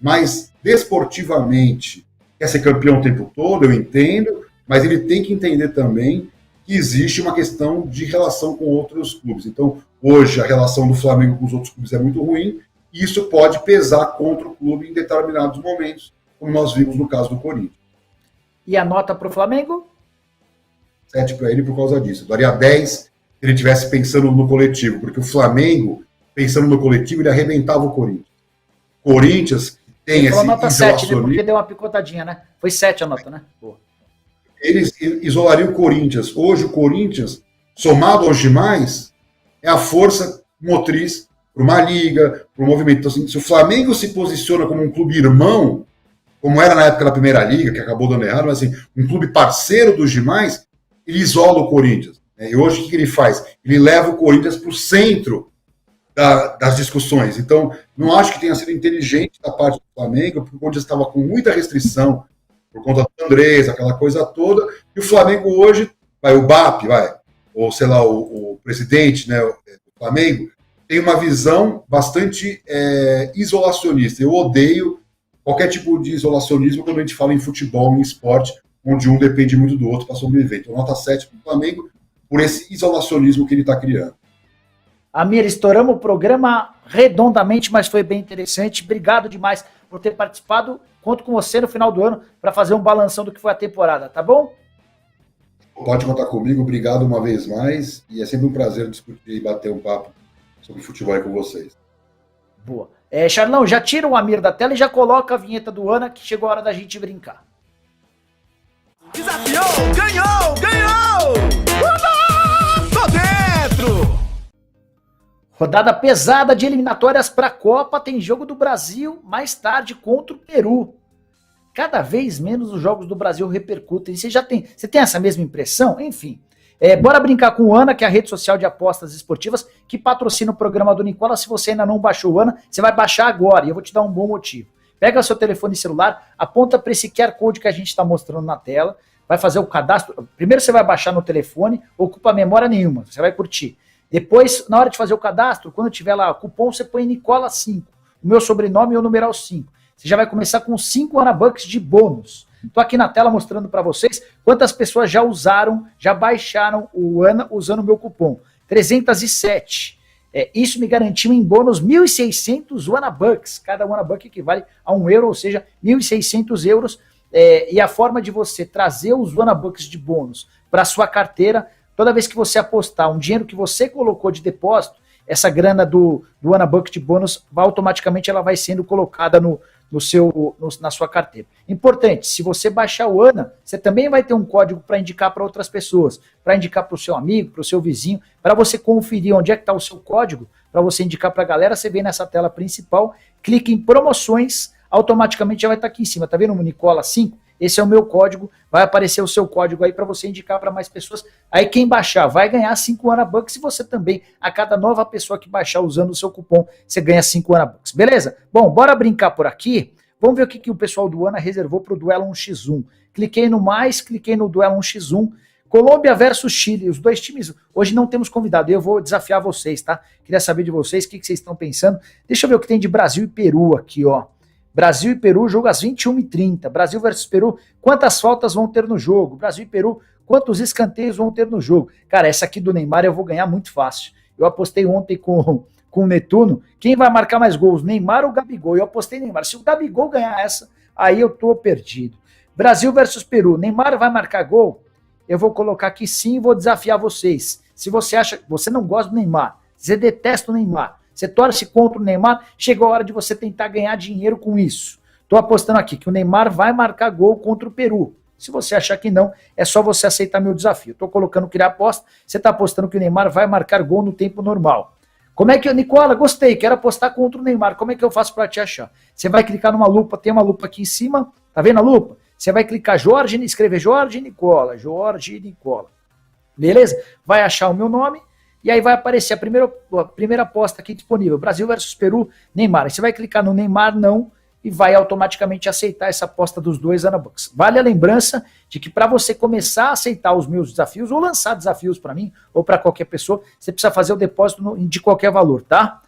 mas desportivamente quer ser campeão o tempo todo, eu entendo, mas ele tem que entender também que existe uma questão de relação com outros clubes. Então, hoje, a relação do Flamengo com os outros clubes é muito ruim, e isso pode pesar contra o clube em determinados momentos, como nós vimos no caso do Corinthians. E a nota para o Flamengo? 7 para ele por causa disso. Eu daria 10 se ele estivesse pensando no coletivo, porque o Flamengo, pensando no coletivo, ele arrebentava o Corinthians. Corinthians tem esse nota 7, né? Porque deu uma picotadinha, né? Foi 7 a nota, né? Boa. Eles isolariam o Corinthians. Hoje o Corinthians, somado aos demais, é a força motriz para uma liga, para o movimento. Então, assim, se o Flamengo se posiciona como um clube irmão, como era na época da Primeira Liga, que acabou dando errado, mas assim, um clube parceiro dos demais, ele isola o Corinthians. E hoje o que ele faz? Ele leva o Corinthians para o centro das discussões. Então, não acho que tenha sido inteligente da parte do Flamengo, porque o Corinthians estava com muita restrição por conta do Andrés, aquela coisa toda, e o Flamengo hoje, o BAP, ou sei lá, o presidente, né, do Flamengo, tem uma visão bastante isolacionista. Eu odeio qualquer tipo de isolacionismo quando a gente fala em futebol, em esporte, onde um depende muito do outro para sobreviver. Então, nota 7 para o Flamengo, por esse isolacionismo que ele está criando. Amir, estouramos o programa redondamente, mas foi bem interessante. Obrigado demais por ter participado. Conto com você no final do ano para fazer um balanção do que foi a temporada, tá bom? Pode contar comigo, obrigado uma vez mais. E é sempre um prazer discutir e bater um papo sobre futebol aí com vocês. Boa. Charlão, já tira o Amir da tela e já coloca a vinheta do Ana, que chegou a hora da gente brincar. Desafiou! Ganhou! Ganhou! Tô dentro! Rodada pesada de eliminatórias para a Copa, tem jogo do Brasil mais tarde contra o Peru. Cada vez menos os jogos do Brasil repercutem. Você tem essa mesma impressão? Enfim. Bora brincar com o Ana, que é a rede social de apostas esportivas, que patrocina o programa do Nicola. Se você ainda não baixou o Ana, você vai baixar agora, e eu vou te dar um bom motivo. Pega seu telefone celular, aponta para esse QR Code que a gente está mostrando na tela, vai fazer o cadastro. Primeiro você vai baixar no telefone, ocupa memória nenhuma, você vai curtir. Depois, na hora de fazer o cadastro, quando tiver lá o cupom, você põe Nicola 5, o meu sobrenome e o numeral 5. Você já vai começar com 5 Anabucks de bônus. Estou aqui na tela mostrando para vocês quantas pessoas já usaram, já baixaram o Ana usando o meu cupom. 307. Isso me garantiu em bônus 1.600 Anabucks. Cada Anabuck equivale a €1, ou seja, 1.600 euros. E a forma de você trazer os Wanabucks de bônus para sua carteira, toda vez que você apostar um dinheiro que você colocou de depósito, essa grana do Wanabuck de bônus, automaticamente ela vai sendo colocada na sua carteira. Importante, se você baixar o ANA, você também vai ter um código para indicar para outras pessoas, para indicar para o seu amigo, para o seu vizinho, para você conferir onde é que está o seu código, para você indicar para a galera. Você vem nessa tela principal, clica em promoções, automaticamente já vai estar aqui em cima. Tá vendo o Nicola 5? Esse é o meu código, vai aparecer o seu código aí para você indicar para mais pessoas. Aí quem baixar vai ganhar 5 Wanabucks e você também, a cada nova pessoa que baixar usando o seu cupom, você ganha 5 Wanabucks. Beleza? Bom, bora brincar por aqui. Vamos ver o que o pessoal do ANA reservou para o duelo 1x1. Cliquei no mais, cliquei no duelo 1x1. Colômbia versus Chile, os dois times. Hoje não temos convidado, eu vou desafiar vocês, tá? Queria saber de vocês, o que vocês estão pensando. Deixa eu ver o que tem de Brasil e Peru aqui, ó. Brasil e Peru, jogo às 21h30. Brasil versus Peru, quantas faltas vão ter no jogo? Brasil e Peru, quantos escanteios vão ter no jogo? Cara, essa aqui do Neymar eu vou ganhar muito fácil. Eu apostei ontem com o Netuno. Quem vai marcar mais gols, Neymar ou Gabigol? Eu apostei Neymar. Se o Gabigol ganhar essa, aí eu tô perdido. Brasil versus Peru, Neymar vai marcar gol? Eu vou colocar aqui sim e vou desafiar vocês. Se você acha que você não gosta do Neymar, você detesta o Neymar, você torce contra o Neymar, chegou a hora de você tentar ganhar dinheiro com isso. Estou apostando aqui que o Neymar vai marcar gol contra o Peru. Se você achar que não, é só você aceitar meu desafio. Estou colocando criar aposta, você está apostando que o Neymar vai marcar gol no tempo normal. Como é que eu, Nicola, gostei, quero apostar contra o Neymar, como é que eu faço para te achar? Você vai clicar numa lupa, tem uma lupa aqui em cima, tá vendo a lupa? Você vai clicar Jorge, escrever Jorge Nicola, beleza? Vai achar o meu nome, e aí vai aparecer a primeira aposta aqui disponível, Brasil versus Peru, Neymar. Aí você vai clicar no Neymar não e vai automaticamente aceitar essa aposta dos dois Wanabucks. Vale a lembrança de que para você começar a aceitar os meus desafios ou lançar desafios para mim ou para qualquer pessoa, você precisa fazer o depósito de qualquer valor, tá?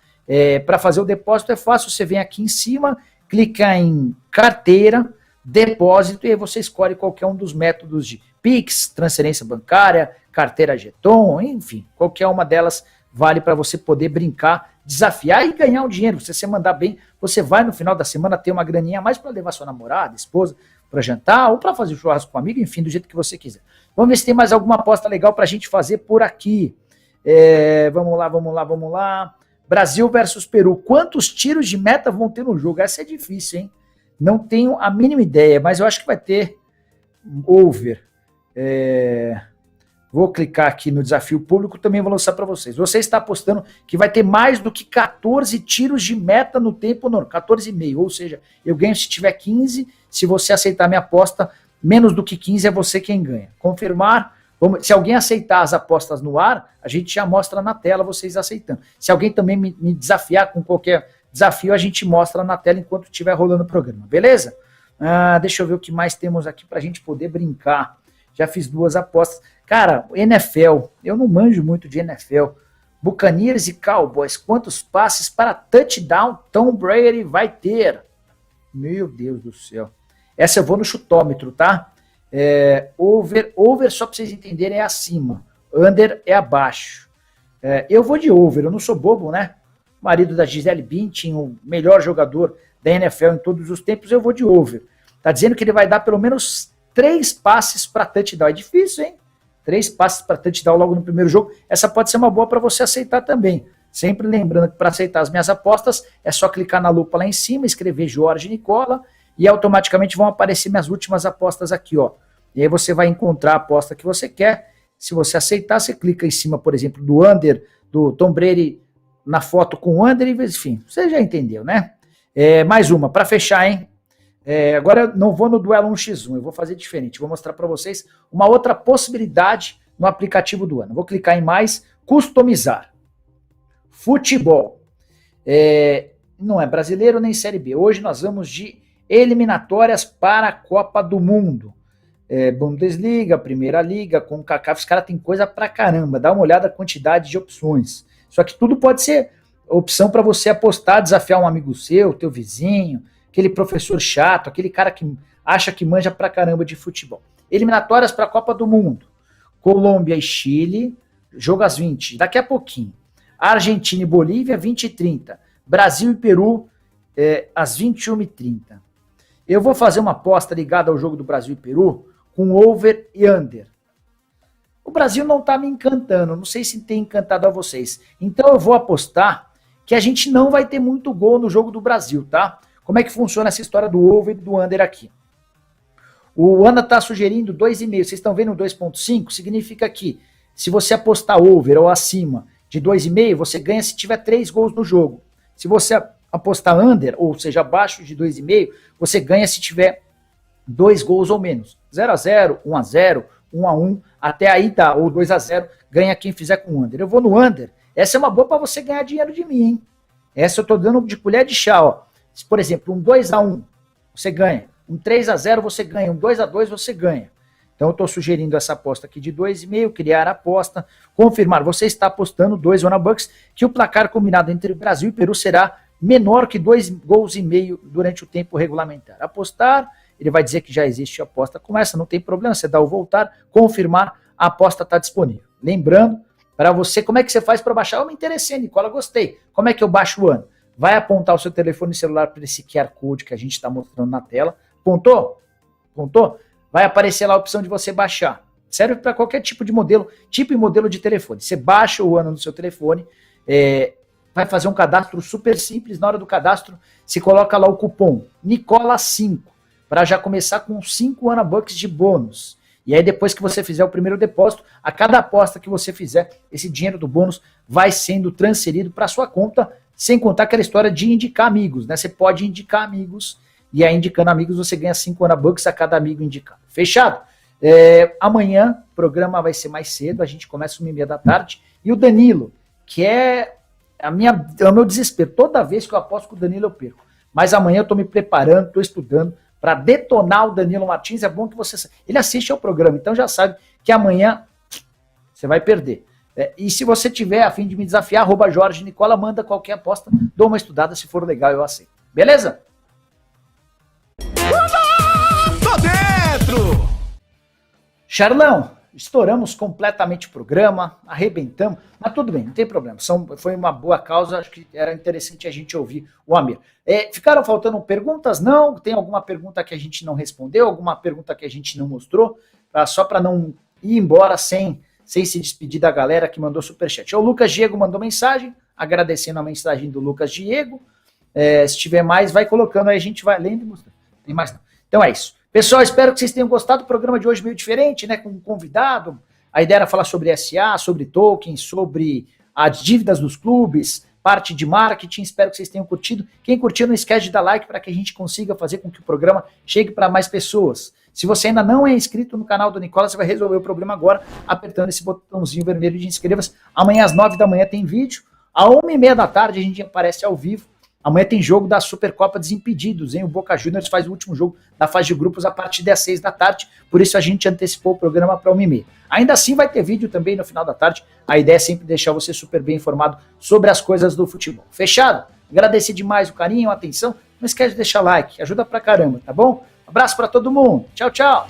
Para fazer o depósito é fácil, você vem aqui em cima, clica em carteira, depósito e aí você escolhe qualquer um dos métodos de Pix, transferência bancária, carteira Jeton, enfim, qualquer uma delas vale para você poder brincar, desafiar e ganhar um dinheiro. Se você mandar bem, você vai no final da semana ter uma graninha a mais para levar sua namorada, esposa, para jantar ou para fazer churrasco com um amigo, enfim, do jeito que você quiser. Vamos ver se tem mais alguma aposta legal para a gente fazer por aqui. Vamos lá. Brasil versus Peru. Quantos tiros de meta vão ter no jogo? Essa é difícil, hein? Não tenho a mínima ideia, mas eu acho que vai ter over. Vou clicar aqui no desafio público, também vou lançar para vocês. Você está apostando que vai ter mais do que 14 tiros de meta no tempo normal, 14,5, ou seja, eu ganho se tiver 15, se você aceitar minha aposta, menos do que 15 é você quem ganha. Confirmar, se alguém aceitar as apostas no ar, a gente já mostra na tela vocês aceitando. Se alguém também me desafiar com qualquer desafio, a gente mostra na tela enquanto estiver rolando o programa, beleza? Deixa eu ver o que mais temos aqui para a gente poder brincar. Já fiz 2 apostas. Cara, NFL, eu não manjo muito de NFL. Buccaneers e Cowboys, quantos passes para touchdown Tom Brady vai ter? Meu Deus do céu. Essa eu vou no chutômetro, tá? Over, só para vocês entenderem, é acima. Under é abaixo. Eu vou de over, eu não sou bobo, né? Marido da Gisele Bündchen, o melhor jogador da NFL em todos os tempos, eu vou de over. Tá dizendo que ele vai dar pelo menos 3 passes para touchdown. É difícil, hein? 3 passes para touchdown logo no primeiro jogo. Essa pode ser uma boa para você aceitar também. Sempre lembrando que para aceitar as minhas apostas, é só clicar na lupa lá em cima, escrever Jorge Nicola, e automaticamente vão aparecer minhas últimas apostas aqui, ó. E aí você vai encontrar a aposta que você quer. Se você aceitar, você clica em cima, por exemplo, do under, do Tom Brady na foto com o under, enfim, você já entendeu, né? Mais uma, para fechar, hein? Agora eu não vou no duelo 1x1, eu vou fazer diferente. Vou mostrar para vocês uma outra possibilidade no aplicativo do ano. Vou clicar em mais, customizar. Futebol. Não é brasileiro nem Série B. Hoje nós vamos de eliminatórias para a Copa do Mundo. Bundesliga, Primeira Liga, CONCACAF, os caras têm coisa pra caramba. Dá uma olhada na quantidade de opções. Só que tudo pode ser opção para você apostar, desafiar um amigo seu, teu vizinho, aquele professor chato, aquele cara que acha que manja pra caramba de futebol. Eliminatórias para a Copa do Mundo. Colômbia e Chile, jogo às 20, daqui a pouquinho. Argentina e Bolívia, 20h30. Brasil e Peru, às 21h30. Eu vou fazer uma aposta ligada ao jogo do Brasil e Peru com over e under. O Brasil não tá me encantando, não sei se tem encantado a vocês. Então eu vou apostar que a gente não vai ter muito gol no jogo do Brasil, tá? Como é que funciona essa história do over e do under aqui? O Ana tá sugerindo 2,5. Vocês estão vendo 2,5? Significa que se você apostar over ou acima de 2,5, você ganha se tiver 3 gols no jogo. Se você apostar under, ou seja, abaixo de 2,5, você ganha se tiver 2 gols ou menos. 0-0, 1-0, 1-1, até aí tá, ou 2-0, ganha quem fizer com under. Eu vou no under. Essa é uma boa para você ganhar dinheiro de mim, hein? Essa eu tô dando de colher de chá, ó. Se, por exemplo, um 2-1, você ganha. Um 3-0, você ganha. Um 2-2, você ganha. Então eu tô sugerindo essa aposta aqui de 2,5, criar a aposta, confirmar. Você está apostando 2 Zona Bucks, que o placar combinado entre Brasil e Peru será menor que 2,5 gols durante o tempo regulamentar. Apostar, ele vai dizer que já existe aposta como essa, não tem problema, você dá o voltar, confirmar, a aposta está disponível. Lembrando, para você, como é que você faz para baixar? Eu me interessei, Nicola, gostei. Como é que eu baixo o ano? Vai apontar o seu telefone celular para esse QR Code que a gente está mostrando na tela. Apontou? Apontou? Vai aparecer lá a opção de você baixar. Serve para qualquer tipo de modelo, tipo e modelo de telefone. Você baixa o ano no seu telefone, vai fazer um cadastro super simples. Na hora do cadastro, você coloca lá o cupom Nicola5, para já começar com 5 Ana Bucks de bônus. E aí depois que você fizer o primeiro depósito, a cada aposta que você fizer, esse dinheiro do bônus vai sendo transferido para sua conta, sem contar aquela história de indicar amigos, né? Você pode indicar amigos, e aí indicando amigos você ganha 5 Ana Bucks a cada amigo indicado. Fechado? Amanhã o programa vai ser mais cedo, a gente começa 1h30 da tarde, e o Danilo, que é o meu desespero. Toda vez que eu aposto com o Danilo eu perco. Mas amanhã eu estou me preparando, estou estudando para detonar o Danilo Martins. É bom que você... Ele assiste ao programa, então já sabe que amanhã você vai perder. E se você tiver a fim de me desafiar, @Jorge Nicola, manda qualquer aposta, dou uma estudada, se for legal eu aceito. Beleza? Tô dentro! Charlão, estouramos completamente o programa, arrebentamos, mas tudo bem, não tem problema. Foi uma boa causa, acho que era interessante a gente ouvir o Amir. Ficaram faltando perguntas? Não? Tem alguma pergunta que a gente não respondeu? Alguma pergunta que a gente não mostrou? Só para não ir embora sem se despedir da galera que mandou superchat. O Lucas Diego mandou mensagem, agradecendo a mensagem do Lucas Diego. Se tiver mais, vai colocando aí, a gente vai lendo e mostrando. Tem mais não. Então é isso. Pessoal, espero que vocês tenham gostado do programa de hoje, meio diferente, né? Com um convidado. A ideia era falar sobre SA, sobre Tolkien, sobre as dívidas dos clubes, parte de marketing. Espero que vocês tenham curtido. Quem curtiu, não esquece de dar like para que a gente consiga fazer com que o programa chegue para mais pessoas. Se você ainda não é inscrito no canal do Nicola, você vai resolver o problema agora, apertando esse botãozinho vermelho de inscreva-se. Amanhã às 9 da manhã tem vídeo. À 1h30 da tarde a gente aparece ao vivo. Amanhã tem jogo da Supercopa Desimpedidos, hein? O Boca Juniors faz o último jogo da fase de grupos a partir das 6 da tarde, por isso a gente antecipou o programa para 1h30. Ainda assim vai ter vídeo também no final da tarde, a ideia é sempre deixar você super bem informado sobre as coisas do futebol. Fechado? Agradecer demais o carinho, a atenção, não esquece de deixar like, ajuda pra caramba, tá bom? Abraço para todo mundo, tchau, tchau!